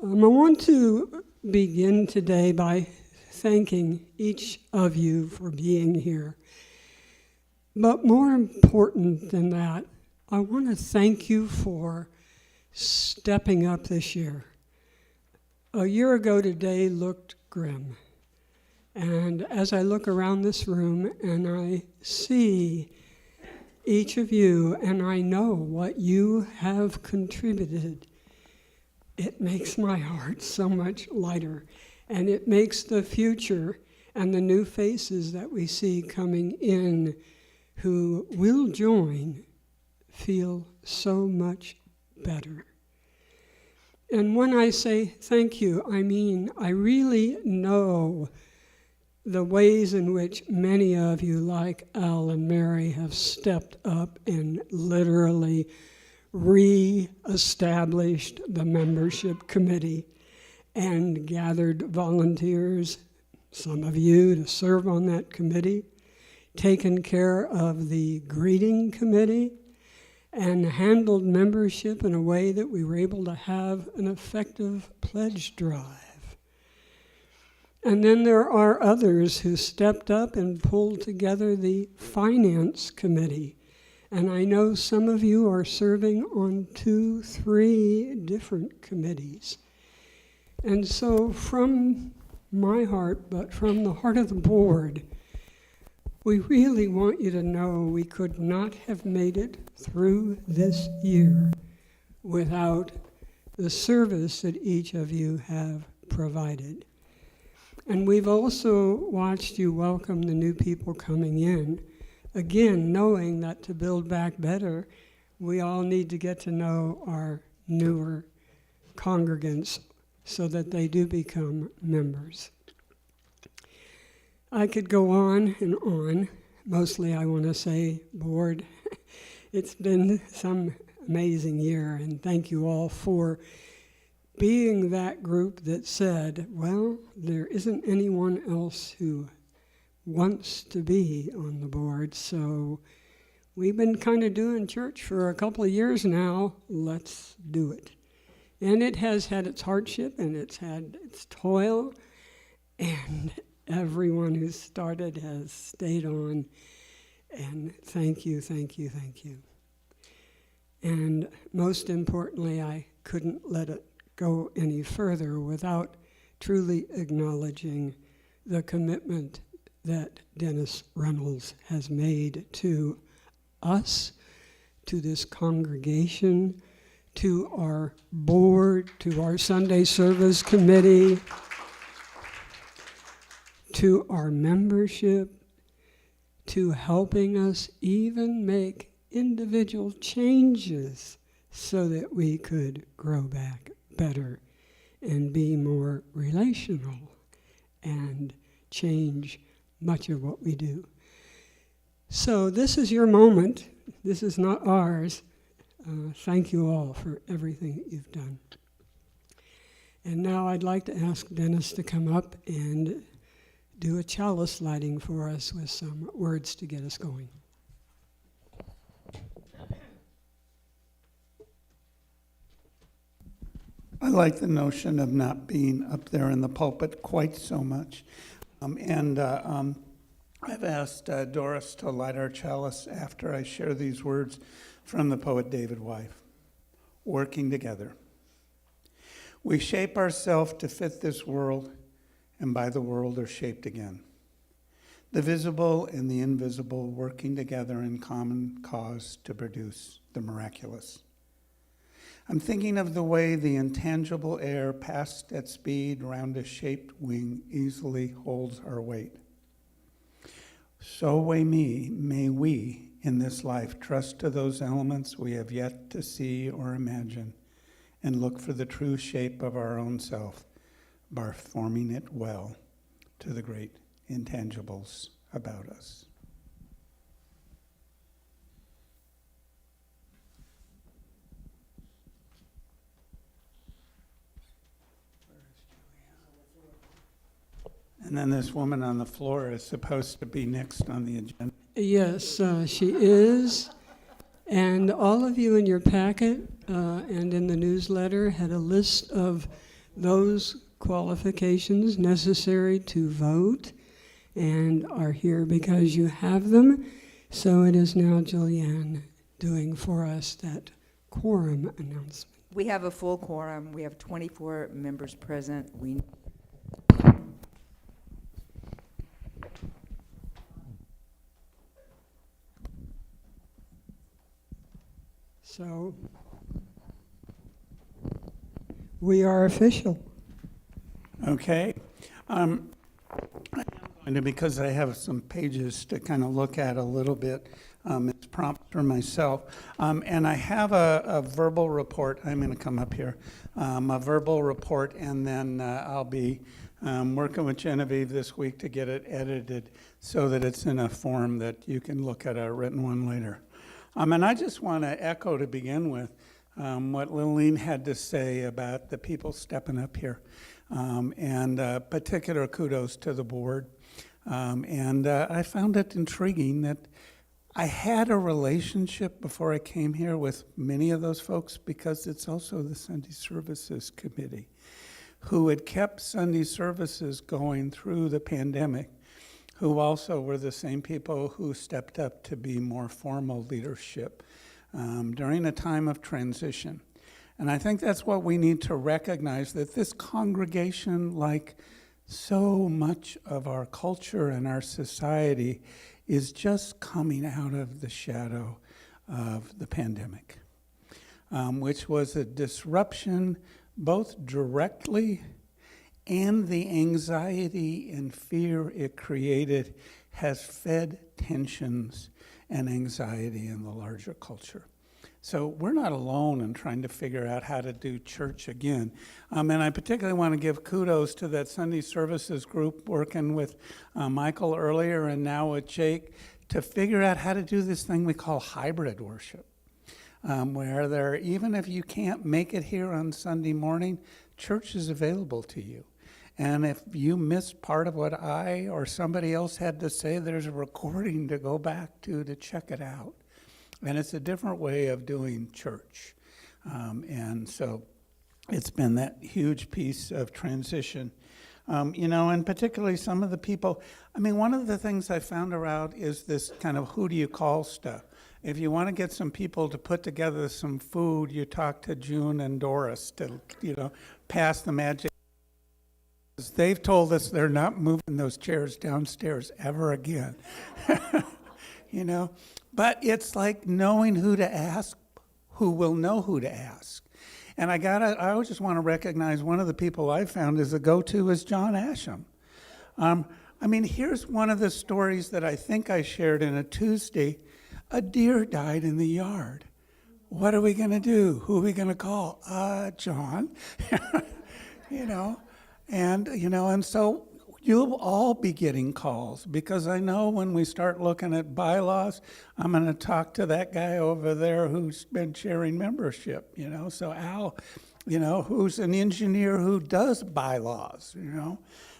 I want to begin today by thanking each of you for being here. But more important than that, I want to thank you for stepping up this year. A year ago today looked grim. And as I look around this room and I see each of you and I know what you have contributed, it makes my heart so much lighter. And it makes the future and the new faces that we see coming in who will join feel so much better. And when I say thank you, I mean I really know the ways in which many of you, like Al and Mary, have stepped up and literally re-established the membership committee and gathered volunteers, some of you, to serve on that committee, taken care of the greeting committee, and handled membership in a way that we were able to have an effective pledge drive. And then there are others who stepped up and pulled together the finance committee. And I know some of you are serving on 2, 3 different committees. And so from my heart, but from the heart of the board, we really want you to know we could not have made it through this year without the service that each of you have provided. And we've also watched you welcome the new people coming in, again, knowing that to build back better, we all need to get to know our newer congregants so that they do become members. I could go on and on. Mostly I want to say, board, it's been some amazing year, and thank you all for being that group that said, well, there isn't anyone else who wants to be on the board, so we've been kind of doing church for a couple of years now, let's do it. And it has had its hardship, and it's had its toil, and everyone who started has stayed on, and thank you, thank you, thank you. And most importantly, I couldn't let it go any further without truly acknowledging the commitment that Dennis Reynolds has made to us, to this congregation, to our board, to our Sunday service committee, to our membership, to helping us even make individual changes so that we could grow back better and be more relational and change much of what we do. So this is your moment. This is not ours. Thank you all for everything that you've done. And now I'd like to ask Dennis to come up and do a chalice lighting for us with some words to get us going. I like the notion of not being up there in the pulpit quite so much. I've asked Doris to light our chalice after I share these words from the poet David Wyeth. Working together. We shape ourselves to fit this world, and by the world are shaped again. The visible and the invisible working together in common cause to produce the miraculous. I'm thinking of the way the intangible air passed at speed round a shaped wing easily holds our weight. So may we in this life trust to those elements we have yet to see or imagine and look for the true shape of our own self by forming it well to the great intangibles about us. And then this woman on the floor is supposed to be next on the agenda. Yes, she is. And all of you in your packet and in the newsletter had a list of those qualifications necessary to vote and are here because you have them. So it is now Julianne doing for us that quorum announcement. We have a full quorum. We have 24 members present. So we are official. Okay. And because I have some pages to kind of look at a little bit, it's prompt for myself. And I have a verbal report. I'm going to come up here. A verbal report, and then I'll be working with Genevieve this week to get it edited so that it's in a form that you can look at a written one later. And I just want to echo to begin with what Lillian had to say about the people stepping up here. And particular kudos to the board. I found it intriguing that I had a relationship before I came here with many of those folks, because it's also the Sunday Services Committee who had kept Sunday services going through the pandemic, who also were the same people who stepped up to be more formal leadership during a time of transition. And I think that's what we need to recognize, that this congregation, like so much of our culture and our society, is just coming out of the shadow of the pandemic, which was a disruption both directly and the anxiety and fear it created has fed tensions and anxiety in the larger culture. So we're not alone in trying to figure out how to do church again. And I particularly want to give kudos to that Sunday services group working with Michael earlier and now with Jake to figure out how to do this thing we call hybrid worship, where even if you can't make it here on Sunday morning, church is available to you. And if you missed part of what I or somebody else had to say, there's a recording to go back to check it out. And it's a different way of doing church. And so it's been that huge piece of transition. And particularly some of the people, one of the things I found around is this kind of who do you call stuff. If you want to get some people to put together some food, you talk to June and Doris to, pass the magic. They've told us they're not moving those chairs downstairs ever again. But it's like knowing who to ask, who will know who to ask. And I always just want to recognize one of the people I found as a go-to is John Asham. Here's one of the stories that I think I shared in a Tuesday. A deer died in the yard. What are we going to do? Who are we going to call? John. And so you'll all be getting calls, because I know when we start looking at bylaws, I'm going to talk to that guy over there who's been sharing membership, So Al, who's an engineer who does bylaws,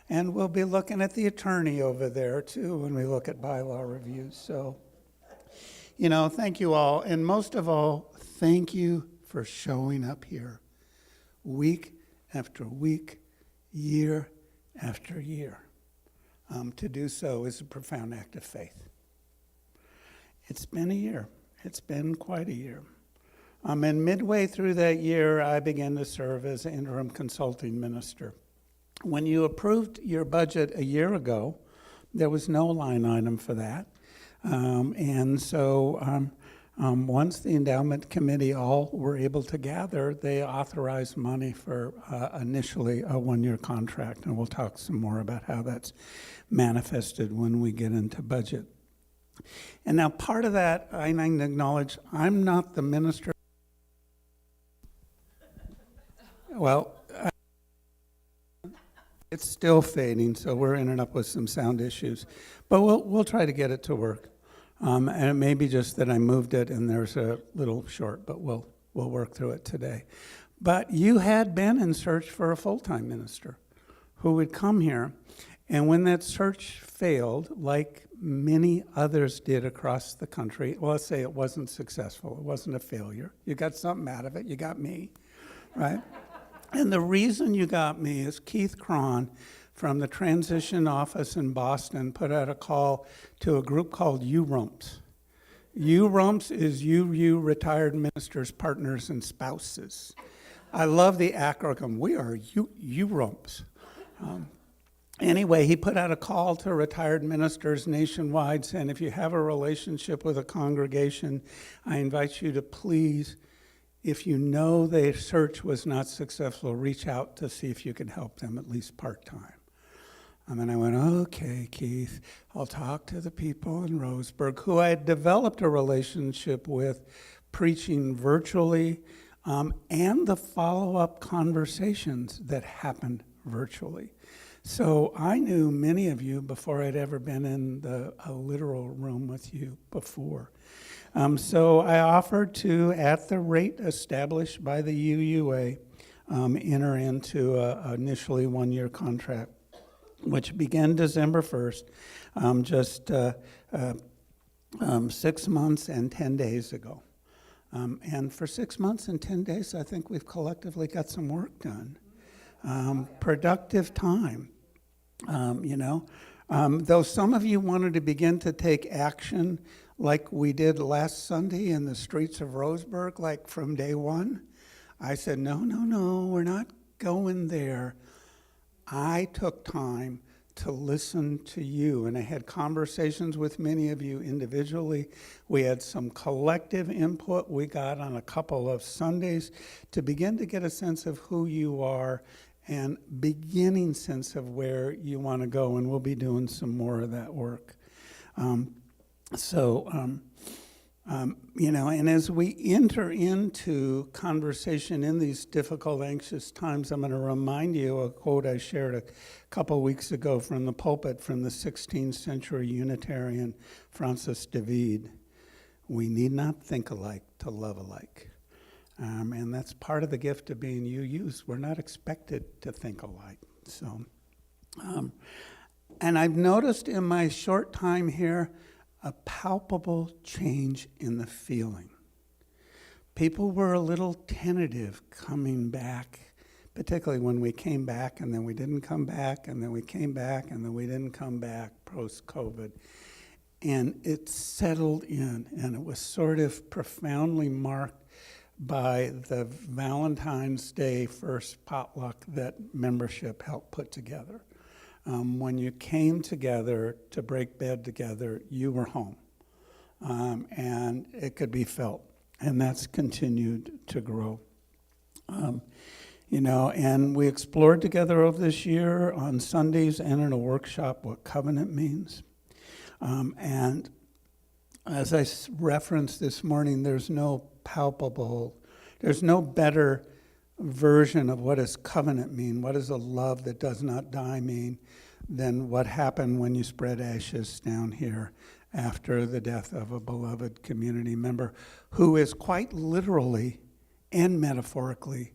And we'll be looking at the attorney over there too when we look at bylaw reviews. So, thank you all. And most of all, thank you for showing up here week after week, year after year. To do so is a profound act of faith. It's been a year. It's been quite a year. And midway through that year, I began to serve as interim consulting minister. When you approved your budget a year ago, there was no line item for that. Once the endowment committee all were able to gather, they authorized money for initially a one-year contract, and we'll talk some more about how that's manifested when we get into budget. And now part of that, I need to acknowledge, I'm not the minister. Well, it's still fading, so we're ending up with some sound issues. But we'll try to get it to work. And it may be just that I moved it and there's a little short, but we'll work through it today. But you had been in search for a full-time minister who would come here. And when that search failed, like many others did across the country, well, let's say it wasn't successful. It wasn't a failure. You got something out of it. You got me, right? And the reason you got me is Keith Cron from the transition office in Boston put out a call to a group called URUMPS. URUMPS is UU Retired Ministers, Partners, and Spouses. I love the acronym. We are URUMPS. Anyway, he put out a call to retired ministers nationwide saying, if you have a relationship with a congregation, I invite you to please, if you know their search was not successful, reach out to see if you can help them at least part-time. And then I went, okay, Keith, I'll talk to the people in Roseburg who I had developed a relationship with, preaching virtually, and the follow-up conversations that happened virtually. So I knew many of you before I'd ever been in a literal room with you before. So I offered to, at the rate established by the UUA, enter into an initially one-year contract, which began December 1st, just 6 months and 10 days ago. And for 6 months and 10 days, I think we've collectively got some work done. Productive time, though some of you wanted to begin to take action like we did last Sunday in the streets of Roseburg, like from day one. I said, no, we're not going there. I took time to listen to you, and I had conversations with many of you individually. We had some collective input we got on a couple of Sundays to begin to get a sense of who you are and beginning sense of where you want to go, and we'll be doing some more of that work. And as we enter into conversation in these difficult, anxious times, I'm going to remind you a quote I shared a couple weeks ago from the pulpit from the 16th century Unitarian Francis David. We need not think alike to love alike. And that's part of the gift of being UUs. We're not expected to think alike. So, and I've noticed in my short time here a palpable change in the feeling. People were a little tentative coming back, particularly when we came back and then we didn't come back and then we came back and then we didn't come back post-COVID. And it settled in, and it was sort of profoundly marked by the Valentine's Day first potluck that membership helped put together. When you came together to break bread together, you were home. And it could be felt. And that's continued to grow. And we explored together over this year on Sundays and in a workshop what covenant means. And as I referenced this morning, there's no better version of what does covenant mean, what does a love that does not die mean, than what happened when you spread ashes down here after the death of a beloved community member who is quite literally and metaphorically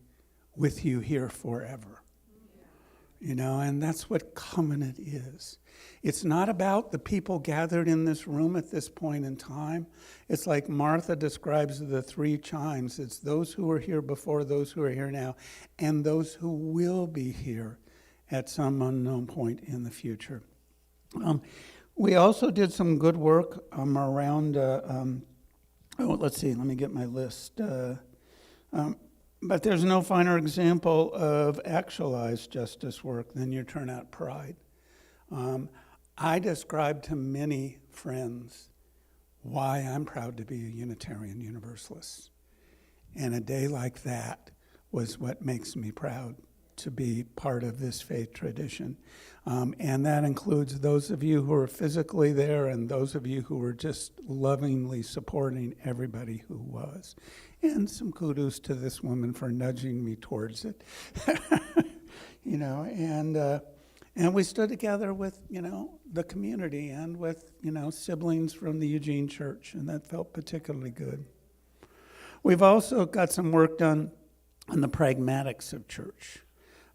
with you here forever. And that's what covenant is. It's not about the people gathered in this room at this point in time. It's like Martha describes the three chimes. It's those who were here before, those who are here now, and those who will be here at some unknown point in the future. We also did some good work around, let's see, let me get my list. But there's no finer example of actualized justice work than your turnout pride. I described to many friends why I'm proud to be a Unitarian Universalist. And a day like that was what makes me proud to be part of this faith tradition. And that includes those of you who are physically there and those of you who were just lovingly supporting everybody who was. And some kudos to this woman for nudging me towards it. And we stood together with, the community and with, siblings from the Eugene Church, and that felt particularly good. We've also got some work done on the pragmatics of church.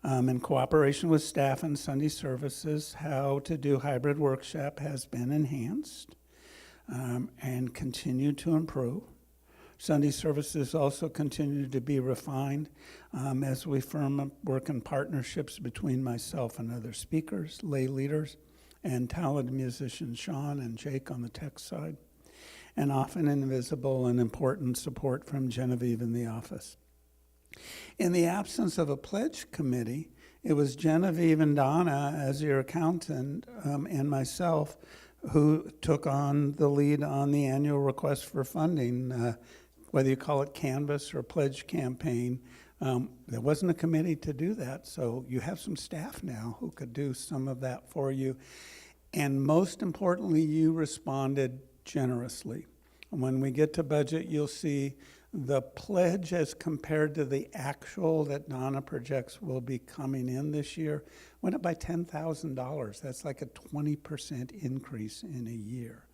In cooperation with staff and Sunday services, how to do hybrid workshop has been enhanced and continued to improve. Sunday services also continue to be refined as we firm up work in partnerships between myself and other speakers, lay leaders, and talented musicians Sean and Jake on the tech side, and often invisible and important support from Genevieve in the office. In the absence of a pledge committee, it was Genevieve and Donna as your accountant and myself who took on the lead on the annual request for funding, whether you call it canvas or pledge campaign. There wasn't a committee to do that, so you have some staff now who could do some of that for you. And most importantly, you responded generously. When we get to budget, you'll see the pledge as compared to the actual that Donna projects will be coming in this year went up by $10,000. That's like a 20% increase in a year.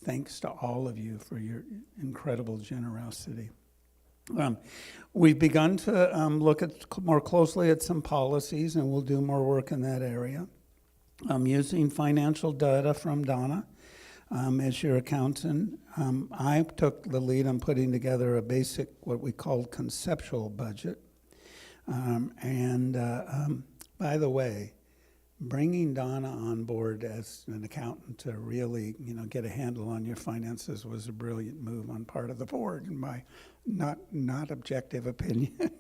Thanks to all of you for your incredible generosity. We've begun to look at more closely at some policies, and we'll do more work in that area. Using financial data from Donna as your accountant, I took the lead on putting together a basic, what we called conceptual budget. By the way, bringing Donna on board as an accountant to really, get a handle on your finances was a brilliant move on part of the board, in my not objective opinion,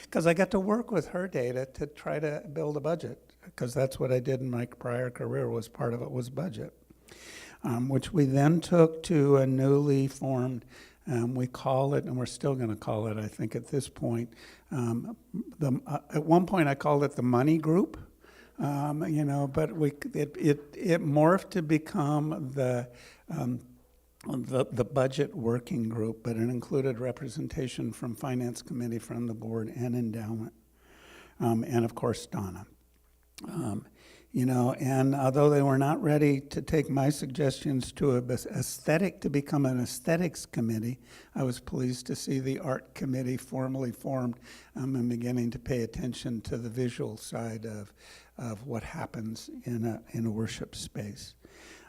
because I got to work with her data to try to build a budget, because that's what I did in my prior career. Was part of it was budget, which we then took to a newly formed. We call it, and we're still going to call it, I think, at this point. At one point, I called it the money group. But it morphed to become the budget working group, but it included representation from Finance Committee, from the board, and endowment, and of course Donna. And although they were not ready to take my suggestions to become an aesthetics committee, I was pleased to see the art committee formally formed and beginning to pay attention to the visual side of what happens in a worship space.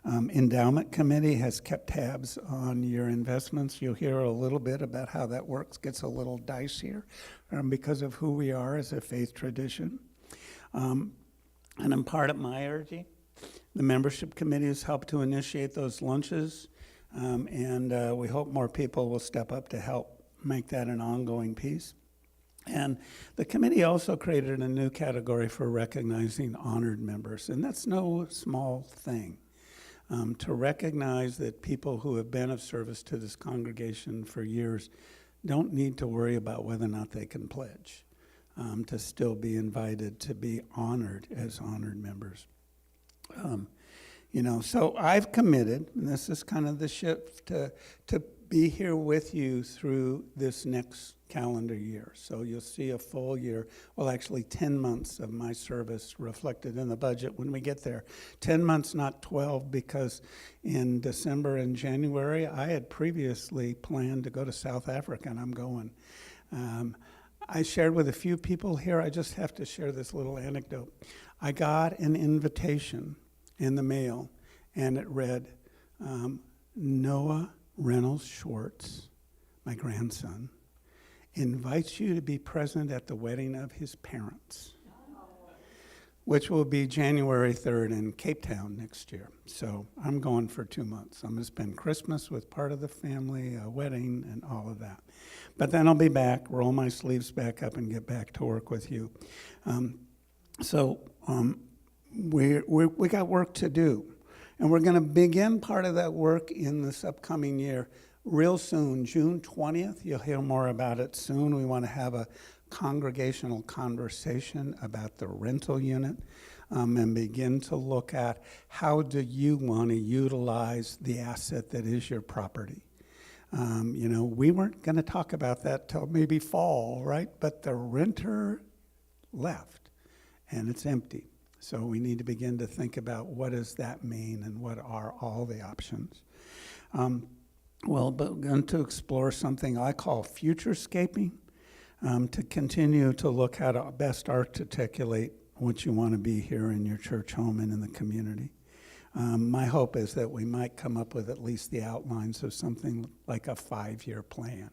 Endowment committee has kept tabs on your investments. You'll hear a little bit about how that works, gets a little dicier because of who we are as a faith tradition. And in part of my urging, the membership committee has helped to initiate those lunches, and we hope more people will step up to help make that an ongoing piece. And the committee also created a new category for recognizing honored members, and that's no small thing. To recognize that people who have been of service to this congregation for years don't need to worry about whether or not they can pledge. To still be invited to be honored as honored members. So I've committed, and this is kind of the shift, to be here with you through this next calendar year. So you'll see a full year, well, actually 10 months of my service reflected in the budget when we get there. 10 months, not 12, because in December and January, I had previously planned to go to South Africa, and I'm going. I shared with a few people here, I just have to share this little anecdote. I got an invitation in the mail, and it read, Noah Reynolds Schwartz, my grandson, invites you to be present at the wedding of his parents, which will be January 3rd in Cape Town next year. So I'm going for 2 months. I'm going to spend Christmas with part of the family, a wedding, and all of that. But then I'll be back, roll my sleeves back up, and get back to work with you. We got work to do. And we're going to begin part of that work in this upcoming year real soon, June 20th. You'll hear more about it soon. We want to have a congregational conversation about the rental unit and begin to look at how do you want to utilize the asset that is your property. We weren't going to talk about that till maybe fall, right? But the renter left, and it's empty. So we need to begin to think about what does that mean and what are all the options. But we're going to explore something I call futurescaping, to continue to look how to best articulate what you want to be here in your church home and in the community. My hope is that we might come up with at least the outlines of something like a 5-year plan.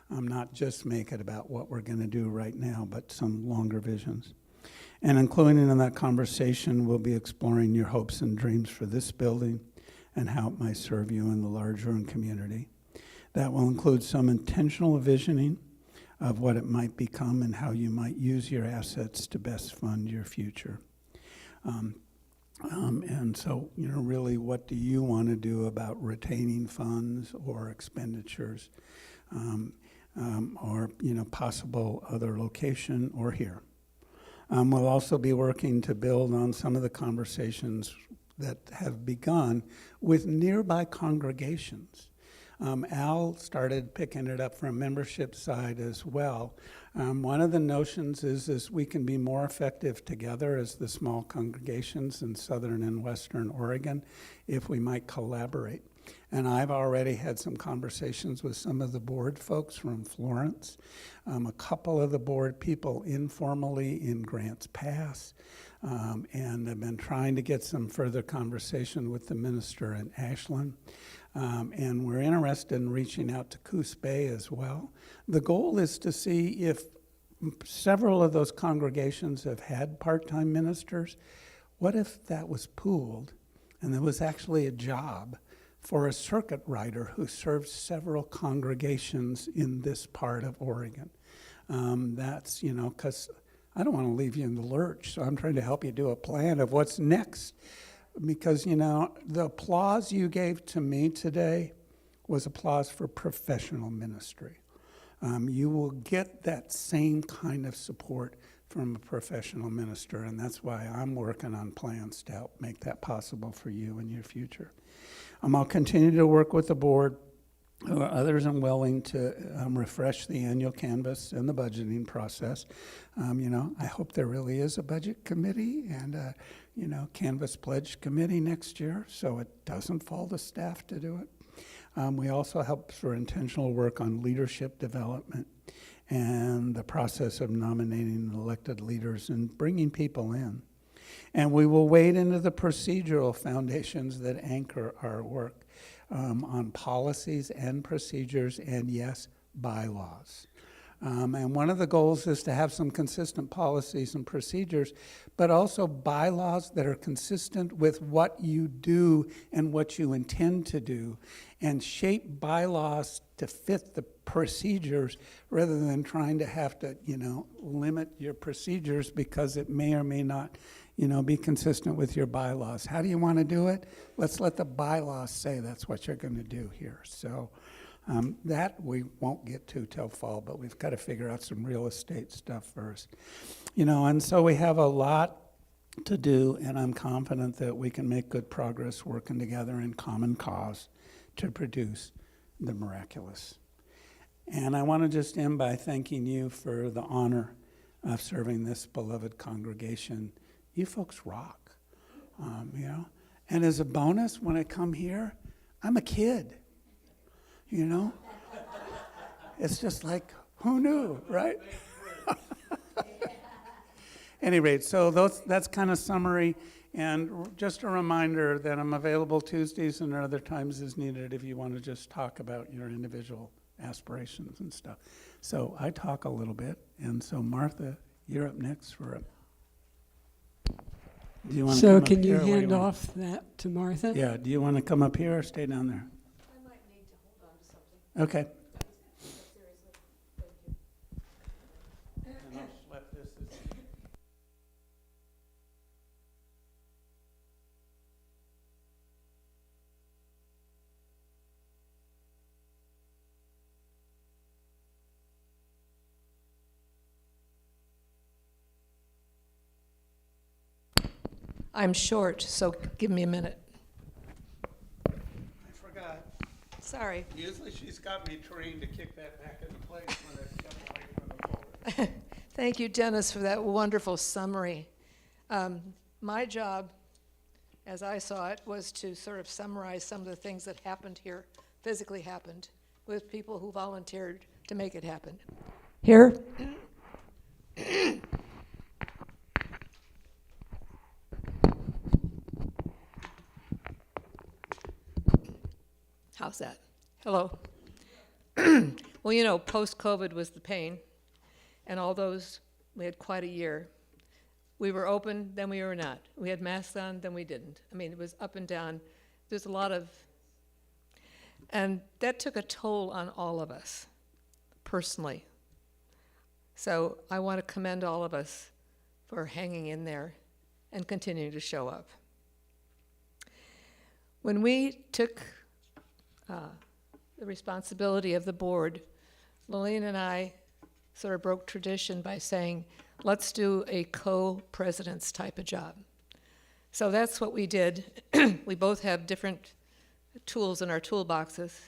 Not just make it about what we're going to do right now, but some longer visions. And including in that conversation, we'll be exploring your hopes and dreams for this building and how it might serve you in the larger community. That will include some intentional visioning of what it might become and how you might use your assets to best fund your future. And so, really, what do you want to do about retaining funds or expenditures, or, possible other location or here? We'll also be working to build on some of the conversations that have begun with nearby congregations. Al started picking it up from membership side as well. One of the notions is we can be more effective together as the small congregations in southern and western Oregon if we might collaborate. And I've already had some conversations with some of the board folks from Florence, a couple of the board people informally in Grants Pass, and I've been trying to get some further conversation with the minister in Ashland. And we're interested in reaching out to Coos Bay as well. The goal is to see if several of those congregations have had part-time ministers. What if that was pooled and there was actually a job for a circuit rider who serves several congregations in this part of Oregon? That's, because I don't want to leave you in the lurch, so I'm trying to help you do a plan of what's next. Because, the applause you gave to me today was applause for professional ministry. You will get that same kind of support from a professional minister, and that's why I'm working on plans to help make that possible for you in your future. I'll continue to work with the board. Others are willing to refresh the annual canvas and the budgeting process. I hope there really is a budget committee and canvas pledge committee next year, so it doesn't fall to staff to do it. We also help for intentional work on leadership development and the process of nominating elected leaders and bringing people in. And we will wade into the procedural foundations that anchor our work on policies and procedures and, yes, bylaws. And one of the goals is to have some consistent policies and procedures, but also bylaws that are consistent with what you do and what you intend to do, and shape bylaws to fit the procedures rather than trying to have to, limit your procedures because it may or may not, be consistent with your bylaws. How do you want to do it? Let's let the bylaws say that's what you're going to do here. So that we won't get to till fall, but we've got to figure out some real estate stuff first. And so we have a lot to do, and I'm confident that we can make good progress working together in common cause to produce the miraculous. And I want to just end by thanking you for the honor of serving this beloved congregation. You folks rock, And as a bonus, when I come here, I'm a kid, It's just like, who knew, right? Any rate, so that's kind of summary. And just a reminder that I'm available Tuesdays and other times as needed if you want to just talk about your individual aspirations and stuff. So I talk a little bit. And so Martha, you're up next for it. Do you want to So come up can you here, or hand do you off that to Martha? Yeah, do you want to come up here or stay down there? I might need to hold on to something. Okay. Seriously, thank you. And I'll slap this as I'm short, so give me a minute. I forgot. Sorry. Usually she's got me trained to kick that back into place when I step away from the folder. Thank you, Dennis, for that wonderful summary. My job, as I saw it, was to sort of summarize some of the things that happened here, physically happened, with people who volunteered to make it happen. Here. How's that? Hello? Well, you know, post-COVID was the pain, and all those, we had quite a year. We were open, then we were not. We had masks on, then we didn't. I mean, it was up and down. There's a lot of, and that took a toll on all of us, personally. So I want to commend all of us for hanging in there and continuing to show up. When we took the responsibility of the board, Lillian and I sort of broke tradition by saying, let's do a co-president's type of job. So that's what we did. We both have different tools in our toolboxes,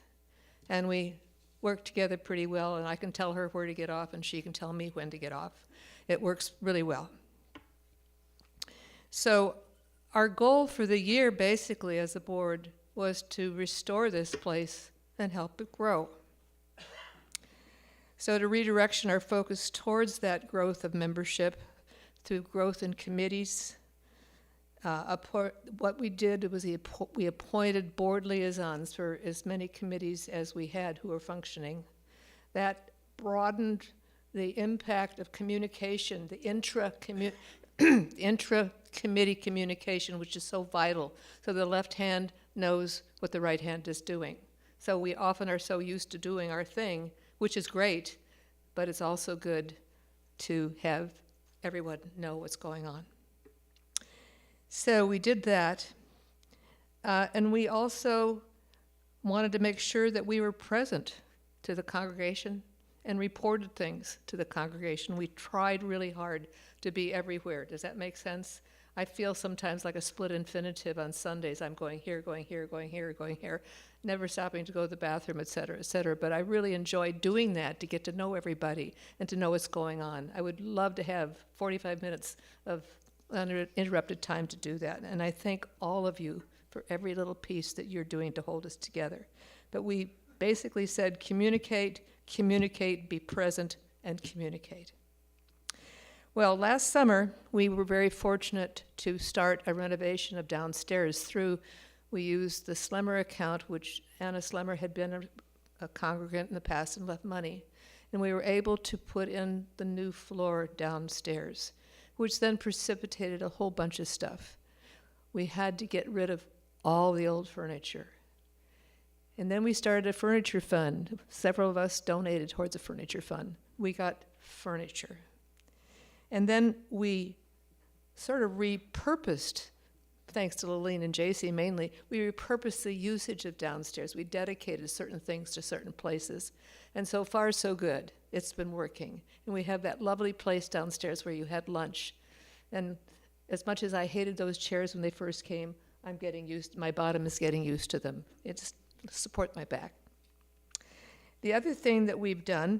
and we work together pretty well, and I can tell her where to get off, and she can tell me when to get off. It works really well. So our goal for the year, basically, as a board, was to restore this place and help it grow. So to redirection our focus towards that growth of membership through growth in committees, what we did was we appointed board liaisons for as many committees as we had who were functioning. That broadened the impact of communication, the intra-committee communication, which is so vital, so the left hand knows what the right hand is doing. So we often are so used to doing our thing, which is great, but it's also good to have everyone know what's going on. So we did that, and we also wanted to make sure that we were present to the congregation and reported things to the congregation. We tried really hard to be everywhere. Does that make sense? I feel sometimes like a split infinitive on Sundays. I'm going here, going here, going here, going here, never stopping to go to the bathroom, et cetera, et cetera. But I really enjoy doing that to get to know everybody and to know what's going on. I would love to have 45 minutes of uninterrupted time to do that. And I thank all of you for every little piece that you're doing to hold us together. But we basically said communicate, communicate, be present, and communicate. Well, last summer, we were very fortunate to start a renovation of downstairs we used the Slemmer account, which Anna Slemmer had been a congregant in the past and left money. And we were able to put in the new floor downstairs, which then precipitated a whole bunch of stuff. We had to get rid of all the old furniture. And then we started a furniture fund. Several of us donated towards a furniture fund. We got furniture. And then we sort of repurposed, thanks to Lillian and JC mainly, we repurposed the usage of downstairs. We dedicated certain things to certain places. And so far, so good. It's been working. And we have that lovely place downstairs where you had lunch. And as much as I hated those chairs when they first came, my bottom is getting used to them. It just supports my back. The other thing that we've done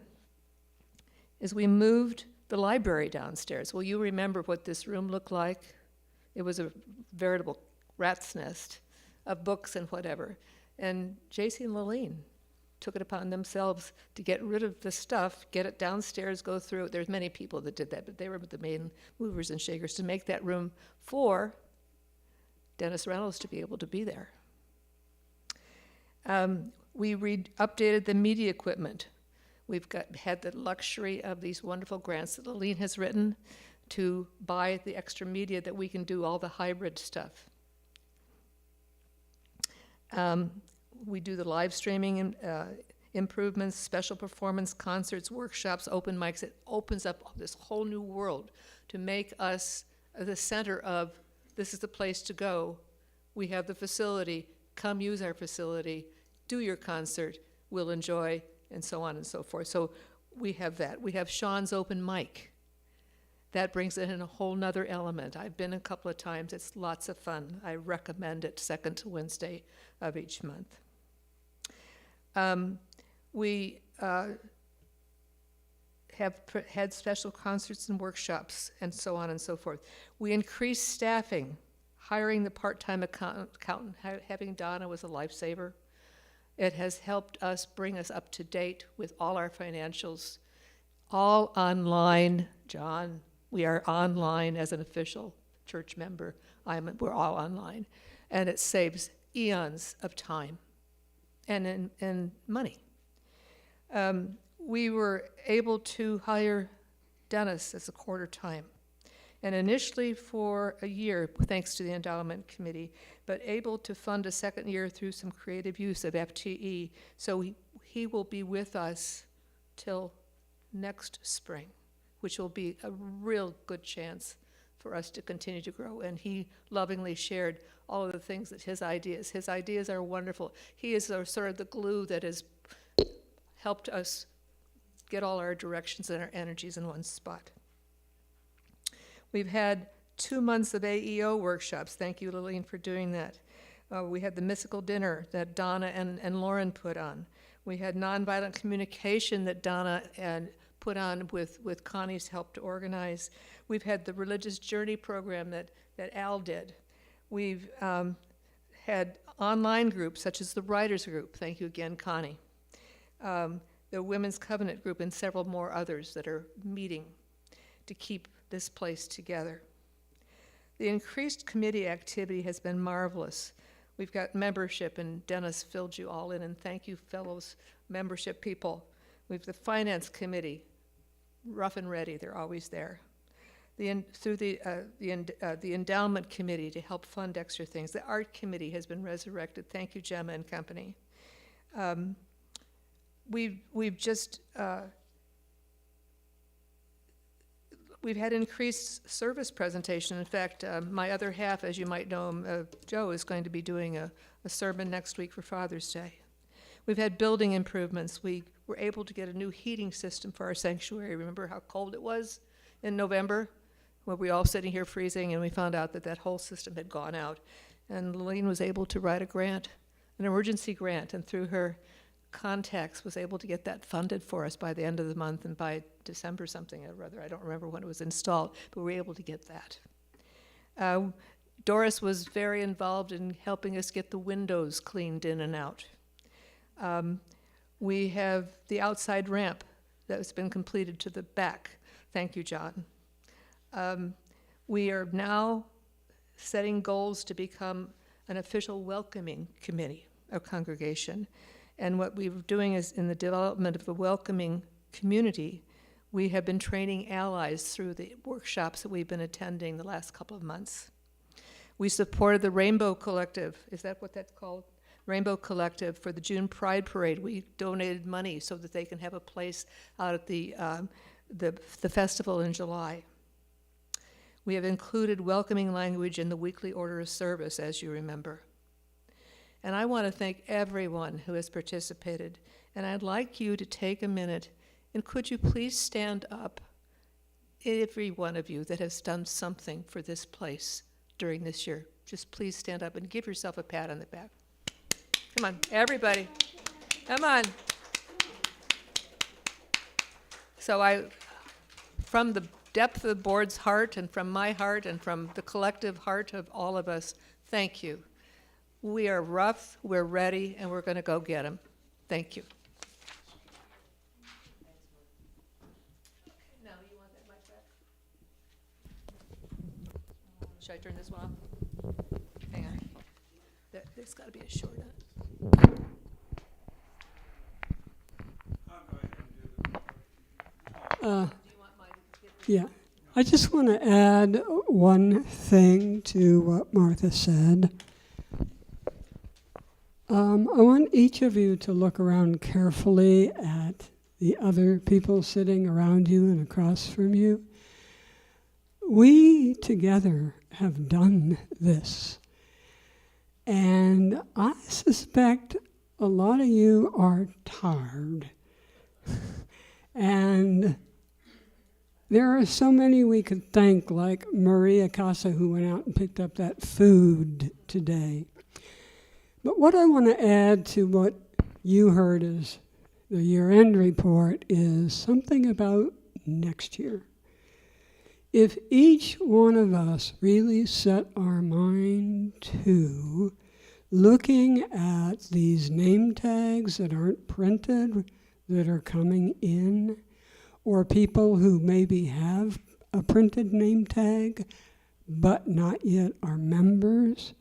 is we moved the library downstairs. Well, you remember what this room looked like. It was a veritable rat's nest of books and whatever. And JC and Lillian took it upon themselves to get rid of the stuff, get it downstairs, go through it. There's many people that did that, but they were the main movers and shakers to make that room for Dennis Reynolds to be able to be there. We updated the media equipment. We've had the luxury of these wonderful grants that Lillian has written to buy the extra media that we can do all the hybrid stuff. We do the live streaming improvements, special performance, concerts, workshops, open mics. It opens up this whole new world to make us the center of, this is the place to go. We have the facility. Come use our facility. Do your concert. We'll enjoy, and so on and so forth. So we have that. We have Sean's open mic. That brings it in a whole nother element. I've been a couple of times. It's lots of fun. I recommend it, second Wednesday of each month. We have had special concerts and workshops and so on and so forth. We increased staffing. Hiring the part-time accountant, having Donna was a lifesaver. It has helped us bring us up to date with all our financials, all online. John, we are online as an official church member. We're all online. And it saves eons of time. and in money. We were able to hire Dennis as a quarter time, and initially for a year, thanks to the endowment committee, but able to fund a second year through some creative use of FTE. So he will be with us till next spring, which will be a real good chance for us to continue to grow. And he lovingly shared all of the things that his ideas are wonderful. He is sort of the glue that has helped us get all our directions and our energies in one spot. We've had 2 months of AEO workshops. Thank you, Lillian, for doing that. We had the mystical dinner that Donna and Lauren put on. We had nonviolent communication that Donna put on with Connie's help to organize. We've had the religious journey program that Al did. We've had online groups such as the Writers Group. Thank you again, Connie. The Women's Covenant Group and several more others that are meeting to keep this place together. The increased committee activity has been marvelous. We've got membership, and Dennis filled you all in, and thank you, fellows membership people. We've the finance committee, rough and ready, they're always there. Through the endowment committee to help fund extra things. The art committee has been resurrected. Thank you, Gemma and company. We've just we've had increased service presentation. In fact, my other half, as you might know, Joe, is going to be doing a sermon next week for Father's Day. We've had building improvements. We were able to get a new heating system for our sanctuary. Remember how cold it was in November? Well, we were all sitting here freezing, and we found out that whole system had gone out. And Lillian was able to write a grant, an emergency grant, and through her contacts was able to get that funded for us by the end of the month, and by December something or other. I don't remember when it was installed, but we were able to get that. Doris was very involved in helping us get the windows cleaned in and out. We have the outside ramp that has been completed to the back. Thank you, John. We are now setting goals to become an official welcoming committee of Congregation. And what we're doing is, in the development of the welcoming community, we have been training allies through the workshops that we've been attending the last couple of months. We supported the Rainbow Collective. Is that what that's called? Rainbow Collective for the June Pride Parade. We donated money so that they can have a place out at the festival in July. We have included welcoming language in the weekly order of service, as you remember. And I want to thank everyone who has participated. And I'd like you to take a minute, and could you please stand up, every one of you that has done something for this place during this year. Just please stand up and give yourself a pat on the back. Come on, everybody. Come on. So from the depth of the board's heart, and from my heart, and from the collective heart of all of us, thank you. We are rough, we're ready, and we're going to go get them. Thank you. Now, you want that mic back? Should I turn this one off? Hang on. There's got to be a short on it. Yeah, I just want to add one thing to what Martha said. I want each of you to look around carefully at the other people sitting around you and across from you. We together have done this. And I suspect a lot of you are tired. And there are so many we could thank, like Maria Casa, who went out and picked up that food today. But what I want to add to what you heard as the year-end report is something about next year. If each one of us really set our mind to looking at these name tags that aren't printed, that are coming in, or people who maybe have a printed name tag but not yet are members,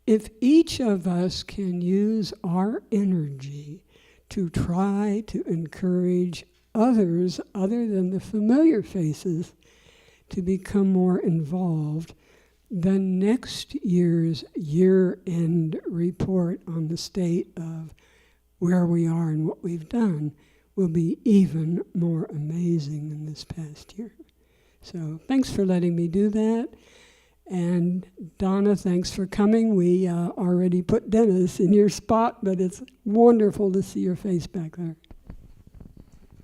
if each of us can use our energy to try to encourage others other than the familiar faces to become more involved, then next year's year-end report on the state of where we are and what we've done will be even more amazing than this past year. So thanks for letting me do that. And Donna, thanks for coming. We already put Dennis in your spot, but it's wonderful to see your face back there.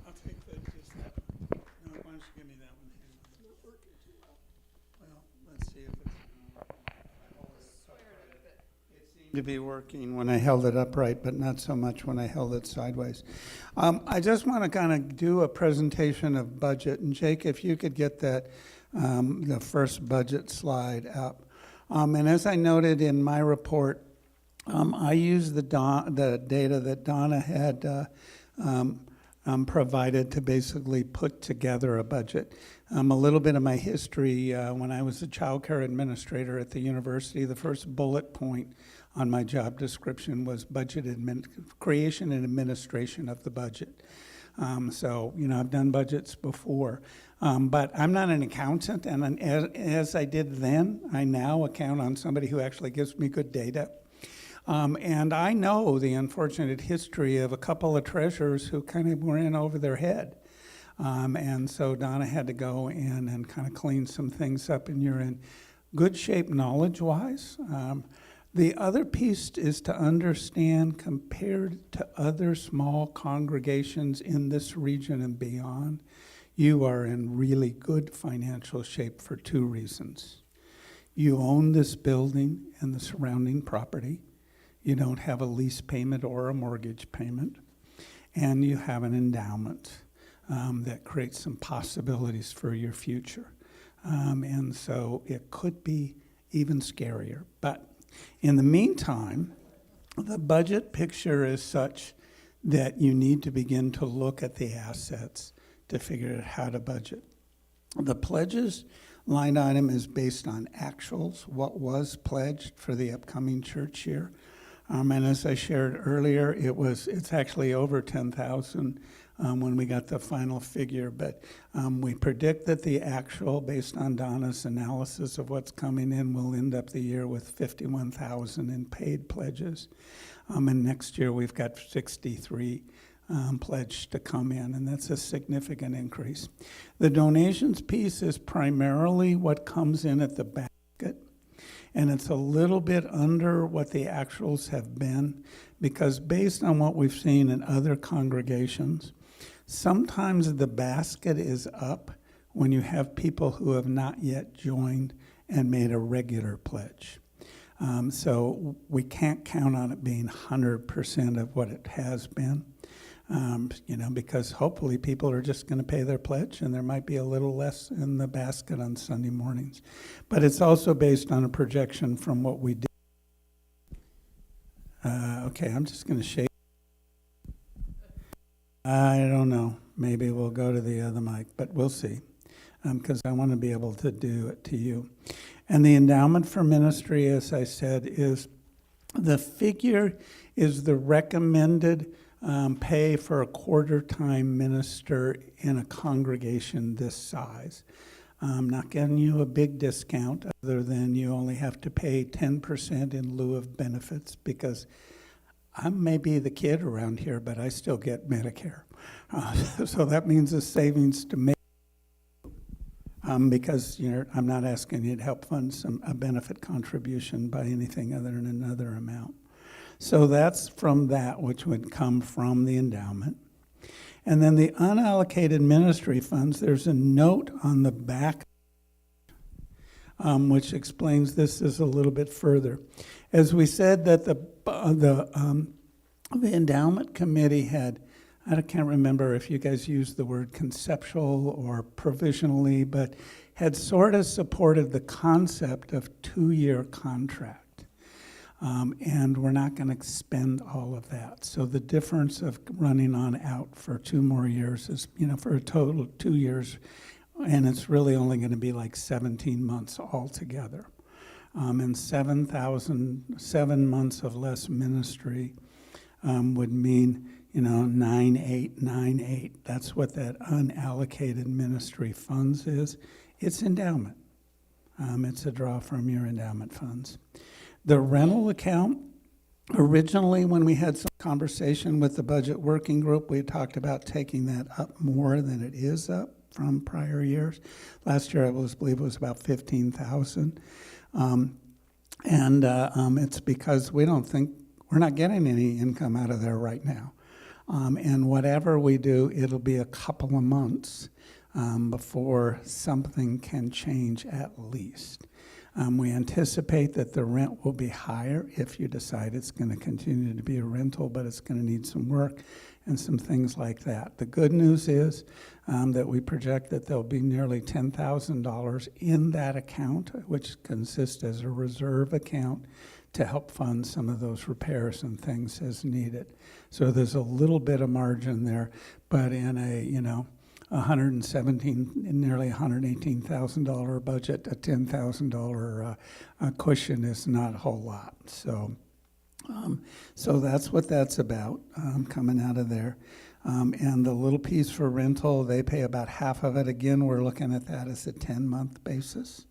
I'll take just that one. No, why don't you give me that one? Well, let's see if it seemed to be working when I held it upright, but not so much when I held it sideways. I just want to kind of do a presentation of budget. And Jake, if you could get that, the first budget slide up. And as I noted in my report, I used the data that Donna had provided to basically put together a budget. A little bit of my history, when I was a child care administrator at the university, the first bullet point on my job description was creation and administration of the budget. So, I've done budgets before, but I'm not an accountant, and as I did then, I now account on somebody who actually gives me good data. And I know the unfortunate history of a couple of treasurers who kind of were in over their head. And so Donna had to go in and kind of clean some things up, and you're in good shape knowledge-wise. The other piece is to understand, compared to other small congregations in this region and beyond, you are in really good financial shape for two reasons. You own this building and the surrounding property. You don't have a lease payment or a mortgage payment. And you have an endowment that creates some possibilities for your future. And so it could be even scarier. But in the meantime, the budget picture is such that you need to begin to look at the assets to figure out how to budget. The pledges line item is based on actuals, what was pledged for the upcoming church year. And as I shared earlier, it's actually over 10,000 when we got the final figure. But we predict that the actual, based on Donna's analysis of what's coming in, will end up the year with 51,000 in paid pledges. And next year we've got 63 pledged to come in, and that's a significant increase. The donations piece is primarily what comes in at the basket. And it's a little bit under what the actuals have been, because based on what we've seen in other congregations, sometimes the basket is up when you have people who have not yet joined and made a regular pledge. So we can't count on it being 100% of what it has been. Because hopefully people are just going to pay their pledge, and there might be a little less in the basket on Sunday mornings. But it's also based on a projection from what we did. Okay, I'm just going to shake. I don't know. Maybe we'll go to the other mic, but we'll see, because I want to be able to do it to you. And the endowment for ministry, as I said, is the figure is the recommended pay for a quarter-time minister in a congregation this size. I'm not giving you a big discount other than you only have to pay 10% in lieu of benefits, because I may be the kid around here, but I still get Medicare. So that means a savings to make, because I'm not asking you to help fund a benefit contribution by anything other than another amount. So that's from that, which would come from the endowment. And then the unallocated ministry funds, there's a note on the back which explains this is a little bit further. As we said, that the endowment committee had, I can't remember if you guys used the word conceptual or provisionally, but had sort of supported the concept of 2-year contract. And we're not going to spend all of that. So the difference of running on out for 2 more years is, for a total of 2 years, and it's really only going to be like 17 months altogether. And 7 months of less ministry would mean, 9898. That's what that unallocated ministry funds is. It's endowment. It's a draw from your endowment funds. The rental account, originally when we had some conversation with the budget working group, we talked about taking that up more than it is up from prior years. Last year, I believe it was about 15,000. It's because we're not getting any income out of there right now. And whatever we do, it'll be a couple of months before something can change at least. We anticipate that the rent will be higher if you decide it's going to continue to be a rental, but it's going to need some work and some things like that. The good news is that we project that there'll be nearly $10,000 in that account, which consists as a reserve account to help fund some of those repairs and things as needed. So there's a little bit of margin there, but in a, nearly $118,000 budget, a $10,000 cushion is not a whole lot. So that's what that's about, coming out of there. And the little piece for rental, they pay about half of it. Again, we're looking at that as a 10-month basis.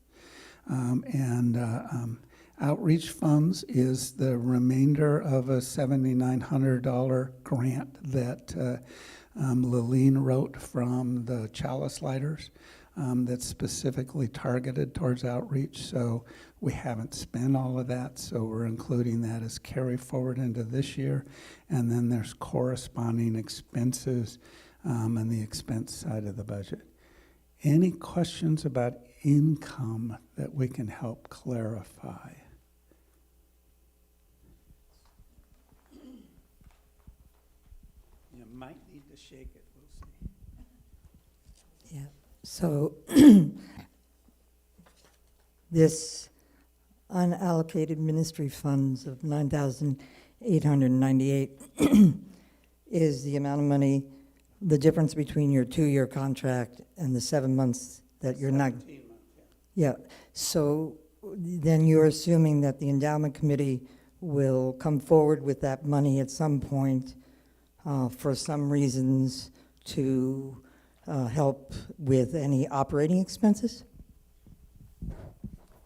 Outreach funds is the remainder of a $7,900 grant that Lilene wrote from the Chalice Lighters that's specifically targeted towards outreach. So we haven't spent all of that, so we're including that as carry forward into this year. And then there's corresponding expenses on the expense side of the budget. Any questions about income that we can help clarify? You might need to shake it, we'll see. Yeah, so this unallocated ministry funds of $9,898 is the amount of money, the difference between your 2-year contract and the 7 months that you're not. 17 months, yeah. Yeah, so then you're assuming that the endowment committee will come forward with that money at some point for some reasons to help with any operating expenses?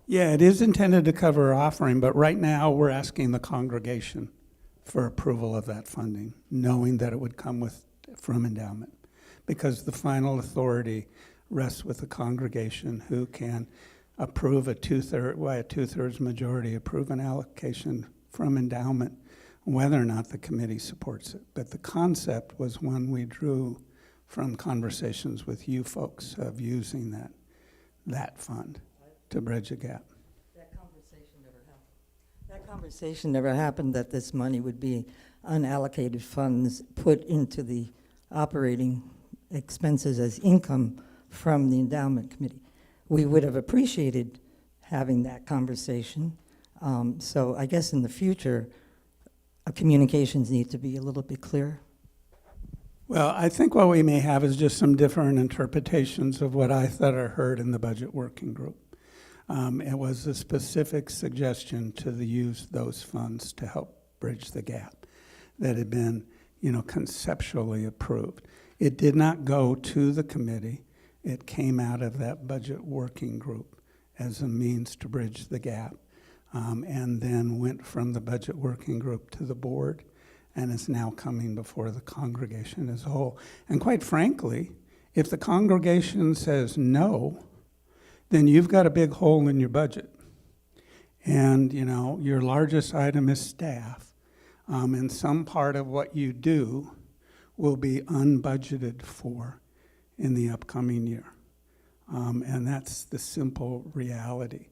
Yeah, it is intended to cover our offering, but right now we're asking the congregation for approval of that funding, knowing that it would come from endowment, because the final authority rests with the congregation, who can approve by a two-thirds majority, approve an allocation from endowment, whether or not the committee supports it. But the concept was one we drew from conversations with you folks of using that fund to bridge a gap. That conversation never happened, that this money would be unallocated funds put into the operating expenses as income from the endowment committee. We would have appreciated having that conversation. So I guess in the future, communications need to be a little bit clearer. Well, I think what we may have is just some different interpretations of what I thought I heard in the budget working group. It was a specific suggestion to use those funds to help bridge the gap that had been, conceptually approved. It did not go to the committee. It came out of that budget working group as a means to bridge the gap, and then went from the budget working group to the board, and is now coming before the congregation as a whole. And quite frankly, if the congregation says no, then you've got a big hole in your budget. And, your largest item is staff. And some part of what you do will be unbudgeted for in the upcoming year. And that's the simple reality.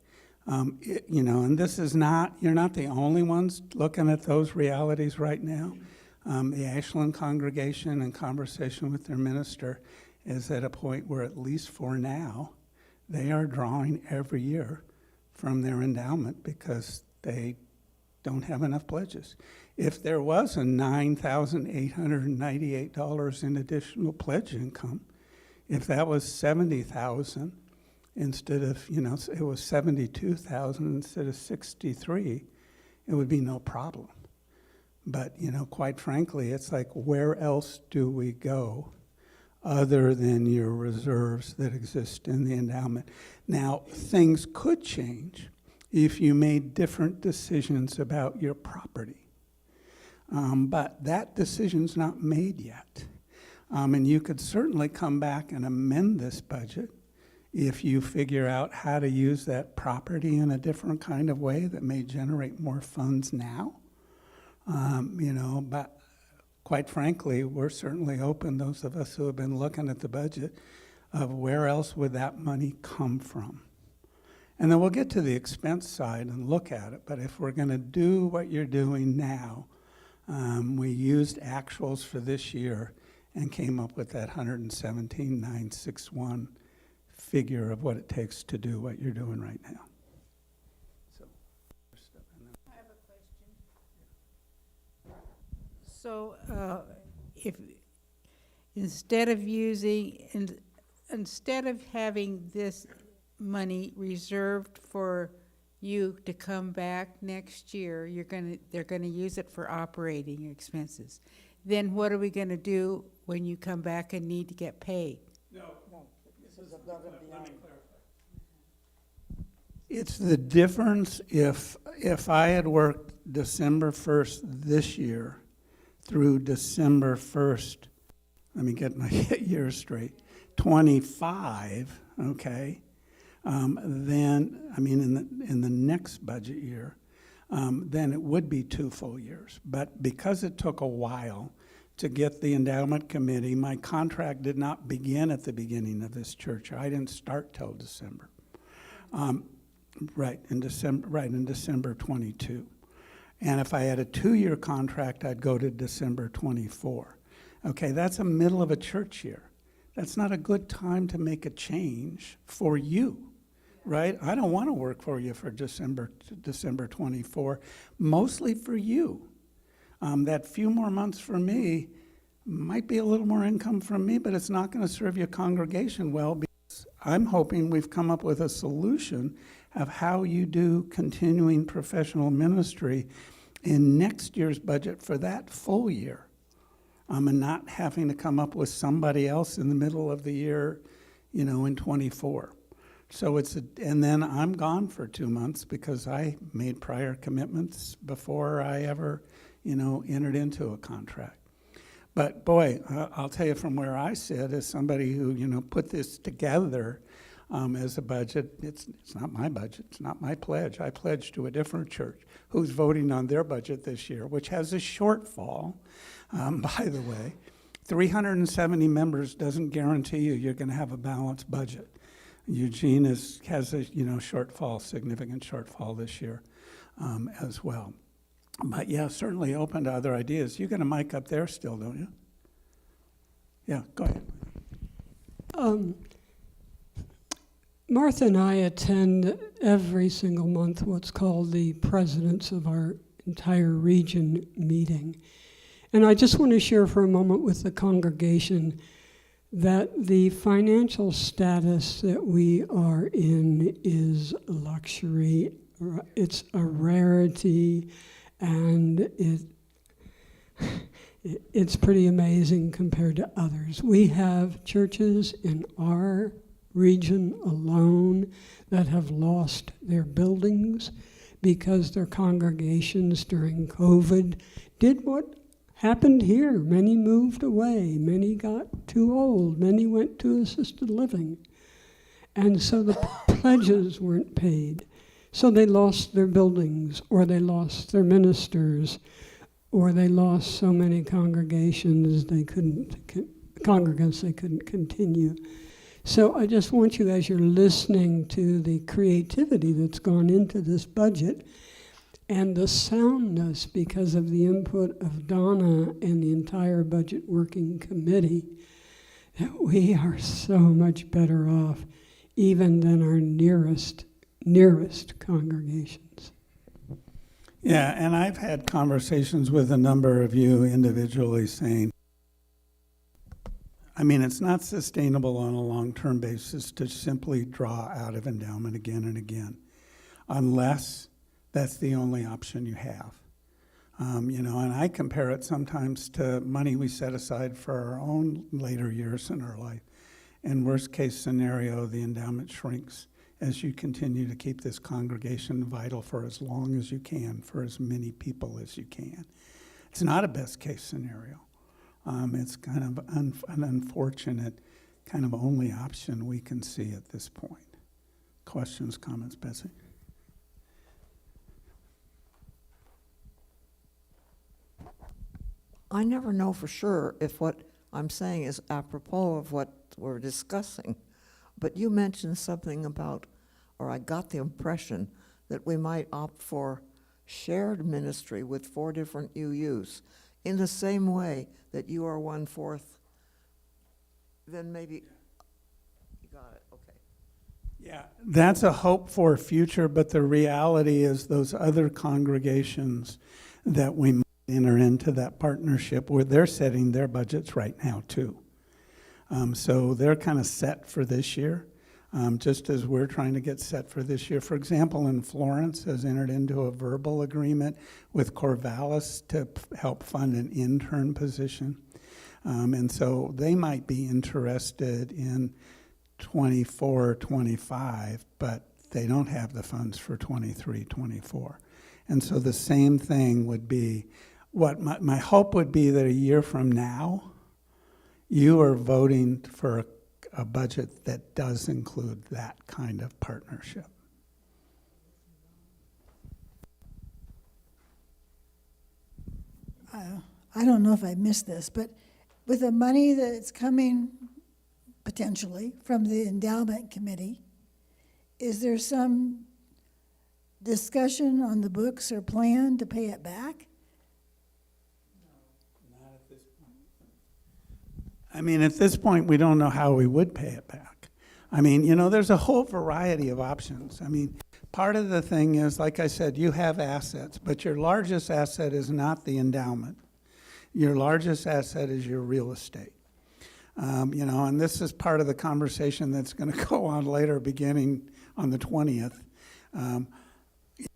And this is you're not the only ones looking at those realities right now. The Ashland congregation, in conversation with their minister, is at a point where, at least for now, they are drawing every year from their endowment because they don't have enough pledges. If there was a $9,898 in additional pledge income, if that was $70,000, instead of, it was 72,000 instead of 63, it would be no problem. But, quite frankly, it's like, where else do we go other than your reserves that exist in the endowment? Now, things could change if you made different decisions about your property. But that decision's not made yet. And you could certainly come back and amend this budget if you figure out how to use that property in a different kind of way that may generate more funds now. But quite frankly, we're certainly open, those of us who have been looking at the budget, of where else would that money come from. And then we'll get to the expense side and look at it, but if we're going to do what you're doing now, we used actuals for this year and came up with that 117,961 figure of what it takes to do what you're doing right now. So, if, instead of having this money reserved for you to come back next year, they're gonna use it for operating expenses. Then what are we gonna do when you come back and need to get paid? It's the difference if I had worked December 1st this year through December 1st, let me get my years straight, 25, okay? Then, in the next budget year, then it would be 2 full years. But because it took a while to get the endowment committee, my contract did not begin at the beginning of this church. I didn't start till December. In December 22. And if I had a 2-year contract, I'd go to December 24. Okay, that's the middle of a church year. That's not a good time to make a change for you, right? I don't want to work for you for December 24, mostly for you. That few more months for me might be a little more income from me, but it's not going to serve your congregation well, because I'm hoping we've come up with a solution of how you do continuing professional ministry in next year's budget for that full year. And not having to come up with somebody else in the middle of the year, in 24. So and then I'm gone for 2 months because I made prior commitments before I ever, entered into a contract. But boy, I'll tell you from where I sit as somebody who, put this together as a budget, it's not my budget, it's not my pledge. I pledged to a different church who's voting on their budget this year, which has a shortfall, by the way. 370 members doesn't guarantee you're going to have a balanced budget. Eugene has a significant shortfall this year as well. But yeah, certainly open to other ideas. You got a mic up there still, don't you? Yeah, go ahead. Martha and I attend every single month what's called the Presidents of our entire region meeting. And I just want to share for a moment with the congregation that the financial status that we are in is luxury. It's a rarity, and it's pretty amazing compared to others. We have churches in our region alone that have lost their buildings because their congregations during COVID did what happened here. Many moved away, many got too old, many went to assisted living. And so the pledges weren't paid. So they lost their buildings, or they lost their ministers, or they lost so many congregants they couldn't continue. So I just want you, as you're listening to the creativity that's gone into this budget and the soundness because of the input of Donna and the entire budget working committee, that we are so much better off even than our nearest congregations. Yeah, and I've had conversations with a number of you individually saying, I mean, it's not sustainable on a long-term basis to simply draw out of endowment again and again, unless that's the only option you have. And I compare it sometimes to money we set aside for our own later years in our life. In worst case scenario, the endowment shrinks as you continue to keep this congregation vital for as long as you can, for as many people as you can. It's not a best case scenario. It's kind of an unfortunate kind of only option we can see at this point. Questions, comments, Betsy? I never know for sure if what I'm saying is apropos of what we're discussing, but you mentioned something about, or I got the impression that we might opt for shared ministry with 4 different UUs in the same way that you are 1/4, then maybe, you got it, okay. Yeah, that's a hope for a future, but the reality is those other congregations that we might enter into that partnership with, they're setting their budgets right now too. So they're kind of set for this year, just as we're trying to get set for this year. For example, in Florence has entered into a verbal agreement with Corvallis to help fund an intern position. And so they might be interested in 24, 25, but they don't have the funds for 23, 24. And so the same thing would be, what my hope would be that a year from now, you are voting for a budget that does include that kind of partnership. I don't know if I missed this, but with the money that's coming potentially from the endowment committee, is there some discussion on the books or plan to pay it back? Not at this point. I mean, at this point, we don't know how we would pay it back. I mean, there's a whole variety of options. I mean, part of the thing is, like I said, you have assets, but your largest asset is not the endowment. Your largest asset is your real estate. And this is part of the conversation that's going to go on later, beginning on the 20th.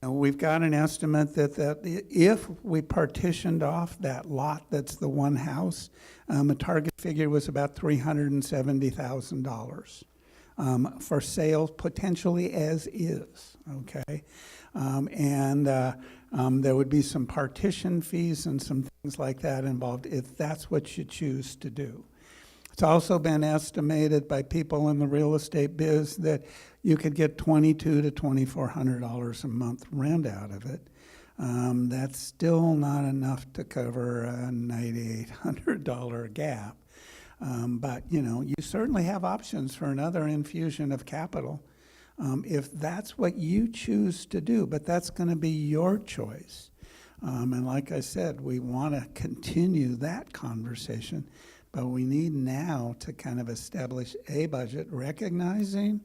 We've got an estimate that if we partitioned off that lot that's the one house, a target figure was about $370,000 for sale, potentially as is, okay? There would be some partition fees and some things like that involved if that's what you choose to do. It's also been estimated by people in the real estate biz that you could get $2,200 to $2,400 a month rent out of it. That's still not enough to cover a $9,800 gap. But you certainly have options for another infusion of capital if that's what you choose to do, but that's going to be your choice. And like I said, we want to continue that conversation, but we need now to kind of establish a budget, recognizing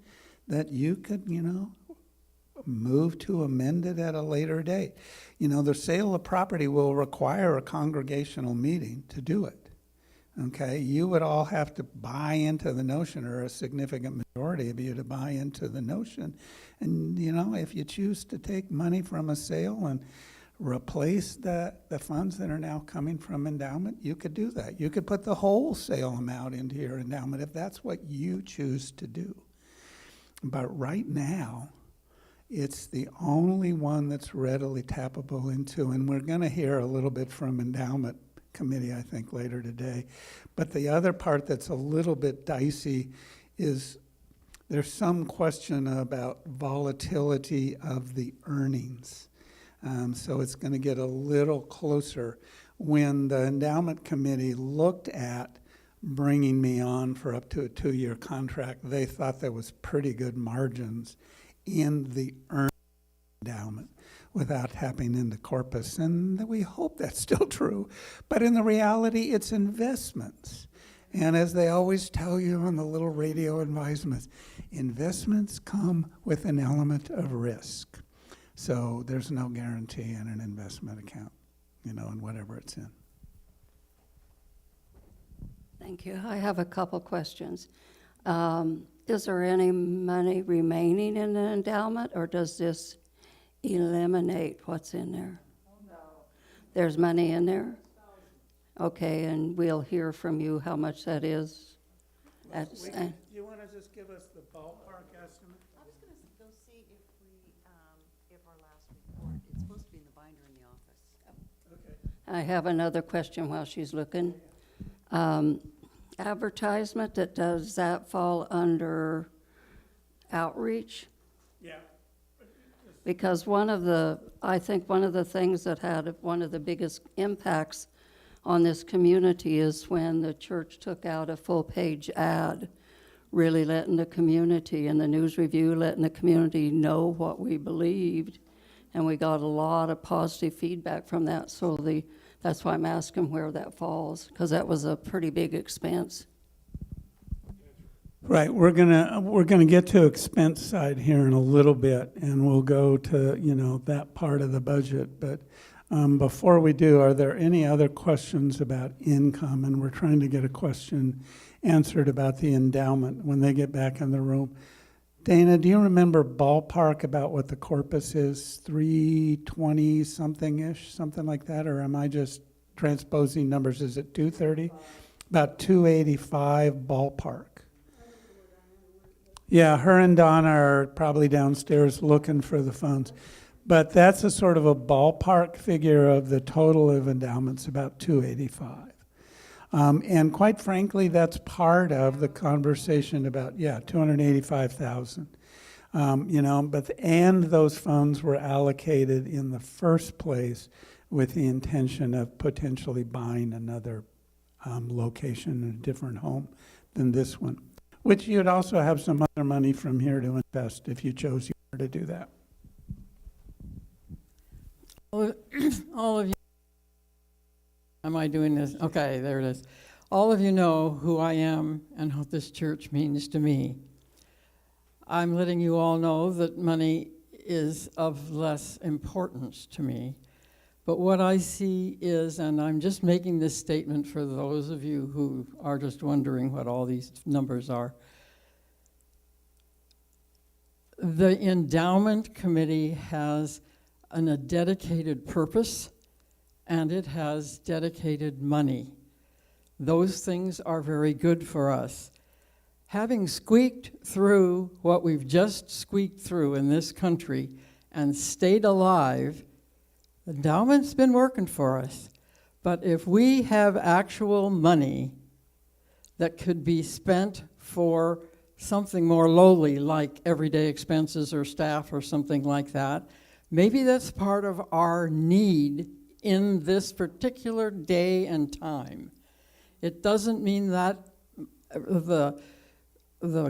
that you could, move to amend it at a later date. The sale of property will require a congregational meeting to do it. Okay, you would all have to buy into the notion, or a significant majority of you to buy into the notion. And, if you choose to take money from a sale and replace the funds that are now coming from endowment, you could do that. You could put the whole sale amount into your endowment if that's what you choose to do. But right now, it's the only one that's readily tappable into, and we're going to hear a little bit from endowment committee, I think, later today. But the other part that's a little bit dicey is there's some question about volatility of the earnings. So it's going to get a little closer. When the endowment committee looked at bringing me on for up to a 2-year contract, they thought there was pretty good margins in the endowment without tapping into corpus, and we hope that's still true. But in the reality, it's investments. And as they always tell you on the little radio advisements, investments come with an element of risk. So there's no guarantee in an investment account, in whatever it's in. Thank you. I have a couple questions. Is there any money remaining in the endowment, or does this eliminate what's in there? No. There's money in there? Okay, and we'll hear from you how much that is. Do you want to just give us the ballpark estimate? I was going to go see if our last report, it's supposed to be in the binder in the office. Okay. I have another question while she's looking. Advertisement, does that fall under outreach? Yeah. Because I think one of the things that had one of the biggest impacts on this community is when the church took out a full-page ad, really letting the community and the News Review, letting the community know what we believed. And we got a lot of positive feedback from that. So that's why I'm asking where that falls, because that was a pretty big expense. Right, we're gonna get to expense side here in a little bit, and we'll go to that part of the budget. But before we do, are there any other questions about income? And we're trying to get a question answered about the endowment when they get back in the room. Dana, do you remember ballpark about what the corpus is? 320 something-ish, something like that? Or am I just transposing numbers? Is it 230? About 285 ballpark. Yeah, her and Donna are probably downstairs looking for the funds. But that's a sort of a ballpark figure of the total of endowments, about 285. And quite frankly, that's part of the conversation about, 285,000. And those funds were allocated in the first place with the intention of potentially buying another location in a different home than this one, which you'd also have some other money from here to invest if you chose to do that. All of you, am I doing this? Okay, there it is. All of you know who I am and what this church means to me. I'm letting you all know that money is of less importance to me. But what I see is, and I'm just making this statement for those of you who are just wondering what all these numbers are. The endowment committee has a dedicated purpose, and it has dedicated money. Those things are very good for us. Having squeaked through what we've just squeaked through in this country and stayed alive, the endowment's been working for us. But if we have actual money that could be spent for something more lowly, like everyday expenses or staff or something like that, maybe that's part of our need in this particular day and time. It doesn't mean that the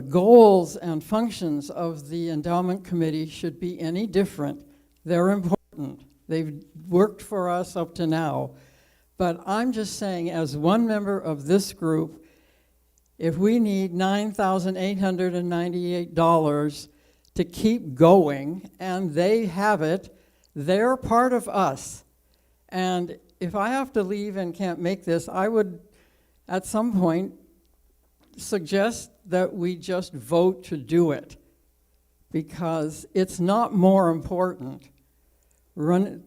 goals and functions of the endowment committee should be any different. They're important. They've worked for us up to now. But I'm just saying, as one member of this group, if we need $9,898 to keep going, and they have it, they're part of us. And if I have to leave and can't make this, I would, at some point, suggest that we just vote to do it, because it's not more important.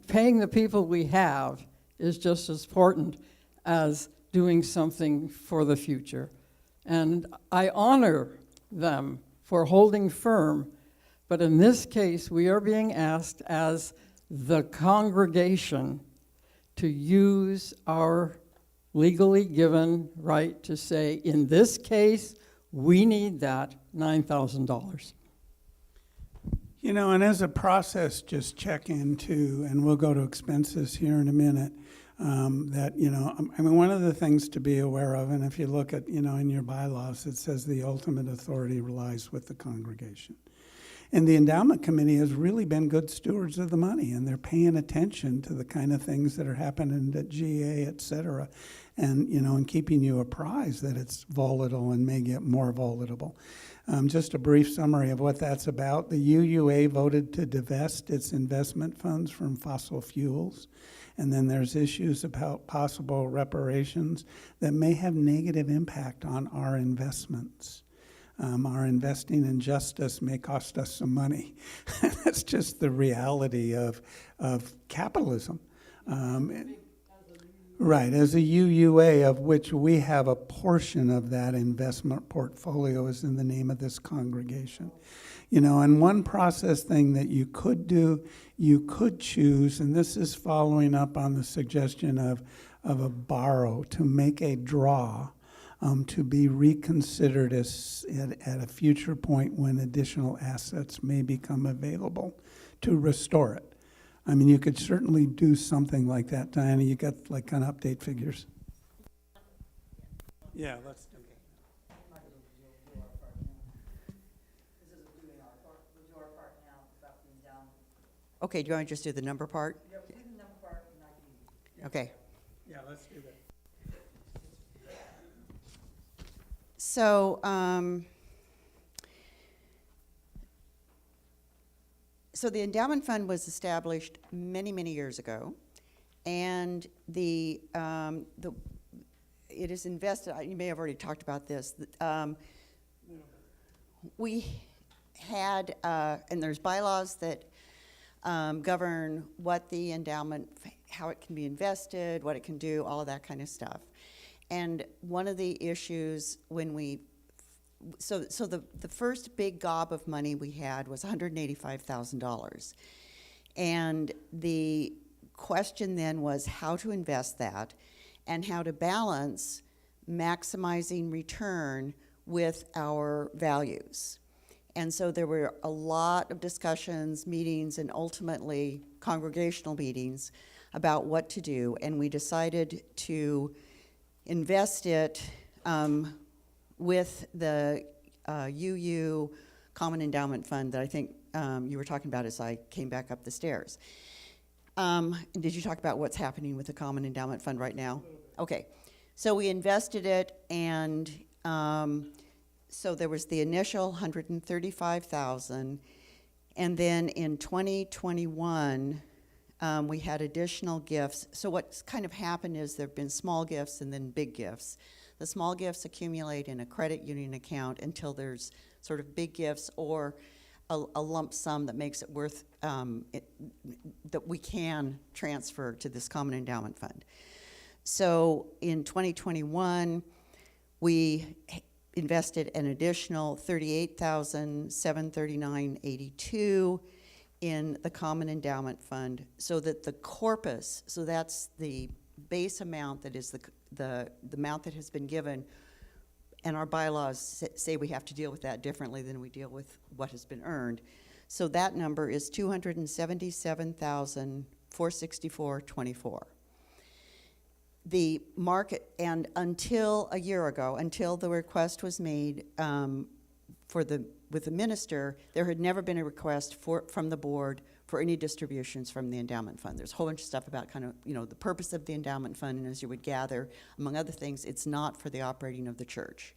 Paying the people we have is just as important as doing something for the future. And I honor them for holding firm, but in this case, we are being asked as the congregation to use our legally given right to say, in this case, we need that $9,000. And as a process, just check into, and we'll go to expenses here in a minute, one of the things to be aware of, and if you look at, in your bylaws, it says the ultimate authority lies with the congregation. And the endowment committee has really been good stewards of the money, and they're paying attention to the kind of things that are happening at GA, et cetera, and, and keeping you apprised that it's volatile and may get more volatile. Just a brief summary of what that's about. The UUA voted to divest its investment funds from fossil fuels. And then there's issues about possible reparations that may have negative impact on our investments. Our investing in justice may cost us some money. That's just the reality of capitalism. Right, as a UUA, of which we have a portion of that investment portfolio, is in the name of this congregation. You know, and one process thing that you could do, you could choose, and this is following up on the suggestion of a borrow, to make a draw, to be reconsidered at a future point when additional assets may become available to restore it. I mean, you could certainly do something like that. Diana, you got like kind of update figures? Yeah, let's do that. Okay, do you want to just do the number part? Okay. Yeah, let's do that. So, so the endowment fund was established many, many years ago, and it is invested. You may have already talked about this. We had, and there's bylaws that govern what the endowment, how it can be invested, what it can do, all of that kind of stuff. And one of the issues when so the first big gob of money we had was $185,000. And the question then was how to invest that and how to balance maximizing return with our values. And so there were a lot of discussions, meetings, and ultimately congregational meetings about what to do. And we decided to invest it with the UU Common Endowment Fund that I think you were talking about as I came back up the stairs. Did you talk about what's happening with the Common Endowment Fund right now? Okay. So we invested it, and so there was the initial $135,000, and then in 2021, we had additional gifts. So what's kind of happened is there have been small gifts and then big gifts. The small gifts accumulate in a credit union account until there's sort of big gifts or a lump sum that makes it worth, that we can transfer to this common endowment fund. So in 2021, we invested an additional $38,739.82 in the common endowment fund, so that the corpus, so that's the base amount that is the amount that has been given, and our bylaws say we have to deal with that differently than we deal with what has been earned. So that number is $277,464.24. The market, and until a year ago, until the request was made with the minister, there had never been a request from the board for any distributions from the endowment fund. There's a whole bunch of stuff about kind of, the purpose of the endowment fund, and as you would gather, among other things, it's not for the operating of the church.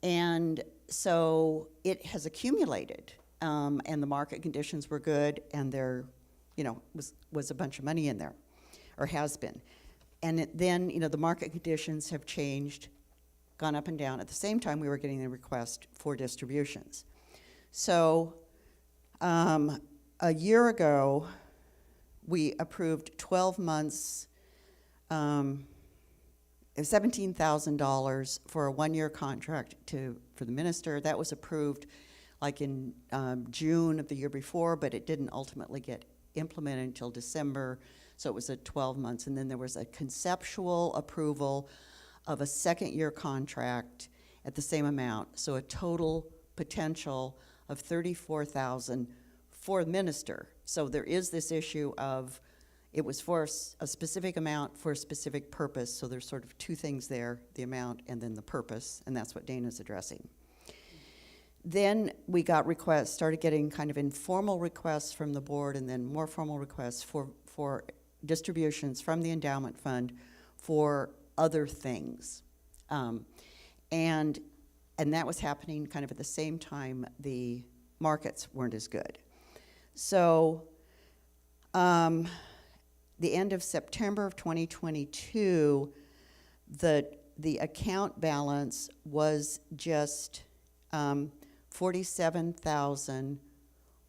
And so it has accumulated, and the market conditions were good, and there, was a bunch of money in there, or has been. And then, the market conditions have changed, gone up and down. At the same time, we were getting a request for distributions. So a year ago, we approved 12 months, $17,000 for a one-year contract for the minister. That was approved like in June of the year before, but it didn't ultimately get implemented until December, so it was at 12 months. And then there was a conceptual approval of a second-year contract at the same amount, so a total potential of $34,000 for the minister. So there is this issue of it was for a specific amount for a specific purpose, so there's sort of two things there, the amount and then the purpose, and that's what Dana's addressing. Then we got started getting kind of informal requests from the board, and then more formal requests for distributions from the endowment fund for other things. And And that was happening kind of at the same time the markets weren't as good. So the end of September of 2022, the account balance was just 47,000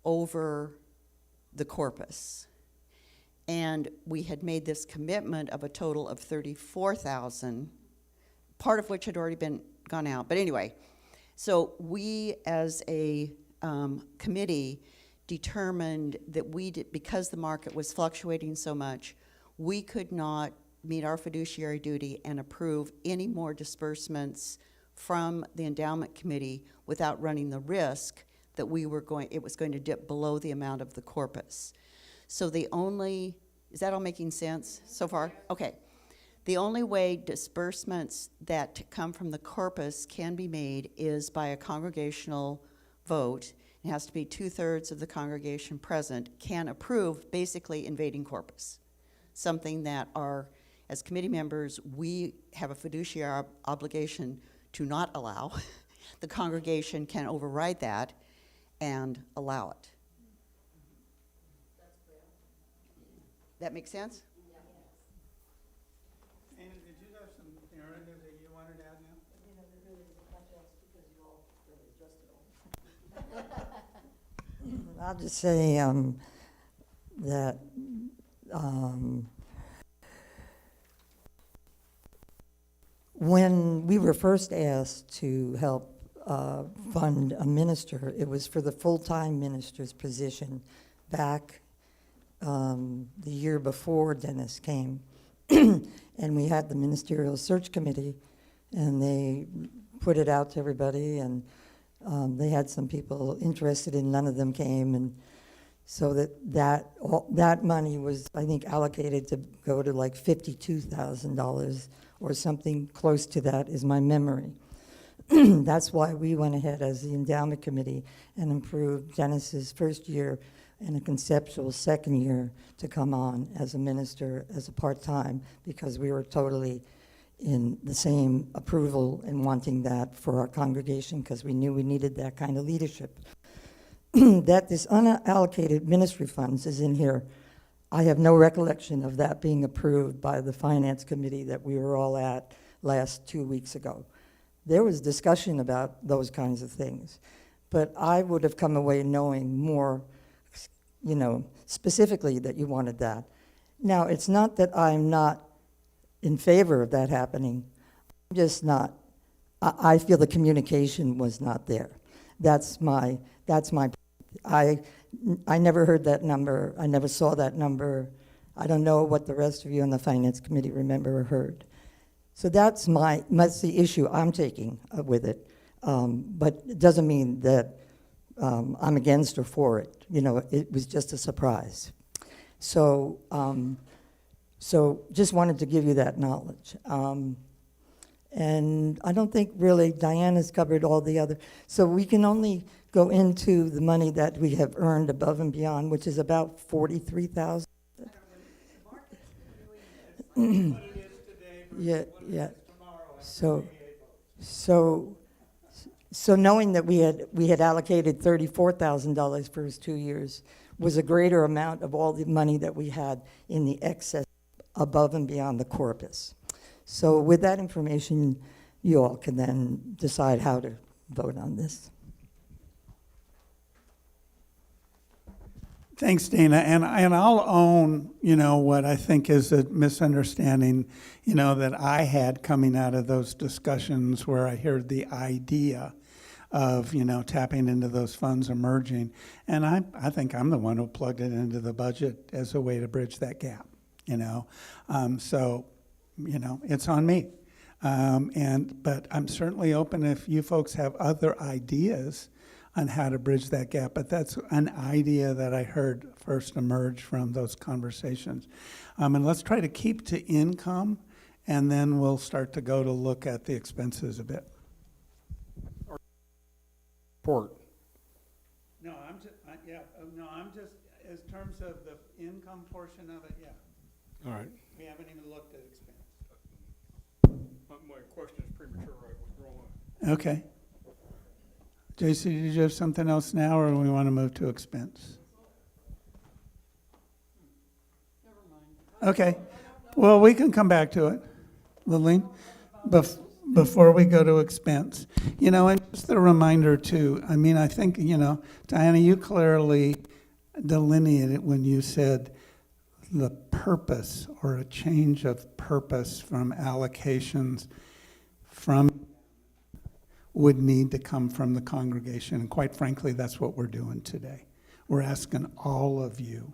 over the corpus. And we had made this commitment of a total of 34,000, part of which had already been gone out. But anyway, so we as a committee determined that because the market was fluctuating so much, we could not meet our fiduciary duty and approve any more disbursements from the endowment committee without running the risk that it was going to dip below the amount of the corpus. So is that all making sense so far? Okay. The only way disbursements that come from the corpus can be made is by a congregational vote. It has to be 2/3 of the congregation present can approve basically invading corpus, something that as committee members, we have a fiduciary obligation to not allow. The congregation can override that and allow it. That make sense? Dana, did you have some narrative that you wanted to add now? I'll just say that when we were first asked to help fund a minister, it was for the full-time minister's position back the year before Dennis came. And we had the ministerial search committee, and they put it out to everybody, and they had some people interested, and none of them came, and so that money was, I think, allocated to go to like $52,000 or something close to that is my memory. That's why we went ahead as the endowment committee and improved Dennis's first year and a conceptual second year to come on as a minister as a part-time, because we were totally in the same approval and wanting that for our congregation, because we knew we needed that kind of leadership. That this unallocated ministry funds is in here. I have no recollection of that being approved by the finance committee that we were all at last 2 weeks ago. There was discussion about those kinds of things, but I would have come away knowing more, specifically that you wanted that. Now, it's not that I'm not in favor of that happening. I'm just not. I feel the communication was not there. That's my. I never heard that number. I never saw that number. I don't know what the rest of you on the finance committee remember or heard. So that's the issue I'm taking with it. But it doesn't mean that I'm against or for it. It was just a surprise. So just wanted to give you that knowledge. And I don't think really Diana's covered all the other. So we can only go into the money that we have earned above and beyond, which is about $43,000. Yeah. So knowing that we had allocated $34,000 for his 2 years was a greater amount of all the money that we had in the excess above and beyond the corpus. So with that information, you all can then decide how to vote on this. Thanks, Dana. And I'll own, what I think is a misunderstanding, that I had coming out of those discussions where I heard the idea of, tapping into those funds emerging. And I think I'm the one who plugged it into the budget as a way to bridge that gap, So, it's on me. But I'm certainly open if you folks have other ideas on how to bridge that gap. But that's an idea that I heard first emerge from those conversations. And let's try to keep to income, and then we'll start to go to look at the expenses a bit. Report. No, I'm just, as terms of the income portion of it, yeah. All right. We haven't even looked at expense. My question is premature, right? What's wrong with it? Okay. JC, did you have something else now, or do we want to move to expense? Okay. Well, we can come back to it. Lillian, before we go to expense. You know, and just a reminder too, I mean, I think, you know, Diana, you clearly delineated when you said the purpose or a change of purpose from allocations from would need to come from the congregation. And quite frankly, that's what we're doing today. We're asking all of you,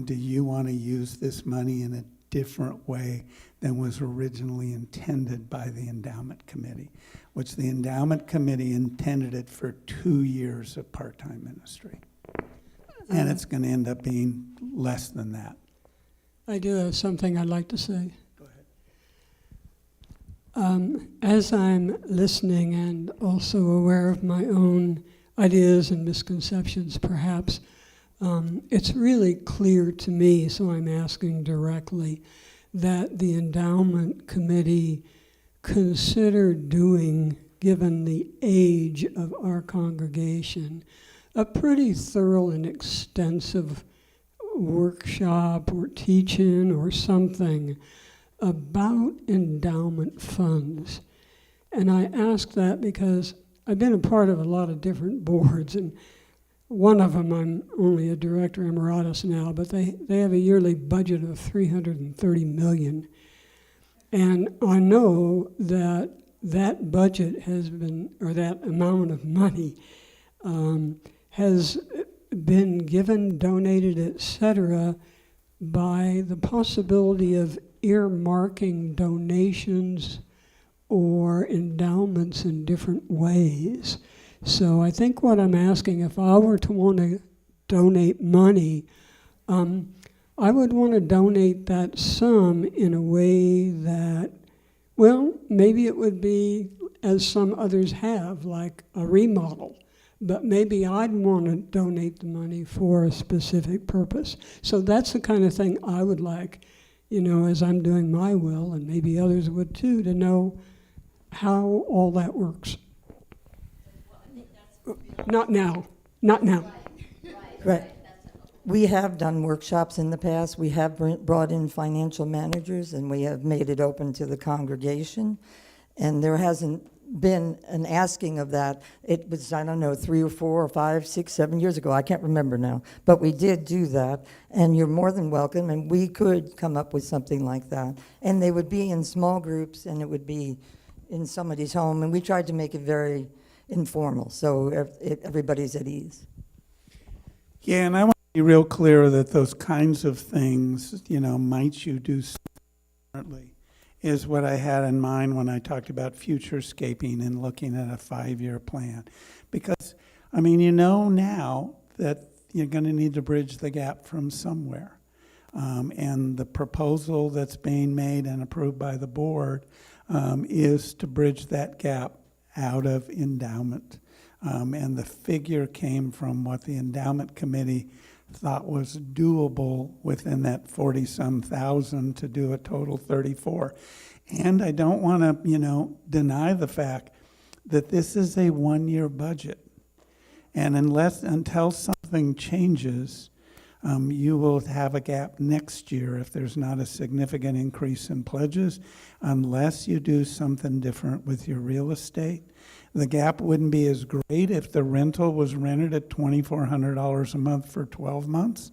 do you want to use this money in a different way than was originally intended by the endowment committee, which the endowment committee intended it for 2 years of part-time ministry. And it's going to end up being less than that. I do have something I'd like to say. Go ahead. As I'm listening and also aware of my own ideas and misconceptions, perhaps, it's really clear to me, so I'm asking directly, that the endowment committee considered doing, given the age of our congregation, a pretty thorough and extensive workshop or teach-in or something about endowment funds. And I ask that because I've been a part of a lot of different boards, and one of them I'm only a director emeritus now, but they have a yearly budget of $330 million. And I know that that budget has been, or that amount of money has been given, donated, etc., by the possibility of earmarking donations or endowments in different ways. So I think what I'm asking, if I were to want to donate money, I would want to donate that sum in a way that, well, maybe it would be as some others have, like a remodel. But maybe I'd want to donate the money for a specific purpose. So that's the kind of thing I would like, you know, as I'm doing my will, and maybe others would too, to know how all that works. Not now. Not now. Right. We have done workshops in the past. We have brought in financial managers, and we have made it open to the congregation. And there hasn't been an asking of that. It was, I don't know, 3 or 4 or 5, 6, 7 years ago. I can't remember now. But we did do that, and you're more than welcome, and we could come up with something like that. And they would be in small groups, and it would be in somebody's home, and we tried to make it very informal, so everybody's at ease. Yeah, and I want to be real clear that those kinds of things, you know, might you do differently, is what I had in mind when I talked about futurescaping and looking at a 5-year plan. Because, I mean, you know now that you're going to need to bridge the gap from somewhere. And the proposal that's being made and approved by the board is to bridge that gap out of endowment. And the figure came from what the endowment committee thought was doable within that 40-some thousand to do a total 34. And I don't want to, you know, deny the fact that this is a 1-year budget. And until something changes, you will have a gap next year if there's not a significant increase in pledges, unless you do something different with your real estate. The gap wouldn't be as great if the rental was rented at $2,400 a month for 12 months,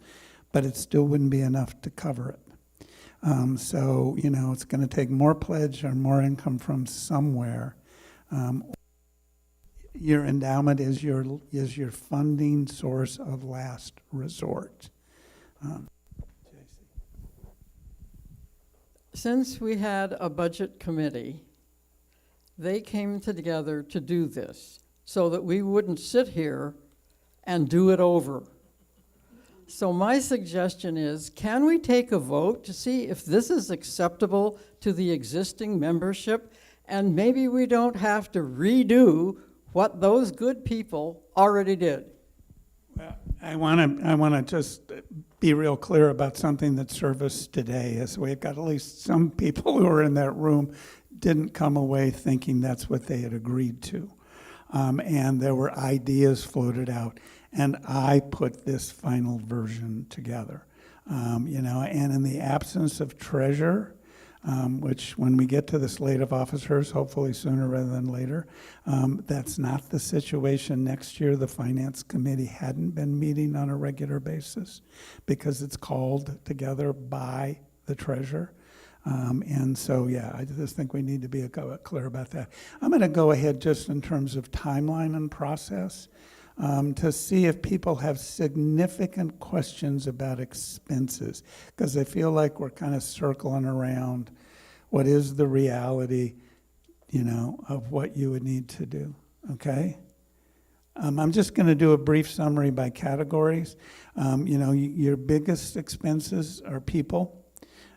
but it still wouldn't be enough to cover it. So, you know, it's going to take more pledge or more income from somewhere. Your endowment is your funding source of last resort. Since we had a budget committee, they came together to do this so that we wouldn't sit here and do it over. So my suggestion is, can we take a vote to see if this is acceptable to the existing membership? And maybe we don't have to redo what those good people already did. Well, I want to just be real clear about something that serviced today, is we've got at least some people who are in that room didn't come away thinking that's what they had agreed to. And there were ideas floated out, and I put this final version together. And in the absence of treasurer, which when we get to the slate of officers, hopefully sooner rather than later, that's not the situation next year. The Finance Committee hadn't been meeting on a regular basis because it's called together by the treasurer. And so, I just think we need to be clear about that. I'm going to go ahead just in terms of timeline and process to see if people have significant questions about expenses, because I feel like we're kind of circling around what is the reality, of what you would need to do, okay? I'm just going to do a brief summary by categories. Your biggest expenses are people.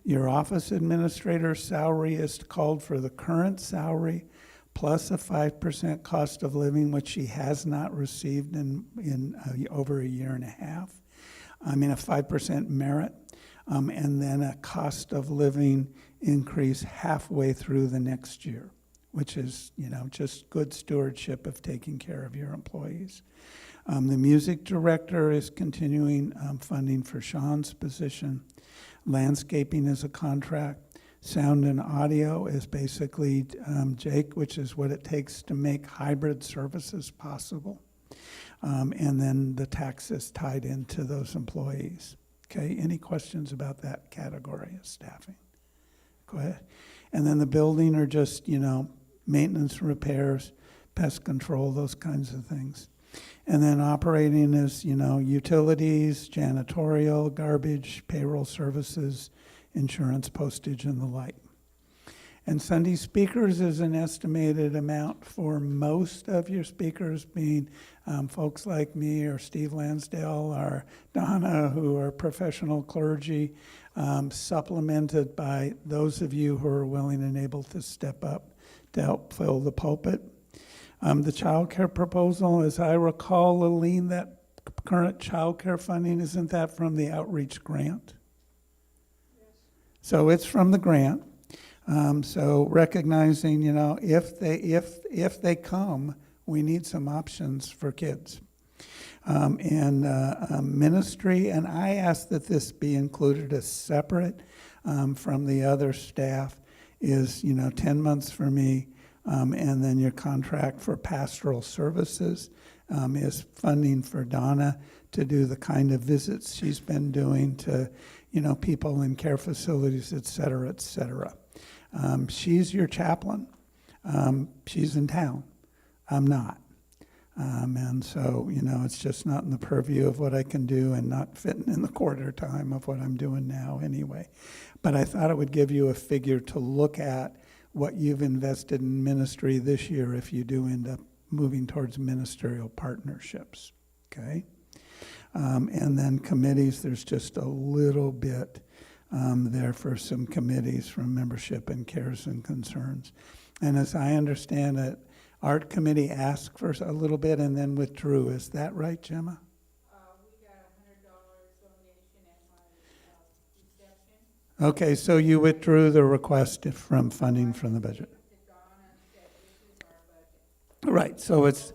Your office administrator's salary is called for the current salary plus a 5% cost of living, which she has not received in over a year and a half. A 5% merit, and then a cost of living increase halfway through the next year, which is, just good stewardship of taking care of your employees. The music director is continuing funding for Sean's position. Landscaping is a contract. Sound and audio is basically Jake, which is what it takes to make hybrid services possible. And then the tax is tied into those employees. Okay, any questions about that category of staffing? Go ahead. And then the building are just, maintenance, repairs, pest control, those kinds of things. And then operating is, utilities, janitorial, garbage, payroll services, insurance, postage, and the like. And Sunday speakers is an estimated amount for most of your speakers, being folks like me or Steve Lansdale or Donna, who are professional clergy, supplemented by those of you who are willing and able to step up to help fill the pulpit. The child care proposal, as I recall, Aline, that current child care funding, isn't that from the outreach grant? Yes. So it's from the grant. So recognizing, if they come, we need some options for kids. Ministry, and I ask that this be included as separate from the other staff, is 10 months for me. And then your contract for pastoral services is funding for Donna to do the kind of visits she's been doing to, people in care facilities, et cetera, et cetera. She's your chaplain. She's in town. I'm not. And so, it's just not in the purview of what I can do and not fitting in the quarter time of what I'm doing now anyway. But I thought it would give you a figure to look at what you've invested in ministry this year if you do end up moving towards ministerial partnerships, okay? And then committees, there's just a little bit there for some committees from membership and cares and concerns. And as I understand it, Art Committee asked for a little bit and then withdrew. Is that right, Gemma? We got $100 donation at my reception. Okay, so you withdrew the request from funding from the budget. Right, so it's,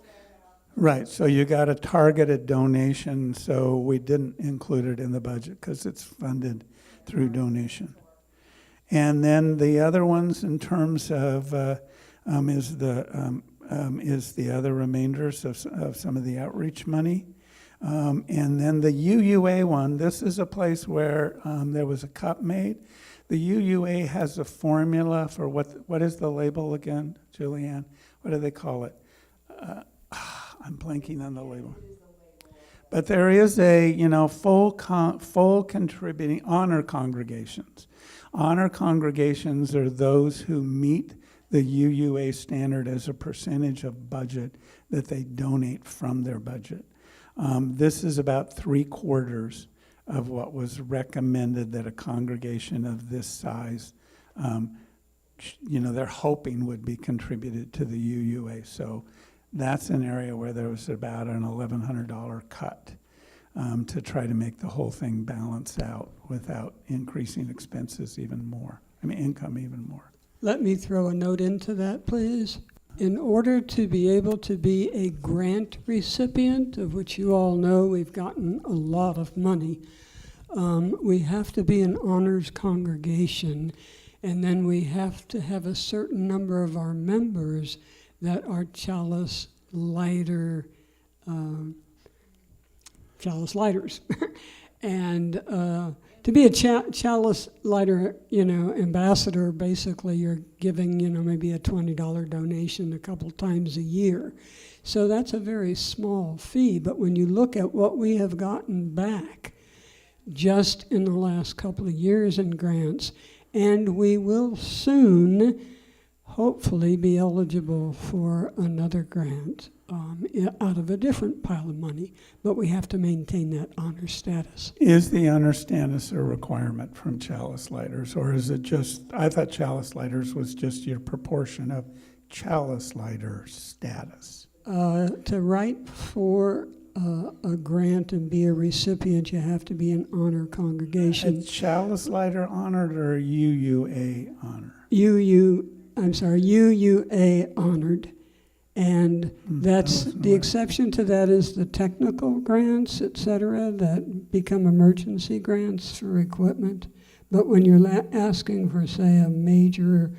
right, so you got a targeted donation, so we didn't include it in the budget because it's funded through donation. And then the other ones in terms of is the other remainders of some of the outreach money. And then the UUA one, this is a place where there was a cut made. The UUA has a formula for what is the label again, Julianne? What do they call it? I'm blanking on the label. But there is a, full contributing honor congregations. Honor congregations are those who meet the UUA standard as a percentage of budget that they donate from their budget. This is about 3/4 of what was recommended that a congregation of this size, they're hoping would be contributed to the UUA. So that's an area where there was about an $1,100 cut to try to make the whole thing balance out without increasing expenses even more, income even more. Let me throw a note into that, please. In order to be able to be a grant recipient, of which you all know we've gotten a lot of money, we have to be an honors congregation, and then we have to have a certain number of our members that are chalice lighter, chalice lighters. And to be a chalice lighter, ambassador, basically you're giving, maybe a $20 donation a couple times a year. So that's a very small fee. But when you look at what we have gotten back just in the last couple of years in grants, and we will soon, hopefully, be eligible for another grant out of a different pile of money, but we have to maintain that honor status. Is the honor status a requirement from chalice lighters, or is it just, I thought chalice lighters was just your proportion of chalice lighter status? To write for a grant and be a recipient, you have to be an honor congregation. A chalice lighter honored or UUA honor? UUA honored. And that's the exception to that is the technical grants, et cetera, that become emergency grants for equipment. But when you're asking for, say, a major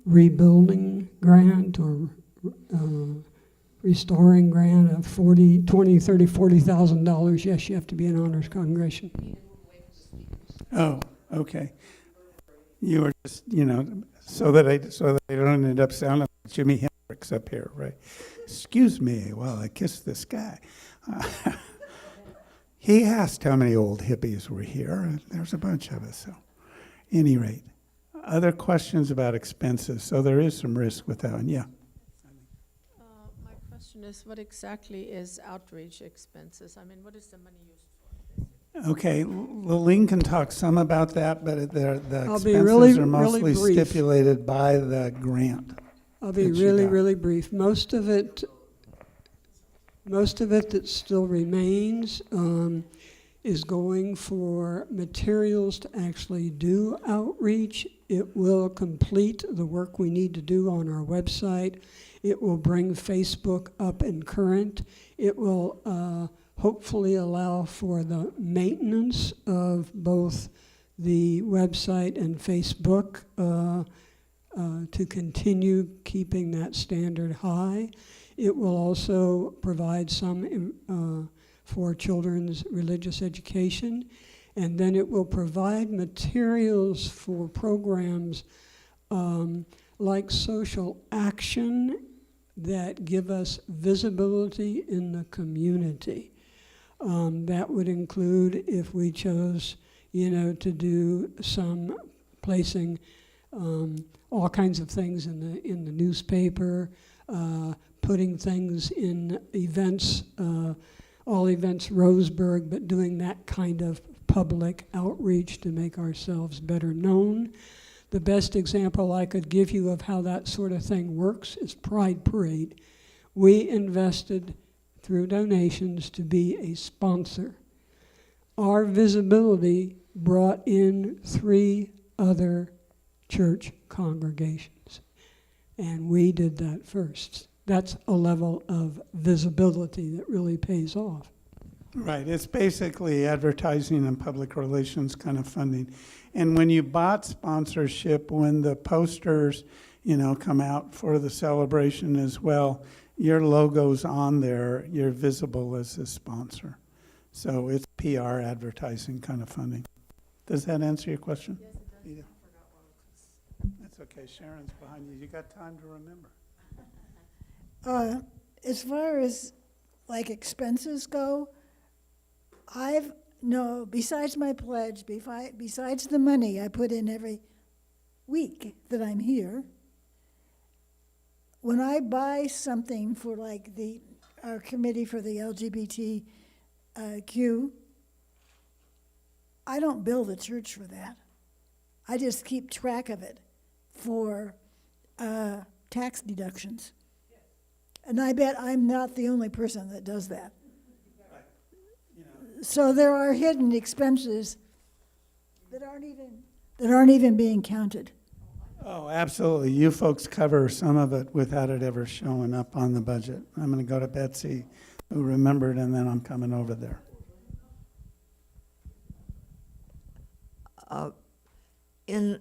rebuilding grant or restoring grant of $40,000, $20,000, $30,000, $40,000, yes, you have to be an honors congregation. Oh, okay. You were just, so that I don't end up sounding like Jimi Hendrix up here, right? Excuse me while I kiss this guy. He asked how many old hippies were here, and there's a bunch of us. So, any rate, other questions about expenses? So there is some risk with that one. Yeah. My question is, what exactly is outreach expenses? I mean, what is the money used for? Okay, Lillian can talk some about that, but the I'll be expenses really are mostly brief. stipulated by the grant. I'll be that you got. really brief. Most of it that still remains is going for materials to actually do outreach. It will complete the work we need to do on our website. It will bring Facebook up and current. It will hopefully allow for the maintenance of both the website and Facebook to continue keeping that standard high. It will also provide some for children's religious education, and then it will provide materials for programs like social action that give us visibility in the community. That would include if we chose, to do some placing all kinds of things in the newspaper, putting things in events, all events Roseburg, but doing that kind of public outreach to make ourselves better known. The best example I could give you of how that sort of thing works is Pride Parade. We invested through donations to be a sponsor. Our visibility brought in 3 other church congregations, and we did that first. That's a level of visibility that really pays off. Right, it's basically advertising and public relations kind of funding. And when you bought sponsorship, when the posters, come out for the celebration as well, your logo's on there, you're visible as a sponsor. So it's PR advertising kind of funding. Does that answer your question? Yes, it does. Yeah. That's okay, Sharon's behind you. You got time to remember. As far as like expenses go, besides my pledge, besides the money I put in every week that I'm here, when I buy something for like our committee for the LGBTQ, I don't bill the church for that. I just keep track of it for tax deductions. And I bet I'm not the only person that does that. So there are hidden expenses that aren't even being counted. Oh, absolutely. You folks cover some of it without it ever showing up on the budget. I'm going to go to Betsy, who remembered, and then I'm coming over there. In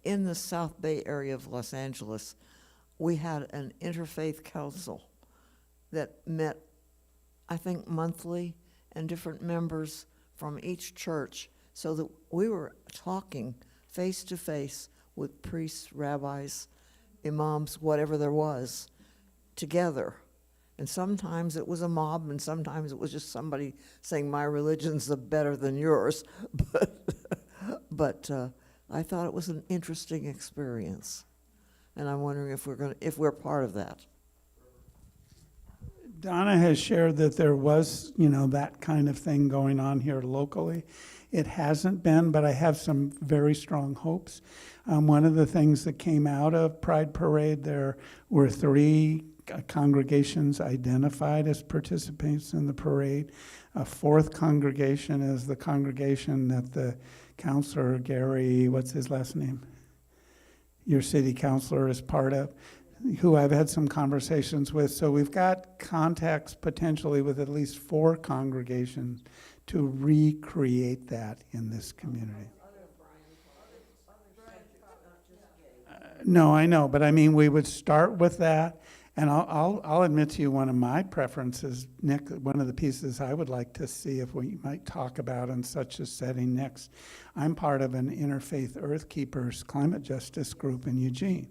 the South Bay area of Los Angeles, we had an interfaith council that met, I think, monthly, and different members from each church, so that we were talking face to face with priests, rabbis, imams, whatever there was, together. And sometimes it was a mob, and sometimes it was just somebody saying, my religion's better than yours. But I thought it was an interesting experience. And I'm wondering if we're part of that. Donna has shared that there was, that kind of thing going on here locally. It hasn't been, but I have some very strong hopes. One of the things that came out of Pride Parade, there were 3 congregations identified as participants in the parade. A 4th congregation is the congregation that the counselor, Gary, what's his last name? Your city councilor is part of, who I've had some conversations with. So we've got contacts potentially with at least 4 congregations to recreate that in this community. No, I know, but I mean, we would start with that, and I'll admit to you one of my preferences, Nick, one of the pieces I would like to see if we might talk about in such a setting next. I'm part of an Interfaith Earthkeepers climate justice group in Eugene,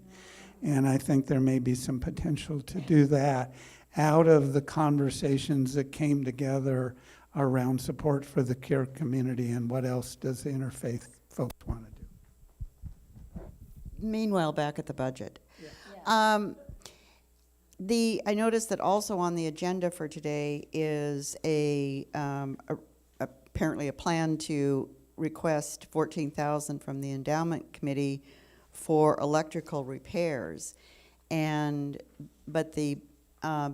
and I think there may be some potential to do that out of the conversations that came together around support for the queer community and what else does the interfaith folks want to do. Meanwhile, back at the budget. Yeah. I noticed that also on the agenda for today is apparently a plan to request $14,000 from the endowment committee for electrical repairs, but the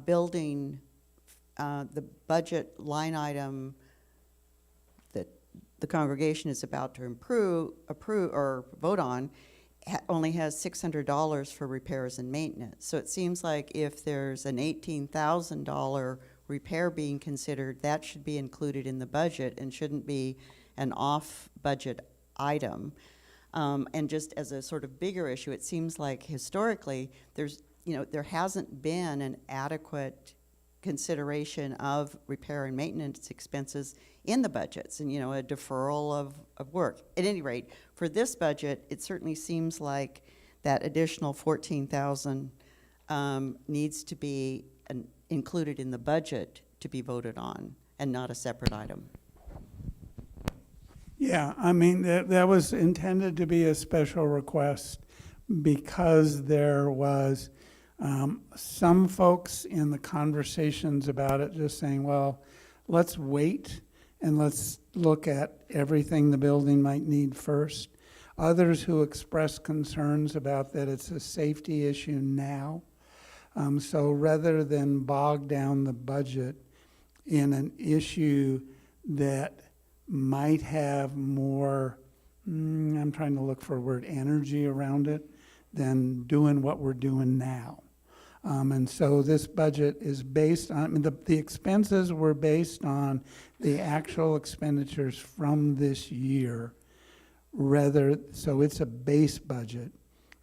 building, the budget line item that the congregation is about to approve or vote on only has $600 for repairs and maintenance. So it seems like if there's an $18,000 repair being considered, that should be included in the budget and shouldn't be an off-budget item. And just as a sort of bigger issue, it seems like historically there hasn't been an adequate consideration of repair and maintenance expenses in the budgets, and a deferral of work. At any rate, for this budget, it certainly seems like that additional $14,000 needs to be included in the budget to be voted on, and not a separate item. Yeah, I mean, that was intended to be a special request because there was some folks in the conversations about it just saying, well, let's wait and let's look at everything the building might need first. Others who expressed concerns about that it's a safety issue now. So rather than bog down the budget in an issue that might have more, I'm trying to look for a word, energy around it, than doing what we're doing now. And so this budget is based on, the expenses were based on the actual expenditures from this year, so it's a base budget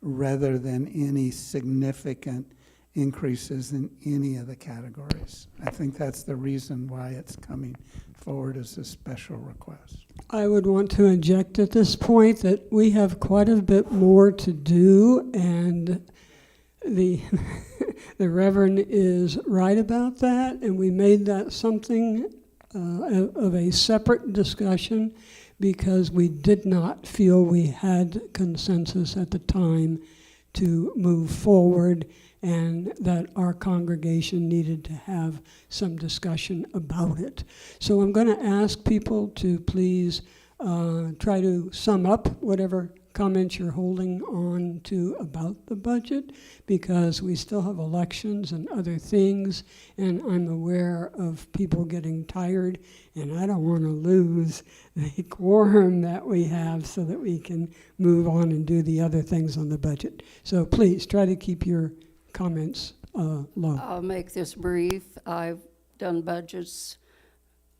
rather than any significant increases in any of the categories. I think that's the reason why it's coming forward as a special request. I would want to inject at this point that we have quite a bit more to do, and the the Reverend is right about that, and we made that something of a separate discussion because we did not feel we had consensus at the time to move forward, and that our congregation needed to have some discussion about it. So I'm going to ask people to please try to sum up whatever comments you're holding on to about the budget, because we still have elections and other things, and I'm aware of people getting tired, and I don't want to lose the quorum that we have so that we can move on and do the other things on the budget. So please try to keep your comments low. I'll make this brief. I've done budgets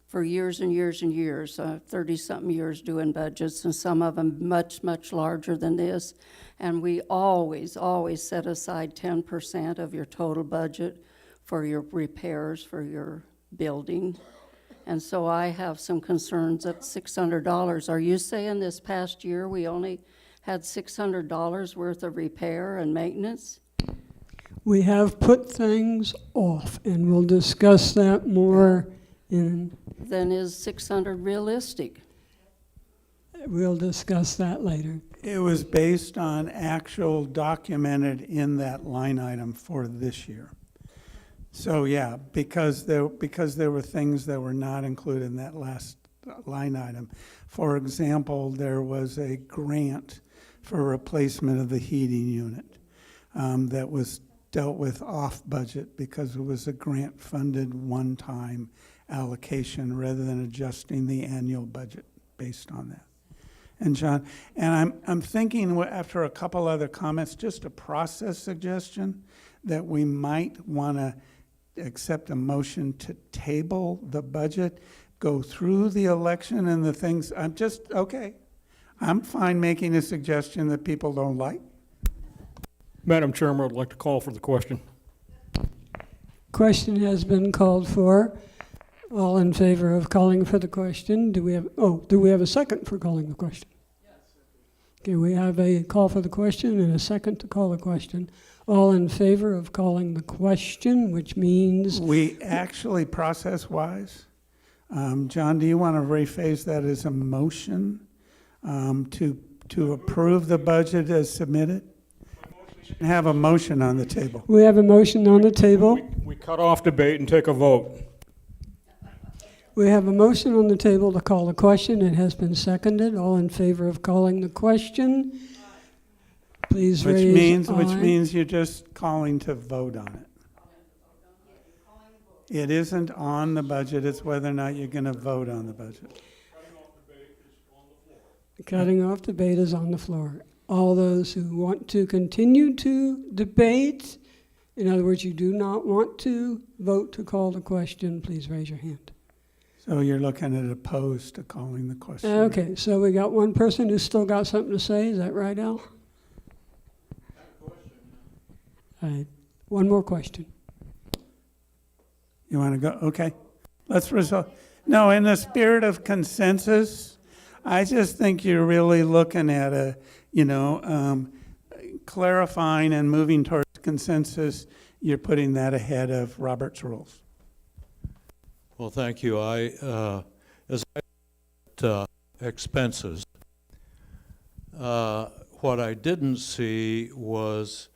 for years and years and years, 30-something years doing budgets, and some of them much, much larger than this. And we always, always set aside 10% of your total budget for your repairs, for your building. And so I have some concerns at $600. Are you saying this past year we only had $600 worth of repair and maintenance? We have put things off, and we'll discuss that more in, Then is 600 realistic? we'll discuss that later. It was based on actual documented in that line item for this year. So yeah, because there were things that were not included in that last line item. For example, there was a grant for replacement of the heating unit that was dealt with off budget because it was a grant funded one-time allocation rather than adjusting the annual budget based on that. And John, and I'm thinking after a couple other comments, just a process suggestion that we might want to accept a motion to table the budget, go through the election and the things. I'm fine making a suggestion that people don't like. Madam Chairman, I'd like to call for the question. Question has been called for. All in favor of calling for the question? Do we have a second for calling the question? Yes. Okay, we have a call for the question and a second to call the question. All in favor of calling the question, which means... We actually, process-wise, John, do you want to rephrase that as a motion to approve the budget as submitted? Have a motion on the table. We have a motion on the table. We cut off debate and take a vote. We have a motion on the table to call the question. It has been seconded. All in favor of calling the question, please raise aye. Which means you're just calling to vote on it. It isn't on the budget, it's whether or not you're going to vote on the budget. Cutting off debate is on the floor. All those who want to continue to debate, in other words, you do not want to vote to call the question, please raise your hand. So you're looking at opposed to calling the question. Okay, so we got one person who's still got something to say. Is that right, Al? All right, one more question. You want to go? Okay. Let's resolve. No, in the spirit of consensus, I just think you're really looking at clarifying and moving towards consensus. You're putting that ahead of Robert's rules. Well, thank you. As I looked at expenses, what I didn't see was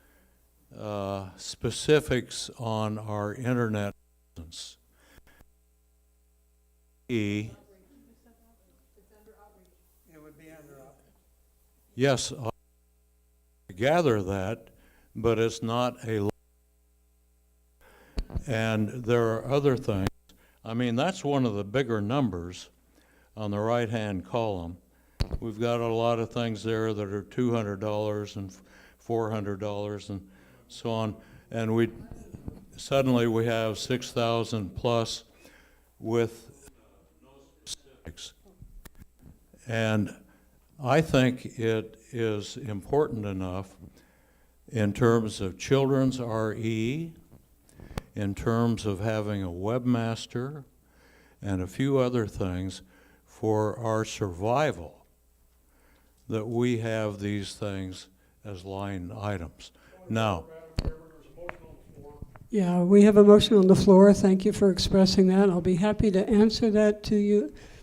specifics on our internet presence. It would be under outreach. Yes, I gather that, but it's not a lot. And there are other things. I mean, that's one of the bigger numbers on the right-hand column. We've got a lot of things there that are $200 and $400 and so on. And suddenly we have 6,000 plus with no specifics. And I think it is important enough in terms of children's RE, in terms of having a webmaster and a few other things for our survival, that we have these things as line items. Now, Yeah, we have a motion on the floor. Thank you for expressing that. I'll be happy to answer that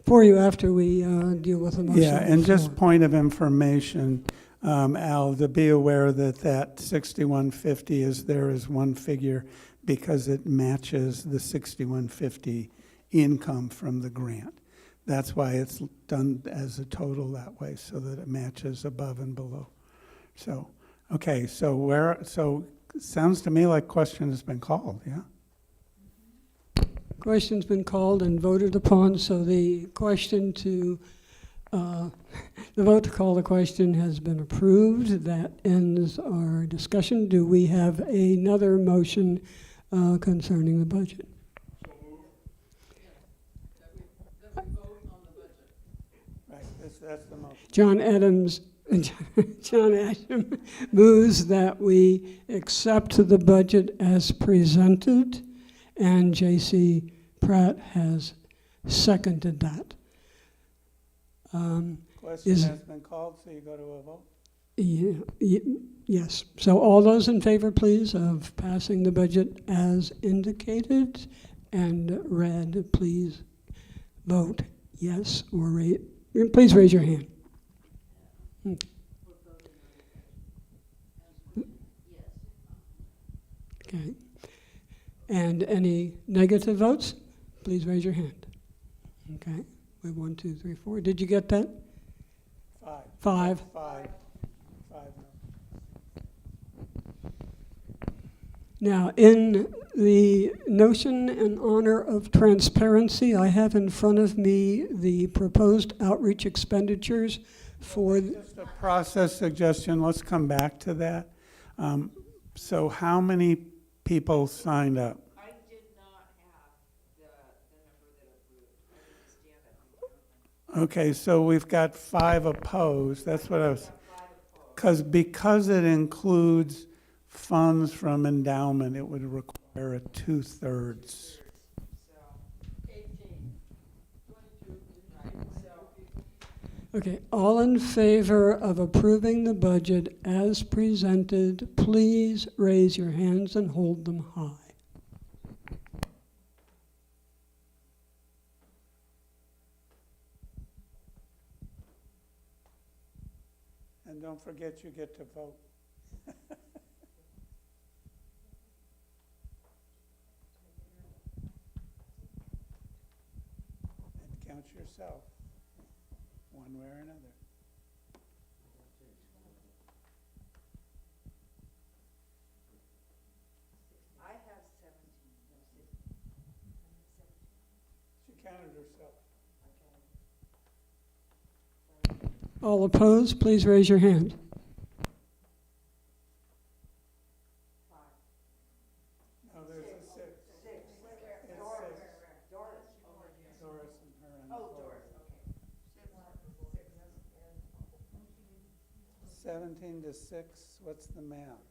for you after we deal with the motion. Yeah, and just point of information, Al, to be aware that 6150 is there as one figure because it matches the 6150 income from the grant. That's why it's done as a total that way, so that it matches above and below. So, okay, so sounds to me like question has been called, yeah? Question's been called and voted upon, so the question to, the vote to call the question has been approved. That ends our discussion. Do we have another motion concerning the budget? Right, that's the motion. John Asham moves that we accept the budget as presented, and J.C. Pratt has seconded that. Question has been called, so you go to a vote? Yes. So all those in favor, please, of passing the budget as indicated and read, please vote yes or please raise your hand. Okay. And any negative votes? Please raise your hand. Okay. We have 1, 2, 3, 4. Did you get that? 5. Five. Now, in the notion and honor of transparency, I have in front of me the proposed outreach expenditures for... Just a process suggestion, let's come back to that. So how many people signed up? I did not have the number that approved. I didn't stand up. Okay, so we've got 5 opposed, that's what I was... Because it includes funds from endowment, it would require a 2/3. Okay, all in favor of approving the budget as presented, please raise your hands and hold them high. And don't forget you get to vote. And count yourself, one way or another. I have 17. She counted herself. All opposed, please raise your hand. No, there's a 6. It's Doris and her. And Doris, okay. 17 to 6, what's the math?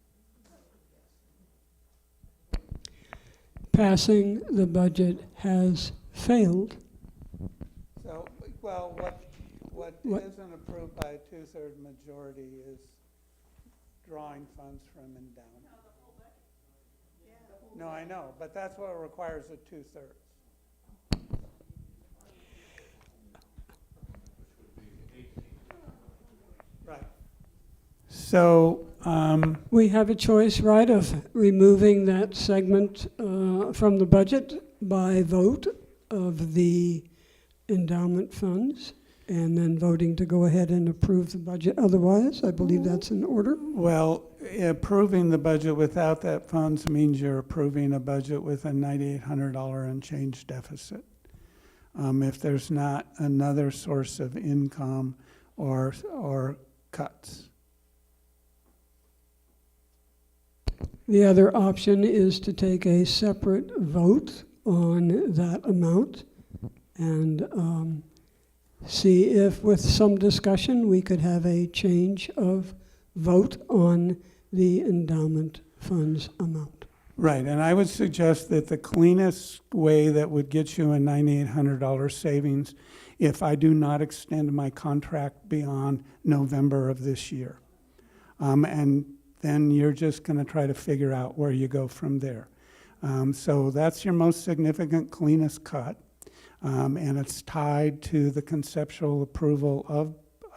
Passing the budget has failed. So, well, what isn't approved by a 2/3 majority is drawing funds from endowment. No, I know, but that's what requires a 2/3. Right. So, We have a choice, right, of removing that segment from the budget by vote of the endowment funds, and then voting to go ahead and approve the budget. Otherwise, I believe that's in order. well, approving the budget without that funds means you're approving a budget with a $9,800 and change deficit. If there's not another source of income or cuts. The other option is to take a separate vote on that amount and see if, with some discussion, we could have a change of vote on the endowment funds amount. Right, and I would suggest that the cleanest way that would get you a $9,800 savings, if I do not extend my contract beyond November of this year. And then you're just going to try to figure out where you go from there. So that's your most significant, cleanest cut. And it's tied to the conceptual approval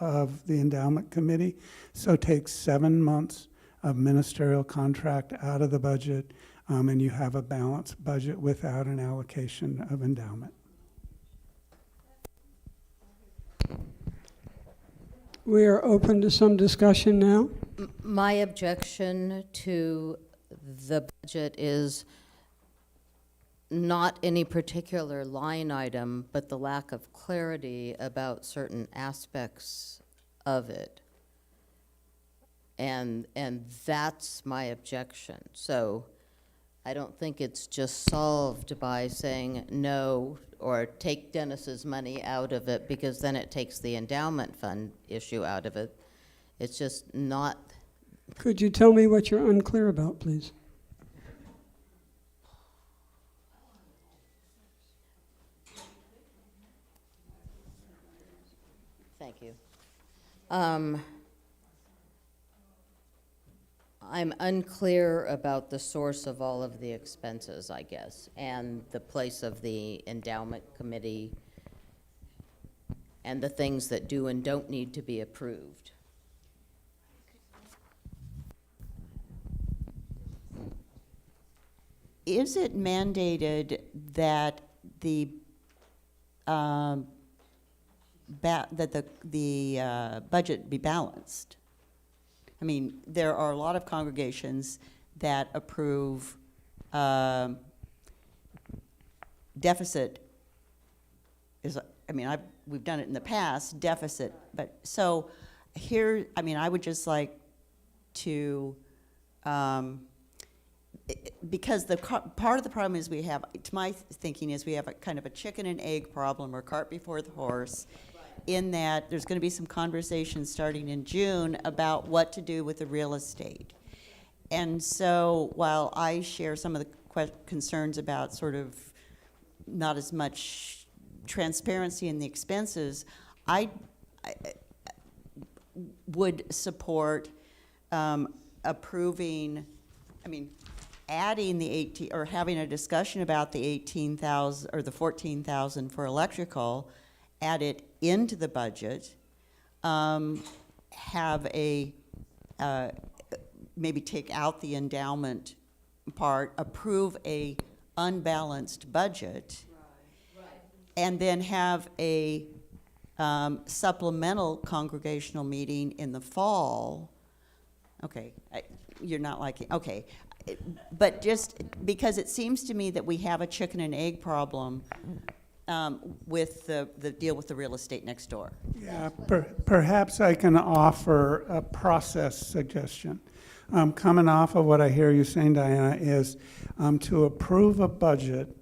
of the endowment committee. So it takes 7 months of ministerial contract out of the budget, and you have a balanced budget without an allocation of endowment. We are open to some discussion now. My objection to the budget is not any particular line item, but the lack of clarity about certain aspects of it. And that's my objection. So I don't think it's just solved by saying no or take Dennis's money out of it, because then it takes the endowment fund issue out of it. It's just not. Could you tell me what you're unclear about, please? Thank you. I'm unclear about the source of all of the expenses, I guess, and the place of the endowment committee and the things that do and don't need to be approved. Is it mandated that the budget be balanced? I mean, there are a lot of congregations that approve deficit is, I mean, we've done it in the past, deficit, but so here, I mean, I would just like to, because part of the problem is we have, to my thinking is we have a kind of a chicken and egg problem, or cart before the horse, in that there's going to be some conversations starting in June about what to do with the real estate. And so while I share some of the concerns about sort of not as much transparency in the expenses, I would support approving, I mean, adding the 18, or having a discussion about the 18,000 or the 14,000 for electrical, add it into the budget, have a, maybe take out the endowment part, approve a unbalanced budget, and then have a supplemental congregational meeting in the fall. Okay, you're not liking, okay. But just because it seems to me that we have a chicken and egg problem with the deal with the real estate next door. Yeah, perhaps I can offer a process suggestion. Coming off of what I hear you saying, Diana, is to approve a budget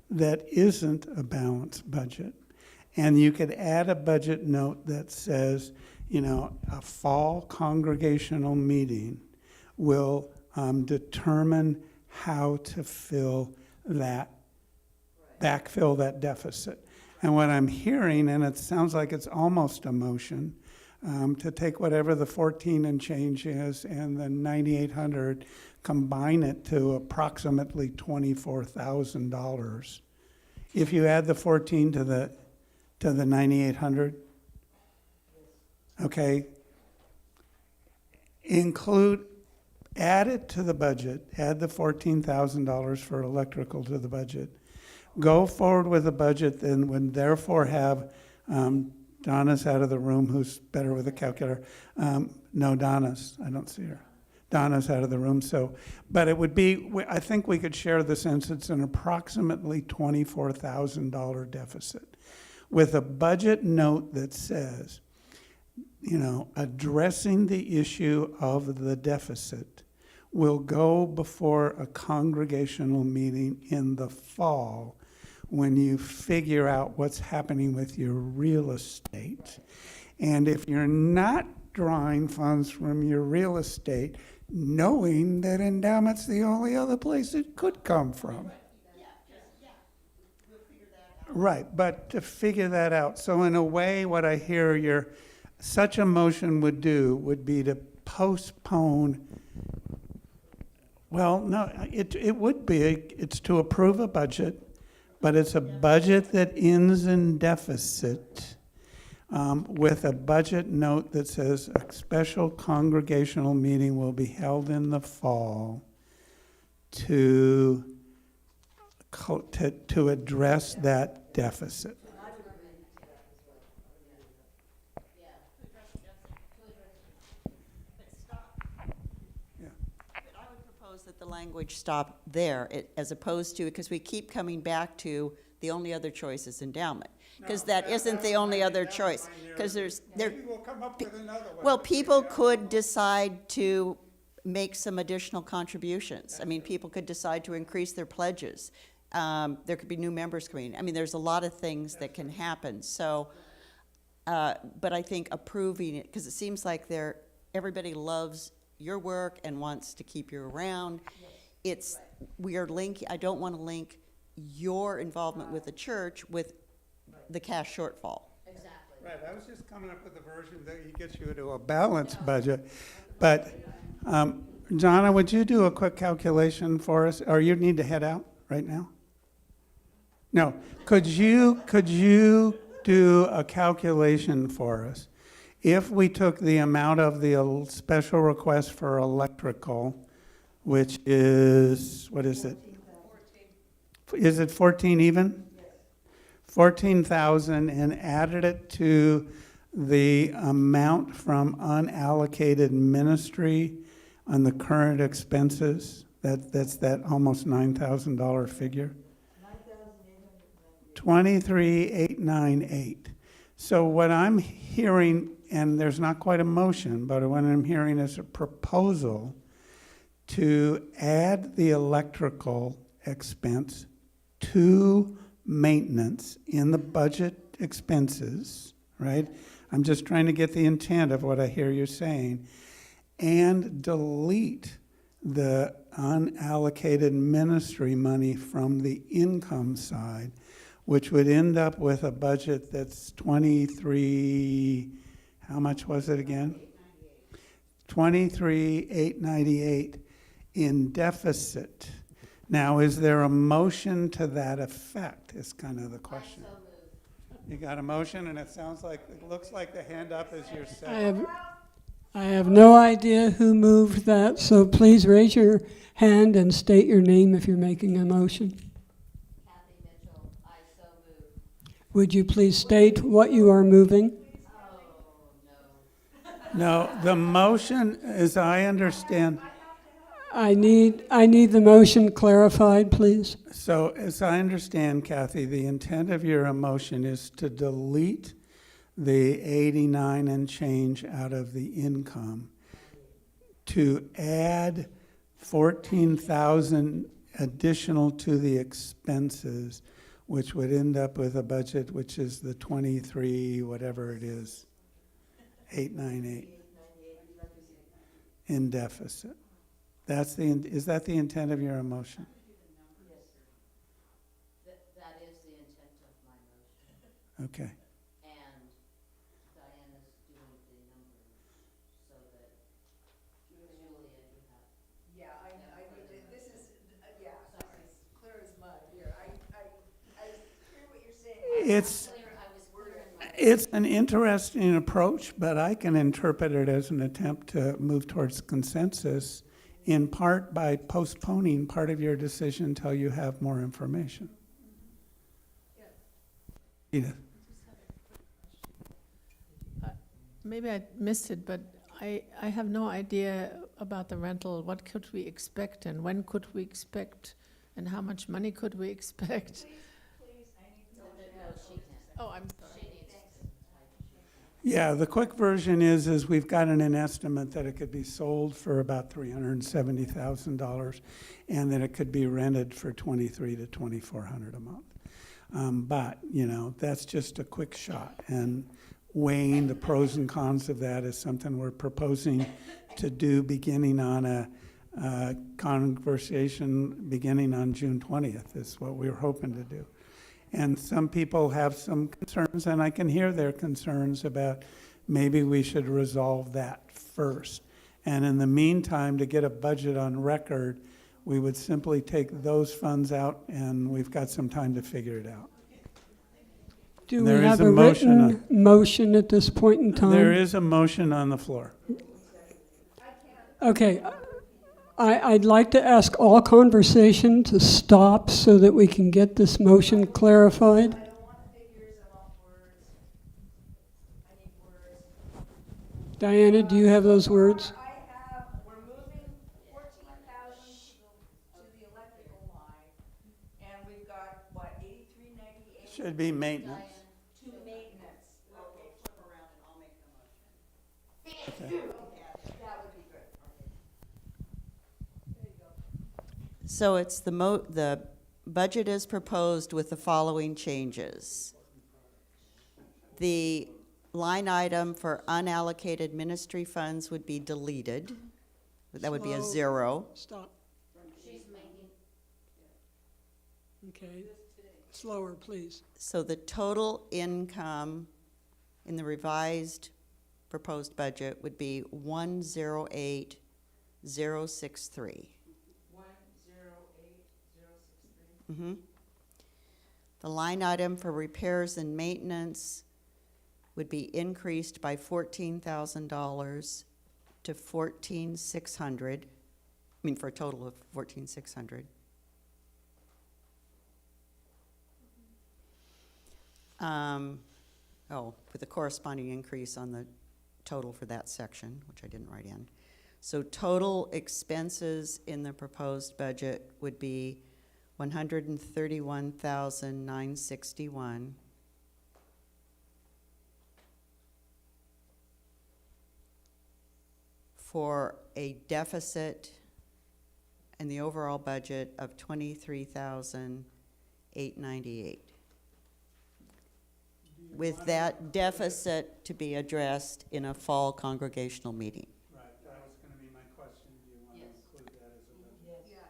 that isn't a balanced budget. And you could add a budget note that says, you know, a fall congregational meeting will determine how to fill that, backfill that deficit. And what I'm hearing, and it sounds like it's almost a motion, to take whatever the 14 and change is and the 9,800, combine it to approximately $24,000. If you add the 14 to the 9,800, okay, add it to the budget, add the $14,000 for electrical to the budget. Go forward with a budget, then would therefore have, Donna's out of the room, who's better with a calculator. No, Donna's, I don't see her. Donna's out of the room, so, but it would be, I think we could share the sense it's an approximately $24,000 deficit with a budget note that says, you know, addressing the issue of the deficit will go before a congregational meeting in the fall when you figure out what's happening with your real estate. And if you're not drawing funds from your real estate, knowing that endowment's the only other place it could come from. Right, but to figure that out. So in a way, what I hear such a motion would do would be to postpone. Well, no, it would be. It's to approve a budget, but it's a budget that ends in deficit with a budget note that says a special congregational meeting will be held in the fall to address that deficit. that the language stop there, as opposed to, because we keep coming back to the only other choice is endowment. Because that isn't the only other choice. Because Maybe we'll come up with another one. well, people could decide to make some additional contributions. I mean, people could decide to increase their pledges. There could be new members coming in. I mean, there's a lot of things that can happen. So, but I think approving it, because it seems like everybody loves your work and wants to keep you around. I don't want to link your involvement with the church with the cash shortfall. Right, I was just coming up with a version that gets you to a balanced budget. But, Donna, would you do a quick calculation for us? Or you need to head out right now? No, could you do a calculation for us? If we took the amount of the special request for electrical, which is, what is it? 14. Is it 14 even? Yes. 14,000, and added it to the amount from unallocated ministry on the current expenses, that's that almost $9,000 figure. 23,898. So what I'm hearing, and there's not quite a motion, but what I'm hearing is a proposal to add the electrical expense to maintenance in the budget expenses, right? I'm just trying to get the intent of what I hear you saying, and delete the unallocated ministry money from the income side, which would end up with a budget that's 23, how much was it again? 23,898 in deficit. Now, is there a motion to that effect is kind of the question. You got a motion, and it looks like the hand up is your second. I have no idea who moved that, so please raise your hand and state your name if you're making a motion. Kathy Mitchell, I so move. Would you please state what you are moving? Oh, No, the motion, as I understand, I need the motion clarified, please. so as I understand, Kathy, the intent of your motion is to delete the 89 and change out of the income, to add 14,000 additional to the expenses, which would end up with a budget which is the 23, whatever it is, 898 in deficit. Is that the intent of your motion? yes, sir. That is the intent of my motion. Okay. And Diana's doing the numbers so that Julia, you have. Yeah, I need to, this is, yeah, it's clear as mud here. I hear what you're saying. It's an interesting approach, but I can interpret it as an attempt to move towards consensus, in part by postponing part of your decision until you have more information. Edith. Maybe I missed it, but I have no idea about the rental. What could we expect, and when could we expect, and how much money could we expect? Oh, I'm sorry. Yeah, the quick version is we've gotten an estimate that it could be sold for about $370,000, and that it could be rented for $2,300 to $2,400 a month. But that's just a quick shot, and weighing the pros and cons of that is something we're proposing to do beginning on a conversation beginning on June 20th is what we were hoping to do. And some people have some concerns, and I can hear their concerns about maybe we should resolve that first. And in the meantime, to get a budget on record, we would simply take those funds out, and we've got some time to figure it out. Do we have a written motion at this point in time? There is a motion on the floor. Okay. I'd like to ask all conversation to stop so that we can get this motion clarified. I don't want figures, I want words. I need words. Diana, do you have those words? We're moving 14,000 be maintenance. To maintenance. Okay, flip around and I'll make the motion. Okay. That would be good. So it's the budget is proposed with the following changes. The line item for unallocated ministry funds would be deleted. That would be a Slow. 0. Stop. Okay. Slower, please. So the total income in the revised proposed budget would be 108,063. 108,063. Mm-hmm. The line item for repairs and maintenance would be increased by $14,000 to $14,600. I mean, for a total of $14,600. With a corresponding increase on the total for that section, which I didn't write in. So total expenses in the proposed budget would be $131,961. For a deficit in the overall budget of $23,898. With that deficit to be addressed in a fall congregational meeting. Right, that was going to be my question. Do you want to include that as a budget? Yes.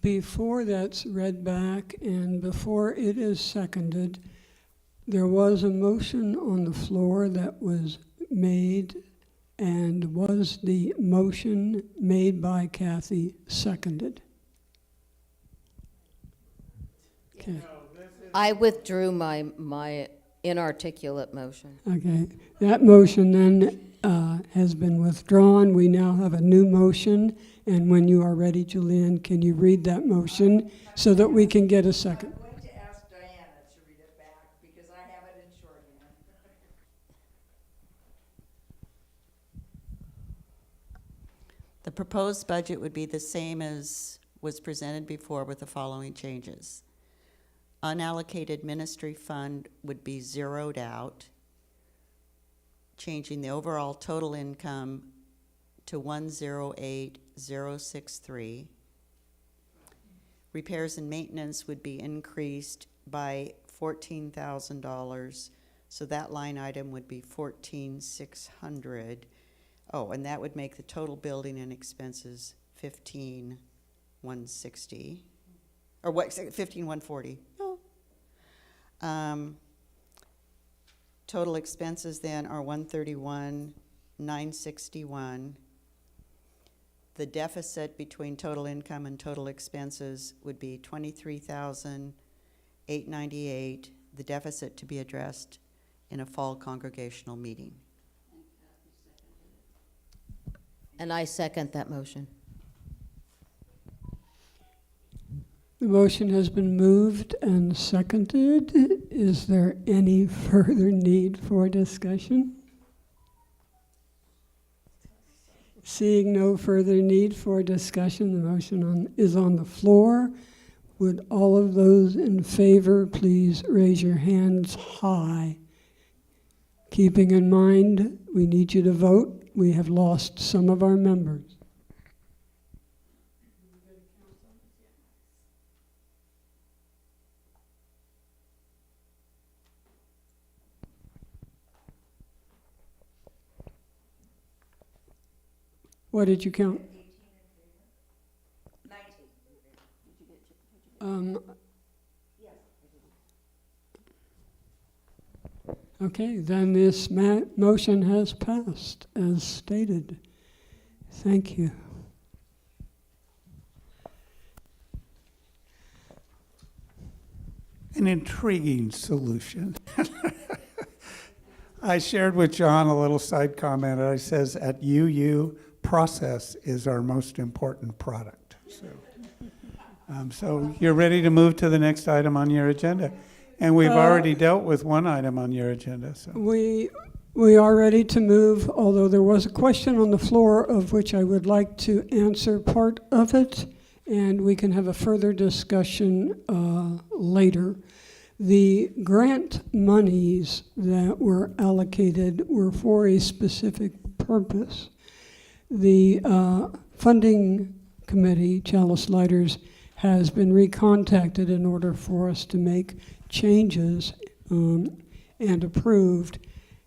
Before that's read back and before it is seconded, there was a motion on the floor that was made, and was the motion made by Kathy seconded? Okay. I withdrew my inarticulate motion. Okay, that motion then has been withdrawn. We now have a new motion, and when you are ready, Julianne, can you read that motion so that we can get a second? I'm going to ask Diana to read it back because I have it in shorthand. The proposed budget would be the same as was presented before with the following changes. Unallocated ministry fund would be zeroed out, changing the overall total income to 108,063. Repairs and maintenance would be increased by $14,000, so that line item would be 14,600. Oh, and that would make the total building and expenses 15,160, or what? 15,140. Oh. Total expenses then are 131,961. The deficit between total income and total expenses would be 23,898. The deficit to be addressed in a fall congregational meeting. And I second that motion. The motion has been moved and seconded. Is there any further need for discussion? Seeing no further need for discussion, the motion is on the floor. Would all of those in favor please raise your hands high? Keeping in mind, we need you to vote. We have lost some of our members. What did you count? 19. Okay, then this motion has passed as stated. Thank you. An intriguing solution. I shared with John a little side comment. I says, at UU, process is our most important product. So you're ready to move to the next item on your agenda. And we've already dealt with one item on your agenda. So We are ready to move, although there was a question on the floor of which I would like to answer part of it, and we can have a further discussion later. The grant monies that were allocated were for a specific purpose. The funding committee, Chalice Lighters, has been recontacted in order for us to make changes and approved.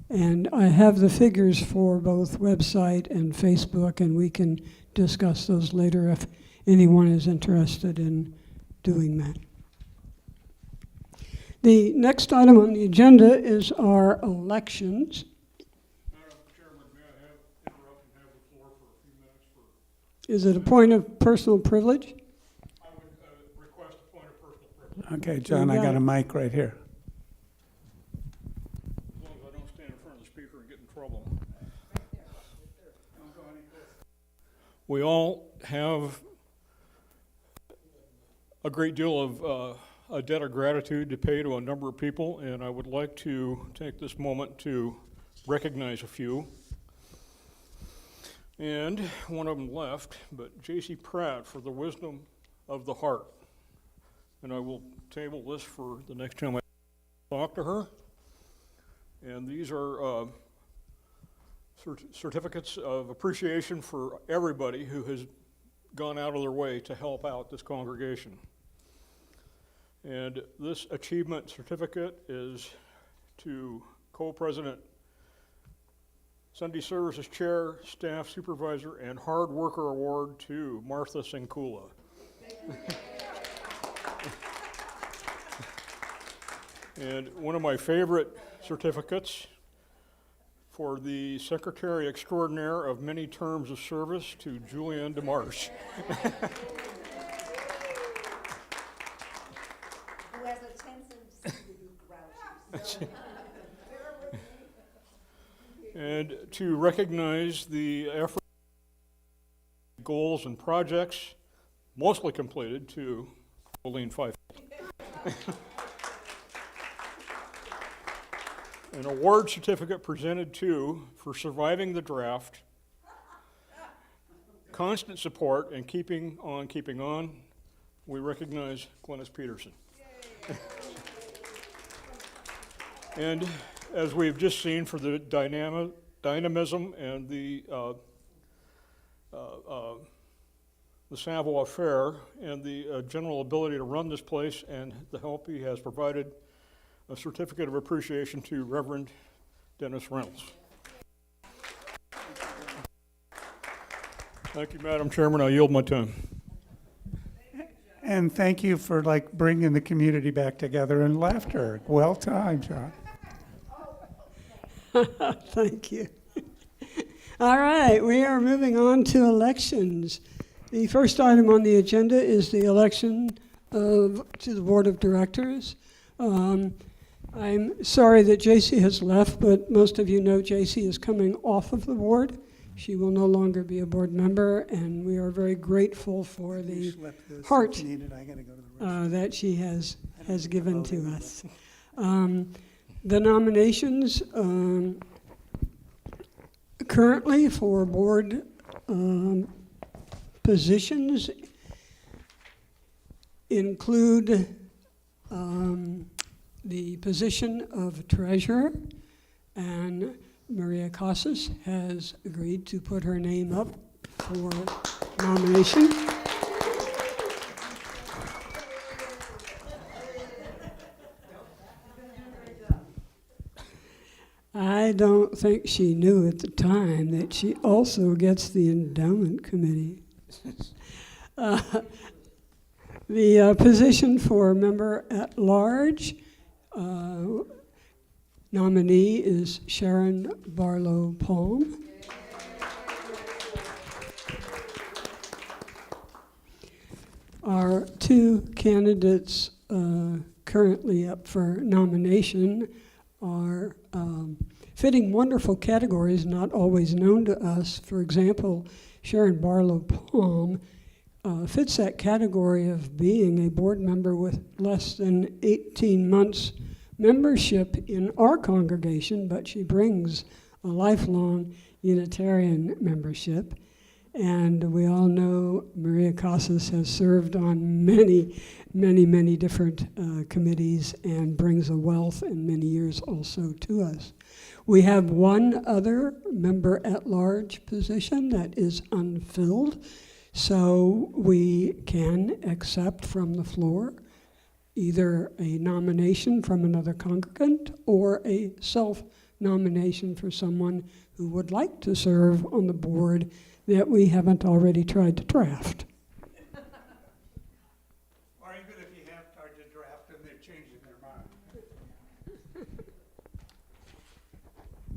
And I have the figures for both website and Facebook, and we can discuss those later if anyone is interested in doing that. The next item on the agenda is our elections. Madam Chairman, may I have interrupt and have the floor for a few minutes for? Is it a point of personal privilege? I would request a point of personal privilege. Okay, John, I got a mic right here. As long as I don't stand in front of the speaker and get in trouble. We all have a great deal of a debt of gratitude to pay to a number of people, and I would like to take this moment to recognize a few. And one of them left, but J.C. Pratt for the wisdom of the heart. And I will table this for the next time I talk to her. And these are certificates of appreciation for everybody who has gone out of their way to help out this congregation. And this achievement certificate is to Co-President, Sunday Services Chair, Staff Supervisor, and Hard Worker Award to Martha Sinkula. And one of my favorite certificates for the Secretary Extraordinaire of Many Terms of Service to Julianne DeMarche. Who has a tendency to be grouchy. And to recognize the effort, goals, and projects mostly completed to Colleen Fife. An award certificate presented to for surviving the draft, constant support, and keeping on. We recognize Glennis Peterson. And as we've just seen, for the dynamism and the savoir-faire and the general ability to run this place and the help he has provided, a certificate of appreciation to Reverend Dennis Reynolds. Thank you, Madam Chairman. I yield my time. And thank you for bringing the community back together and laughter. Well timed, John. Thank you. All right, we are moving on to elections. The first item on the agenda is the election to the Board of Directors. I'm sorry that J.C. has left, but most of you know J.C. is coming off of the board. She will no longer be a board member, and we are very grateful for the heart that she has given to us. The nominations currently for board positions include the position of treasurer, and Maria Casas has agreed to put her name up for nomination. I don't think she knew at the time that she also gets the endowment committee. The position for member at large nominee is Sharon Barlow Palm. Our two candidates currently up for nomination are fitting wonderful categories not always known to us. For example, Sharon Barlow Palm fits that category of being a board member with less than 18 months membership in our congregation, but she brings a lifelong Unitarian membership. And we all know Maria Casas has served on many different committees and brings a wealth and many years also to us. We have one other member-at-large position that is unfilled, so we can accept from the floor either a nomination from another congregant or a self-nomination for someone who would like to serve on the board that we haven't already tried to draft. Or even if you have tried to draft and they're changing their mind.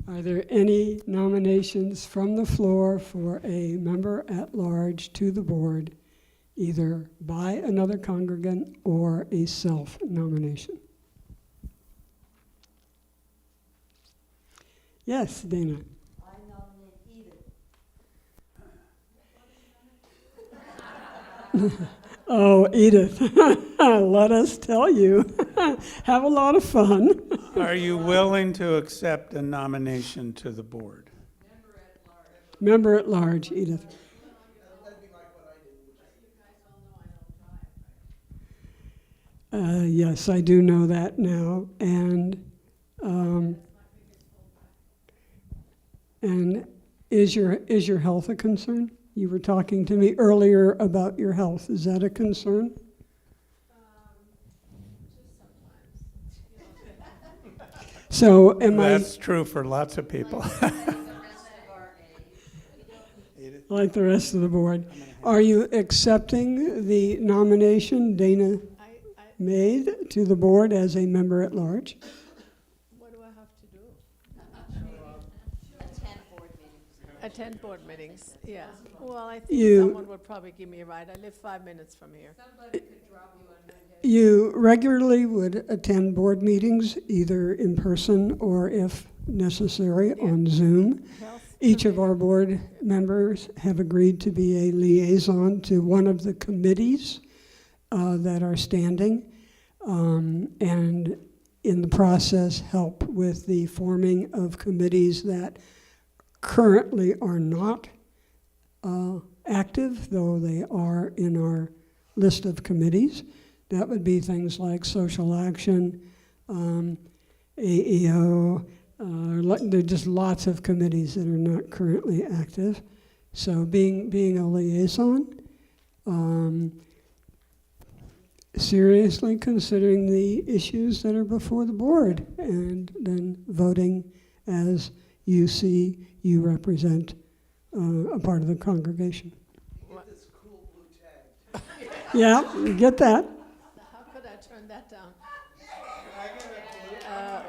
Are there any nominations from the floor for a member-at-large to the board, either by another congregant or a self-nomination? Yes, Dana. I nominate Edith. Oh, Edith, let us tell you. Have a lot of fun. Are you willing to accept a nomination to the board? Member-at-large, Edith. Yes, I do know that now, and is your health a concern? You were talking to me earlier about your health. Is that a concern? So am I? That's true for lots of people. Like the rest of the board. Are you accepting the nomination Dana made to the board as a member-at-large? What do I have to do? Attend board meetings, yeah. Well, I think someone would probably give me a ride. I live 5 minutes from here. Somebody could drop you on Monday. You regularly would attend board meetings, either in person or, if necessary, on Zoom. Each of our board members have agreed to be a liaison to one of the committees that are standing, and in the process help with the forming of committees that currently are not active, though they are in our list of committees. That would be things like social action, AEO. There are just lots of committees that are not currently active. So being a liaison, seriously considering the issues that are before the board, and then voting as you see you represent a part of the congregation. Get this cool blue tag. Yeah, you get that. How could I turn that down? How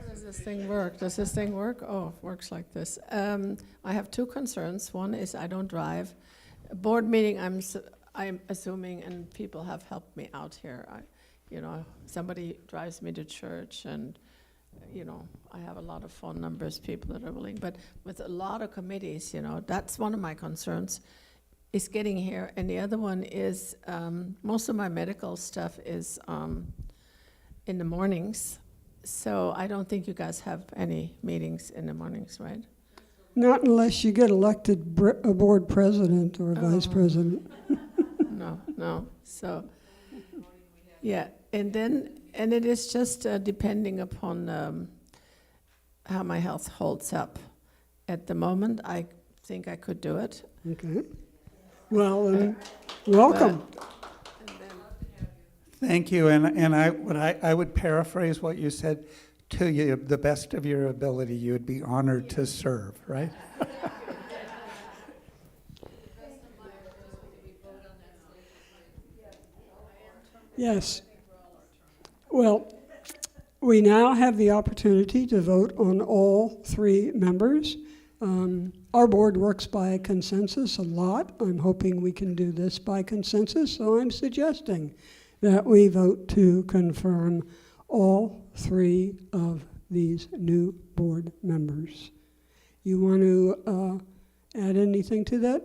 does this thing work? Does this thing work? Oh, it works like this. I have two concerns. One is I don't drive. A board meeting, I'm assuming, and people have helped me out here. Somebody drives me to church, and I have a lot of phone numbers, people that are willing. But with a lot of committees, that's one of my concerns, is getting here. And the other one is most of my medical stuff is in the mornings. So I don't think you guys have any meetings in the mornings, right? Not unless you get elected a board president or vice president. No. So, yeah, and it is just depending upon how my health holds up. At the moment, I think I could do it. Okay. Well, welcome. Thank you, and I would paraphrase what you said. To you, the best of your ability, you would be honored to serve, right? Yes. Well, we now have the opportunity to vote on all three members. Our board works by consensus a lot. I'm hoping we can do this by consensus, so I'm suggesting that we vote to confirm all three of these new board members. You want to add anything to that?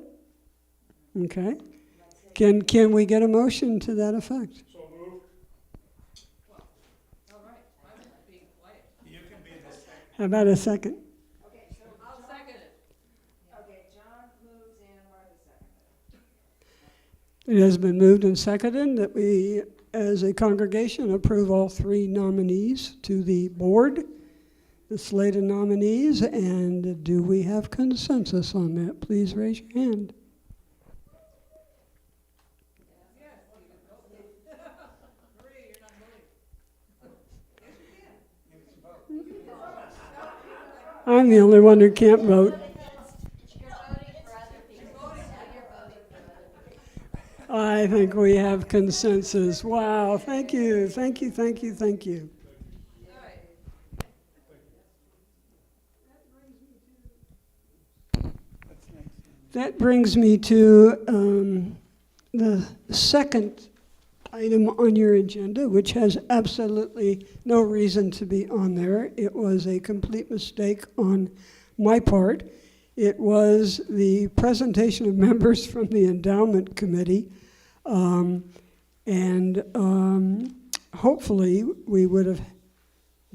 Okay. Can we get a motion to that effect? So moved. How about a second? Okay, so I'll second it. Okay, John moves and Martha seconds. It has been moved and seconded that we, as a congregation, approve all three nominees to the board, the slate of nominees, and do we have consensus on that? Please raise your hand. I'm the only one who can't vote. I think we have consensus. Wow, thank you, thank you, thank you, thank you. That brings me to the second item on your agenda, which has absolutely no reason to be on there. It was a complete mistake on my part. It was the presentation of members from the endowment committee, and hopefully we would have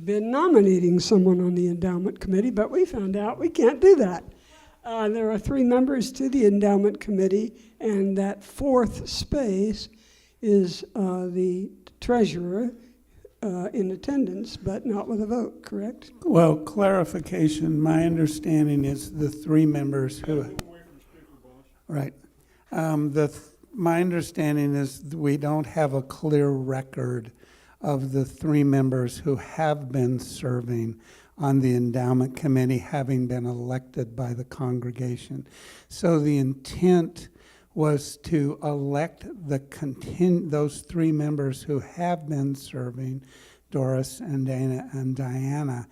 been nominating someone on the endowment committee, but we found out we can't do that. There are 3 members to the endowment committee, and that 4th space is the treasurer in attendance, but not with a vote, correct? Well, clarification, my understanding is the 3 members who... Right. My understanding is we don't have a clear record of the 3 members who have been serving on the endowment committee, having been elected by the congregation. So the intent was to elect those 3 members who have been serving, Doris and Dana and Diana,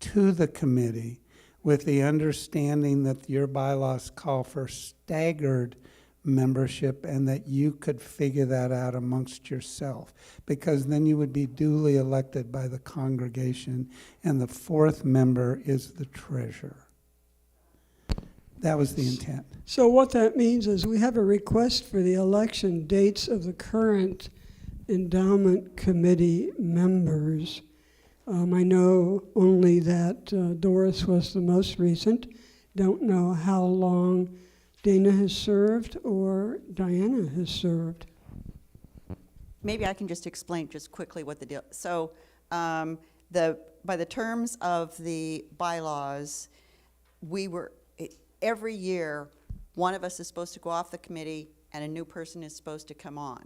to the committee, with the understanding that your bylaws call for staggered membership and that you could figure that out amongst yourself, because then you would be duly elected by the congregation, and the 4th member is the treasurer. That was the intent. So what that means is we have a request for the election dates of the current endowment committee members. I know only that Doris was the most recent. Don't know how long Dana has served or Diana has served. Maybe I can just explain just quickly what the deal. So by the terms of the bylaws, every year, one of us is supposed to go off the committee and a new person is supposed to come on.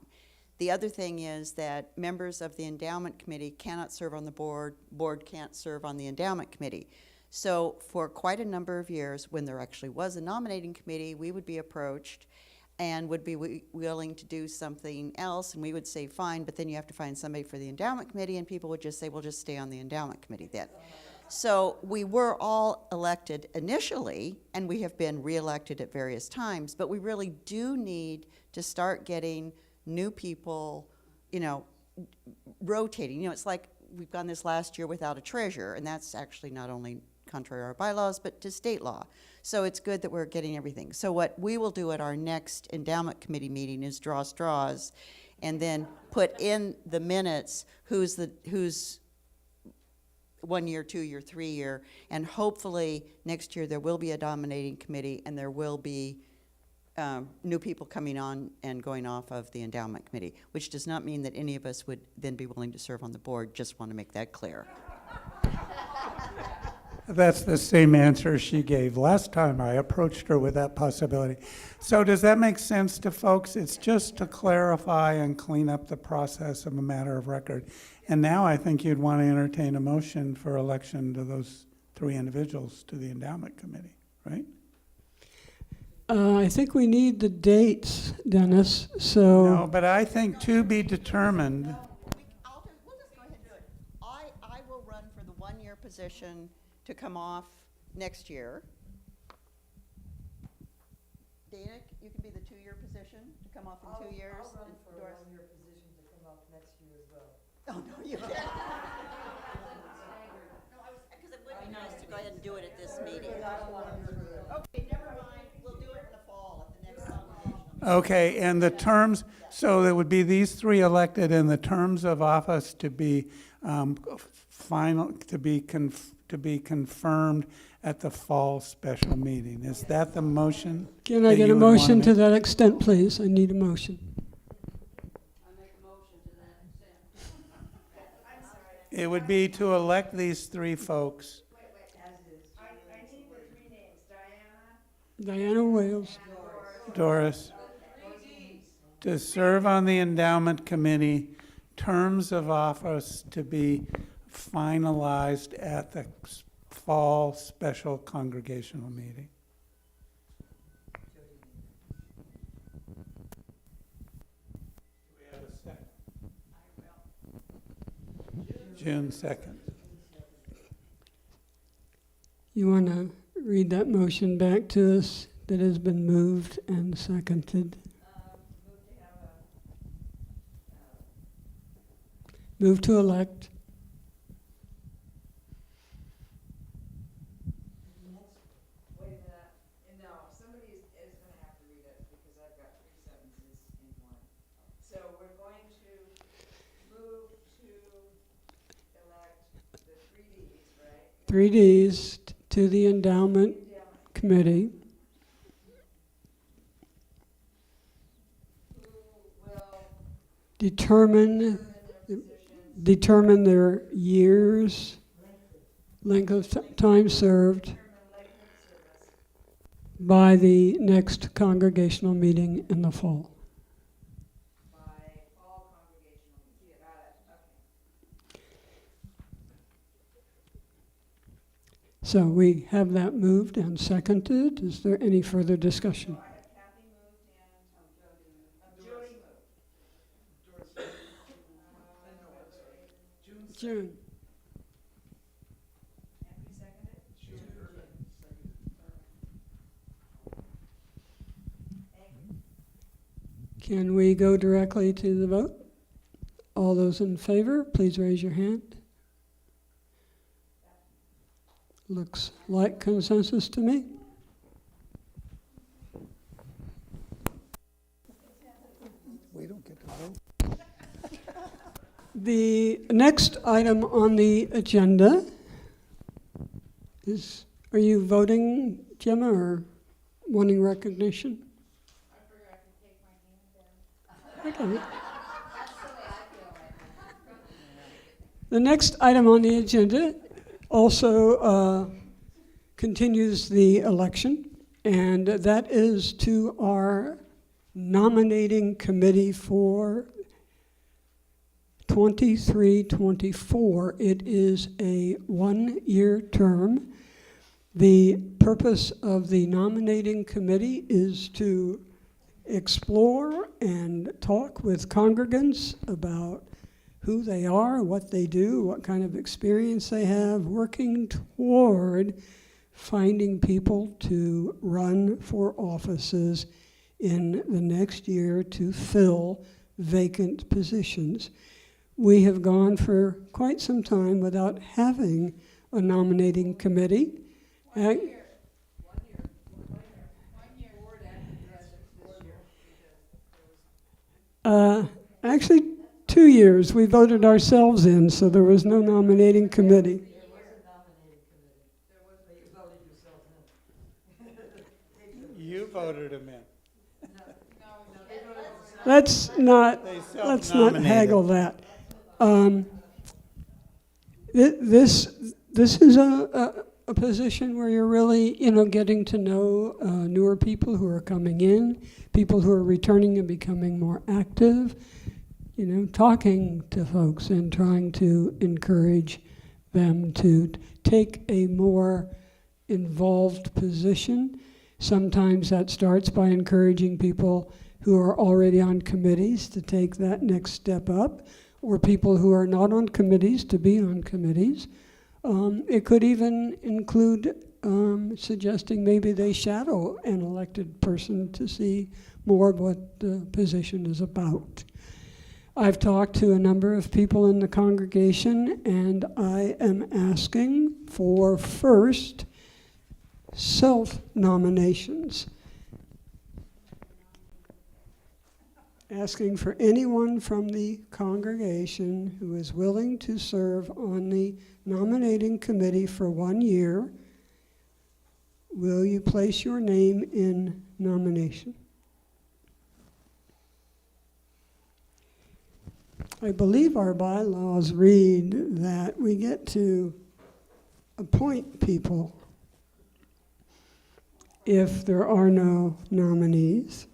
The other thing is that members of the endowment committee cannot serve on the board can't serve on the endowment committee. So for quite a number of years, when there actually was a nominating committee, we would be approached and would be willing to do something else, and we would say, fine, but then you have to find somebody for the endowment committee, and people would just say, well, just stay on the endowment committee then. So we were all elected initially, and we have been reelected at various times, but we really do need to start getting new people, rotating. It's like we've gone this last year without a treasurer, and that's actually not only contrary to our bylaws, but to state law. So it's good that we're getting everything. So what we will do at our next endowment committee meeting is draw straws and then put in the minutes who's 1 year, 2 year, 3 year, and hopefully next year there will be a nominating committee and there will be new people coming on and going off of the endowment committee, which does not mean that any of us would then be willing to serve on the board. Just want to make that clear. That's the same answer she gave last time I approached her with that possibility. So does that make sense to folks? It's just to clarify and clean up the process of a matter of record. And now I think you'd want to entertain a motion for election to those 3 individuals to the endowment committee, right? I think we need the dates, Dennis, so... No, but I think to be determined. We'll just go ahead and do it. I will run for the 1-year position to come off next year. Dana, you can be the 2-year position to come off in 2 years. I'll run for a 1-year position to come off next year as well. Oh, no, you can't. Because it would be nice to go ahead and do it at this meeting. Okay, never mind. We'll do it in the fall at the next congregational. Okay, and the terms, so there would be these 3 elected, and the terms of office to be to be confirmed at the fall special meeting. Is that the motion? Can I that get you a would wanna motion to make? that extent, please? I need a motion. It would be to elect these three folks. I need the three names, Diana, Diana Wales. Doris, to serve on the endowment committee, terms of office to be finalized at the fall special congregational meeting. Do we have a second? June 2nd. You want to read that motion back to us that has been moved and seconded? Move to elect. wait a minute, no, somebody is gonna have to read it, because I've got three sentences in one. So we're going to move to elect the three Ds, right? 3 Ds to the endowment committee. Who will Determine determine their years, length of time served by the next congregational meeting in the fall. by fall congregational meeting, got it, okay. So we have that moved and seconded. Is there any further discussion? I have Kathy moved and, Jody moved. June. And who seconded? Can we go directly to the vote? All those in favor, please raise your hand. Looks like consensus to me. We don't get to vote. The next item on the agenda is, are you voting, Gemma, or wanting recognition? I figured I could take my hand down. Okay. The next item on the agenda also continues the election, and that is to our nominating committee for 23-24. It is a 1-year term. The purpose of the nominating committee is to explore and talk with congregants about who they are, what they do, what kind of experience they have, working toward finding people to run for offices in the next year to fill vacant positions. We have gone for quite some time without having a nominating committee. One year board and this year. Actually, 2 years. We voted ourselves in, so there was no nominating committee. You voted him in. Let's not They let's not self-nominated. haggle that. This is a position where you're really, getting to know newer people who are coming in, people who are returning and becoming more active, talking to folks and trying to encourage them to take a more involved position. Sometimes that starts by encouraging people who are already on committees to take that next step up, or people who are not on committees to be on committees. It could even include suggesting maybe they shadow an elected person to see more of what the position is about. I've talked to a number of people in the congregation, and I am asking for first self-nominations. asking for anyone from the congregation who is willing to serve on the nominating committee for 1 year. Will you place your name in nomination? I believe our bylaws read that we get to appoint people if there are no nominees.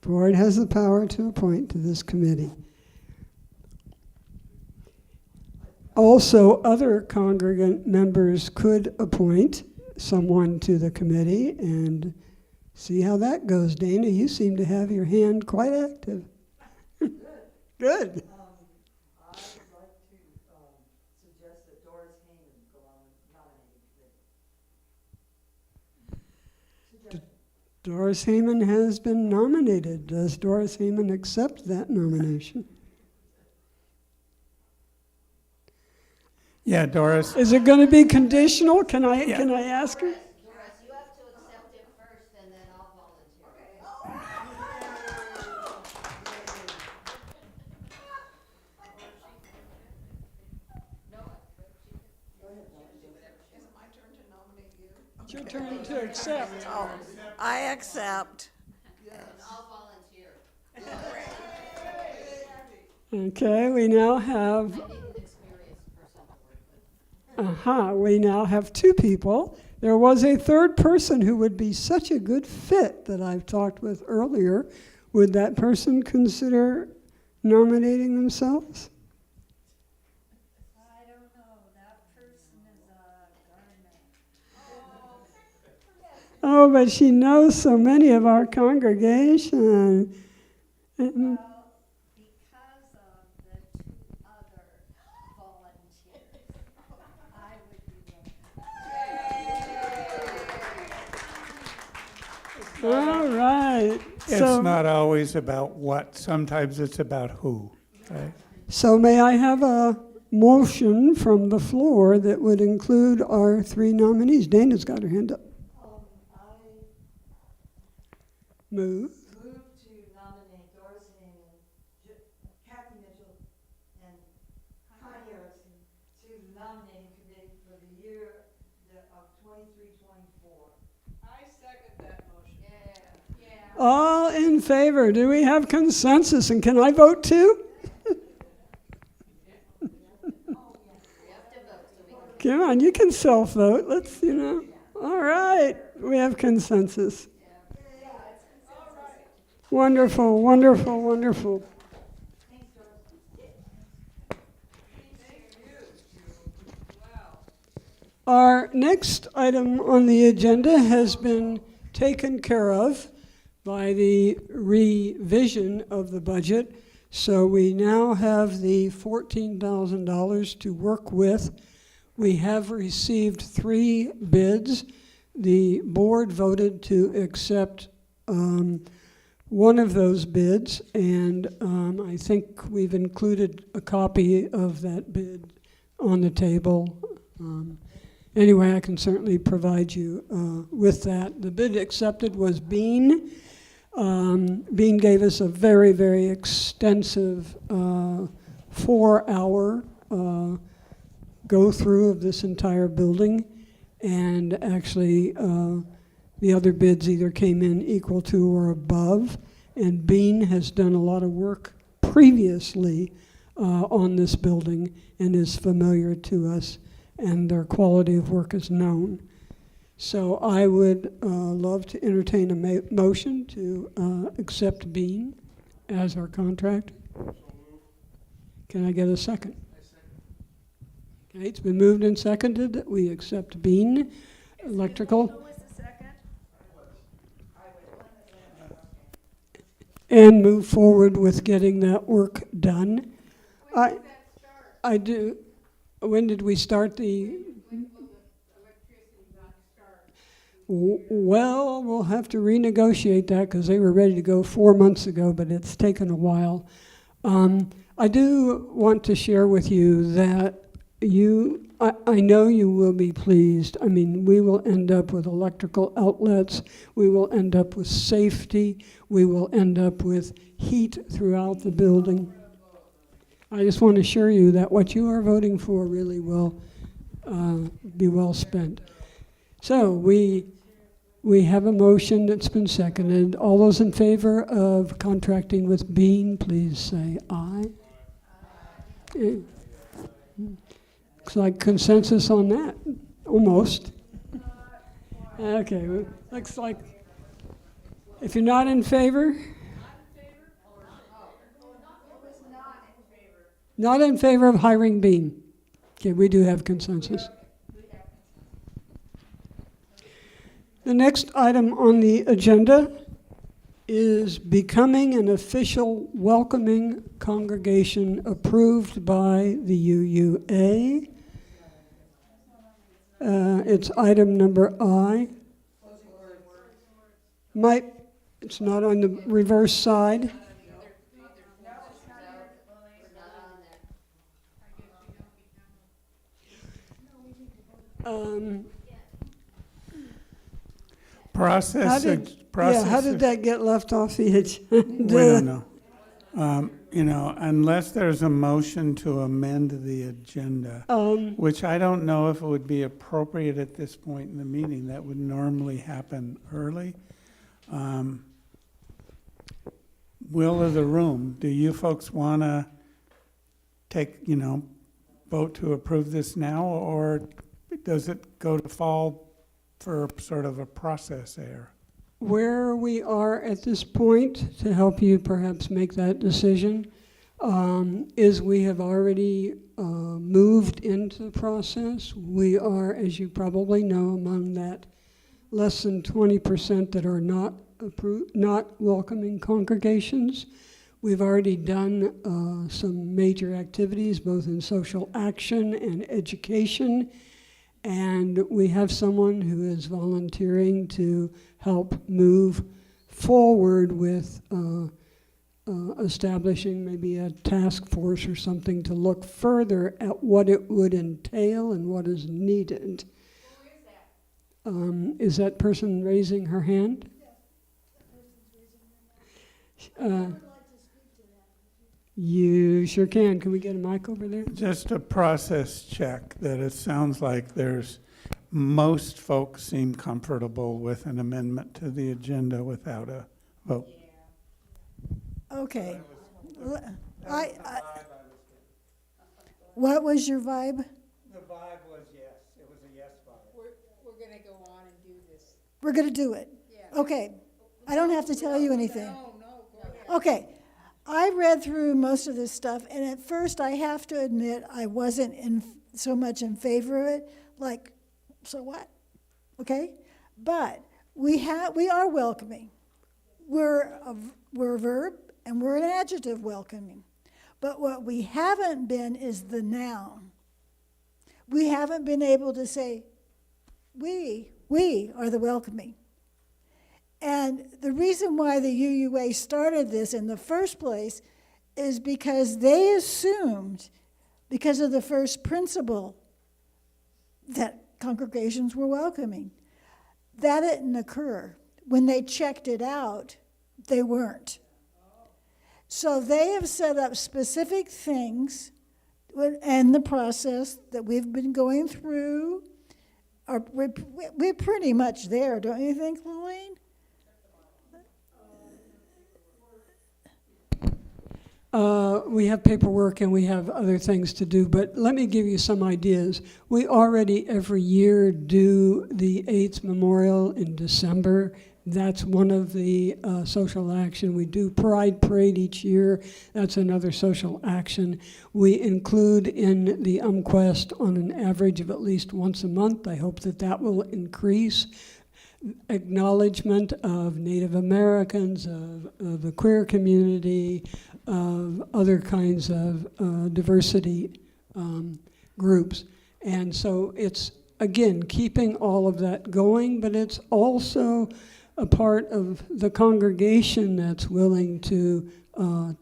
The board has the power to appoint to this committee. Also, other congregant members could appoint someone to the committee and see how that goes. Dana, you seem to have your hand quite active. Good. I would like to suggest that Doris Hayman go on the nominating committee. Doris Hayman has been nominated. Does Doris Hayman accept that nomination? Yeah, Doris. Is it going to be conditional? Can I ask her? Doris, you have to accept it first, and then I'll volunteer. It's your turn to accept. Oh, I accept. And I'll volunteer. Okay, we now have, I need an experienced person to work with. we now have 2 people. There was a third person who would be such a good fit that I've talked with earlier. Would that person consider nominating themselves? I don't know, that person is a gardener. Oh, but she knows so many of our congregation. Well, because of the 2 other volunteers, I would be willing. All right. It's not always about what, sometimes it's about who, right? So may I have a motion from the floor that would include our 3 nominees? Dana's got her hand up. Move. Move to nominate Doris Hayman, Kathy Mitchell, and Connie Erickson to the nominating committee for the year of 23-24. I second that motion. Yeah. All in favor? Do we have consensus? And can I vote too? Come on, you can self-vote. Let's, All right, we have consensus. Wonderful, wonderful, wonderful. Our next item on the agenda has been taken care of by the revision of the budget. So we now have the $14,000 to work with. We have received 3 bids. The board voted to accept one of those bids, and I think we've included a copy of that bid on the table. Anyway, I can certainly provide you with that. The bid accepted was Bean. Bean gave us a very, very extensive 4-hour go-through of this entire building, and actually the other bids either came in equal to or above, and Bean has done a lot of work previously on this building and is familiar to us, and their quality of work is known. So I would love to entertain a motion to accept Bean as our contractor. Can I get a second? Okay, it's been moved and seconded that we accept Bean Electrical. Who was the second? And move forward with getting that work done. I do. When did we start the? Well, we'll have to renegotiate that because they were ready to go 4 months ago, but it's taken a while. I do want to share with you that, I know you will be pleased. I mean, we will end up with electrical outlets, we will end up with safety, we will end up with heat throughout the building. I just want to assure you that what you are voting for really will be well spent. So we have a motion that's been seconded. All those in favor of contracting with Bean, please say aye. Aye. Looks like consensus on that, almost. Okay, well, looks like, if you're not in favor? Not in favor of hiring Bean. Okay, we do have consensus. The next item on the agenda is becoming an official welcoming congregation approved by the UUA. It's item number I. It's not on the reverse side. Process. How did that get left off the agenda? We don't know. Unless there's a motion to amend the agenda, which I don't know if it would be appropriate at this point in the meeting. That would normally happen early. Will of the room, do you folks want to vote to approve this now, or does it go to fall for sort of a process error? Where we are at this point, to help you perhaps make that decision, is we have already moved into the process. We are, as you probably know, among that less than 20% that are not welcoming congregations. We've already done some major activities, both in social action and education. And we have someone who is volunteering to help move forward with establishing maybe a task force or something to look further at what it would entail and what is needed. Who is that? Is that person raising her hand? Yes, that person's raising her hand. I would like to speak to that. You sure can. Can we get a mic over there? Just a process check that it sounds like most folks seem comfortable with an amendment to the agenda without a vote. Okay. What was your vibe? The vibe was yes. It was a yes vibe. We're gonna go on and do this. We're going to do it. Yeah. Okay. I don't have to tell you anything. No, go ahead. Okay. I read through most of this stuff, and at first I have to admit I wasn't so much in favor of it. Like, so what? Okay? But we are welcoming. We're a verb, and we're an adjective, welcoming. But what we haven't been is the noun. We haven't been able to say, we are the welcoming. And the reason why the UUA started this in the first place is because they assumed, because of the first principle, that congregations were welcoming. That didn't occur. When they checked it out, they weren't. So they have set up specific things, and the process that we've been going through, we're pretty much there, don't you think, Lillian? We have paperwork and we have other things to do, but let me give you some ideas. We already every year do the AIDS Memorial in December. That's one of the social action. We do Pride Parade each year. That's another social action. We include in the UMQuest on an average of at least once a month. I hope that will increase. Acknowledgement of Native Americans, of the queer community, of other kinds of diversity groups. And so it's, again, keeping all of that going, but it's also a part of the congregation that's willing to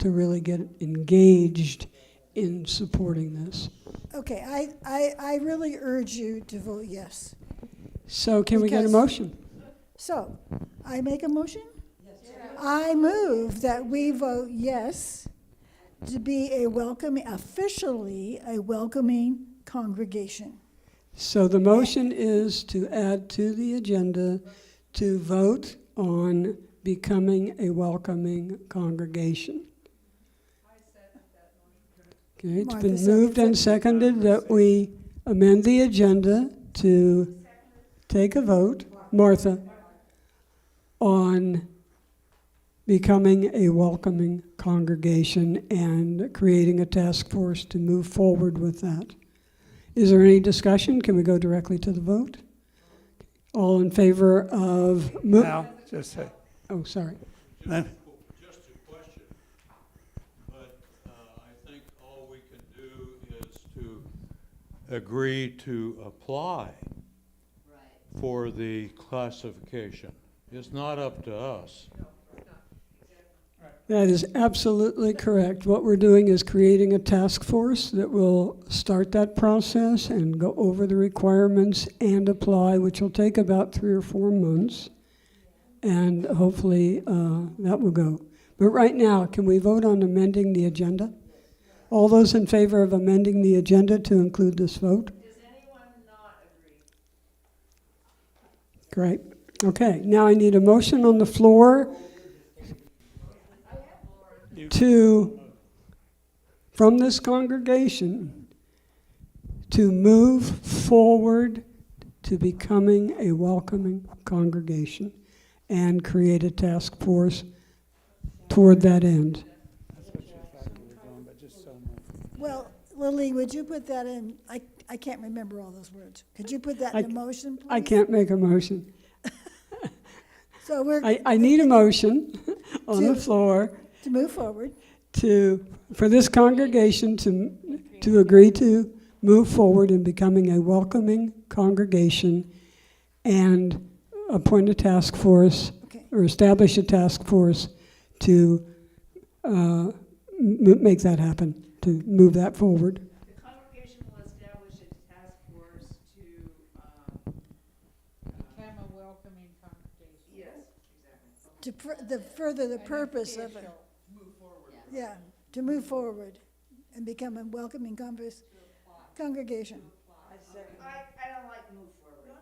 really get engaged in supporting this. Okay, I really urge you to vote yes. So can we get a Because- motion? So, I make a motion? I move that we vote yes to be officially a welcoming congregation. So the motion is to add to the agenda to vote on becoming a welcoming congregation. Okay, it's Martha been moved and seconded that we amend the agenda to take a vote, Martha, on becoming a welcoming congregation and creating a task force to move forward with that. Is there any discussion? Can we go directly to the vote? All in favor of... Now, just say, Oh, sorry. Just a question, but I think all we can do is to agree to apply for the classification. It's not up to us. That is absolutely correct. What we're doing is creating a task force that will start that process and go over the requirements and apply, which will take about 3 or 4 months. And hopefully that will go. But right now, can we vote on amending the agenda? All those in favor of amending the agenda to include this vote? Does anyone not agree? Great. Okay, now I need a motion on the floor from this congregation, to move forward to becoming a welcoming congregation and create a task force toward that end. Well, Lily, would you put that in, I can't remember all those words. Could you put that in a motion, please? I can't make a motion. So we're, I need a motion on the To- floor to move forward, for this congregation to agree to move forward in becoming a welcoming congregation and appoint a task force okay. or establish a task force to make that happen, to move that forward. The congregation will establish a task force to, Become a welcoming congregation. yes, exactly. To further the purpose of it. Yeah, to move forward and become a welcoming congregation. I don't like move forward. We're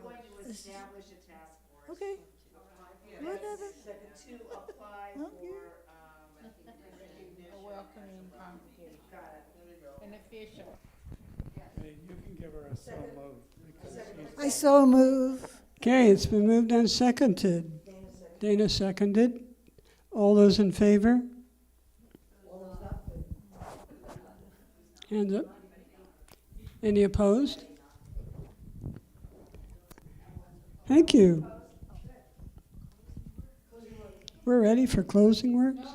going to establish a task force. Okay, whatever. To apply Okay. for, recognition. A welcoming congregation, Got it. an official. hey, you can give her a so moved, because she's- I so move. Okay, it's been moved and seconded. Dana seconded. All those in favor? Hands up. Any opposed? Thank you. We're ready for closing words?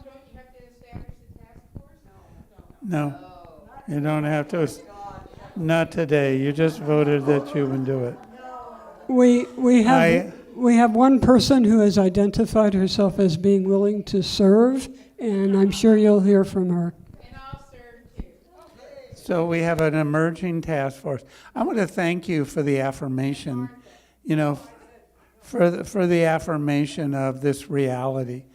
No, you don't have to, not today, you just voted that you would do it. We have one person who has identified herself as being willing to serve, and I'm sure you'll hear from her. And I'll serve too. So we have an emerging task force. I want to thank you for the affirmation, for the affirmation of this reality.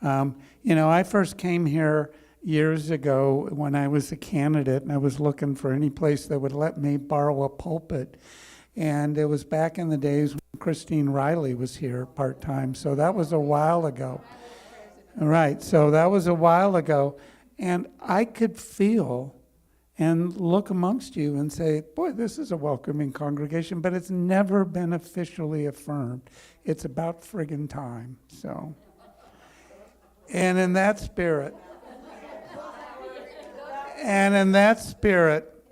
I first came here years ago when I was a candidate, and I was looking for any place that would let me borrow a pulpit. And it was back in the days when Christine Riley was here part-time, so that was a while ago. Right, so that was a while ago, and I could feel and look amongst you and say, boy, this is a welcoming congregation, but it's never been officially affirmed. It's about friggin' time, so. And in that spirit,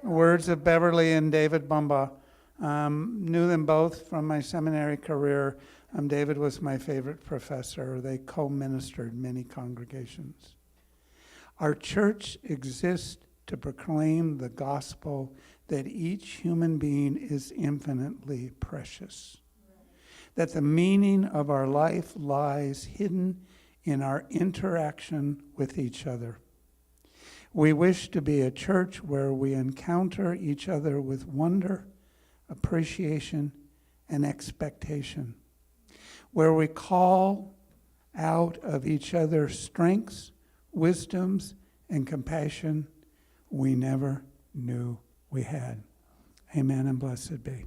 words of Beverly and David Bumbaugh, knew them both from my seminary career. David was my favorite professor. They co-ministered many congregations. Our church exists to proclaim the gospel that each human being is infinitely precious, that the meaning of our life lies hidden in our interaction with each other. We wish to be a church where we encounter each other with wonder, appreciation, and expectation, where we call out of each other's strengths, wisdoms, and compassion we never knew we had. Amen and blessed be.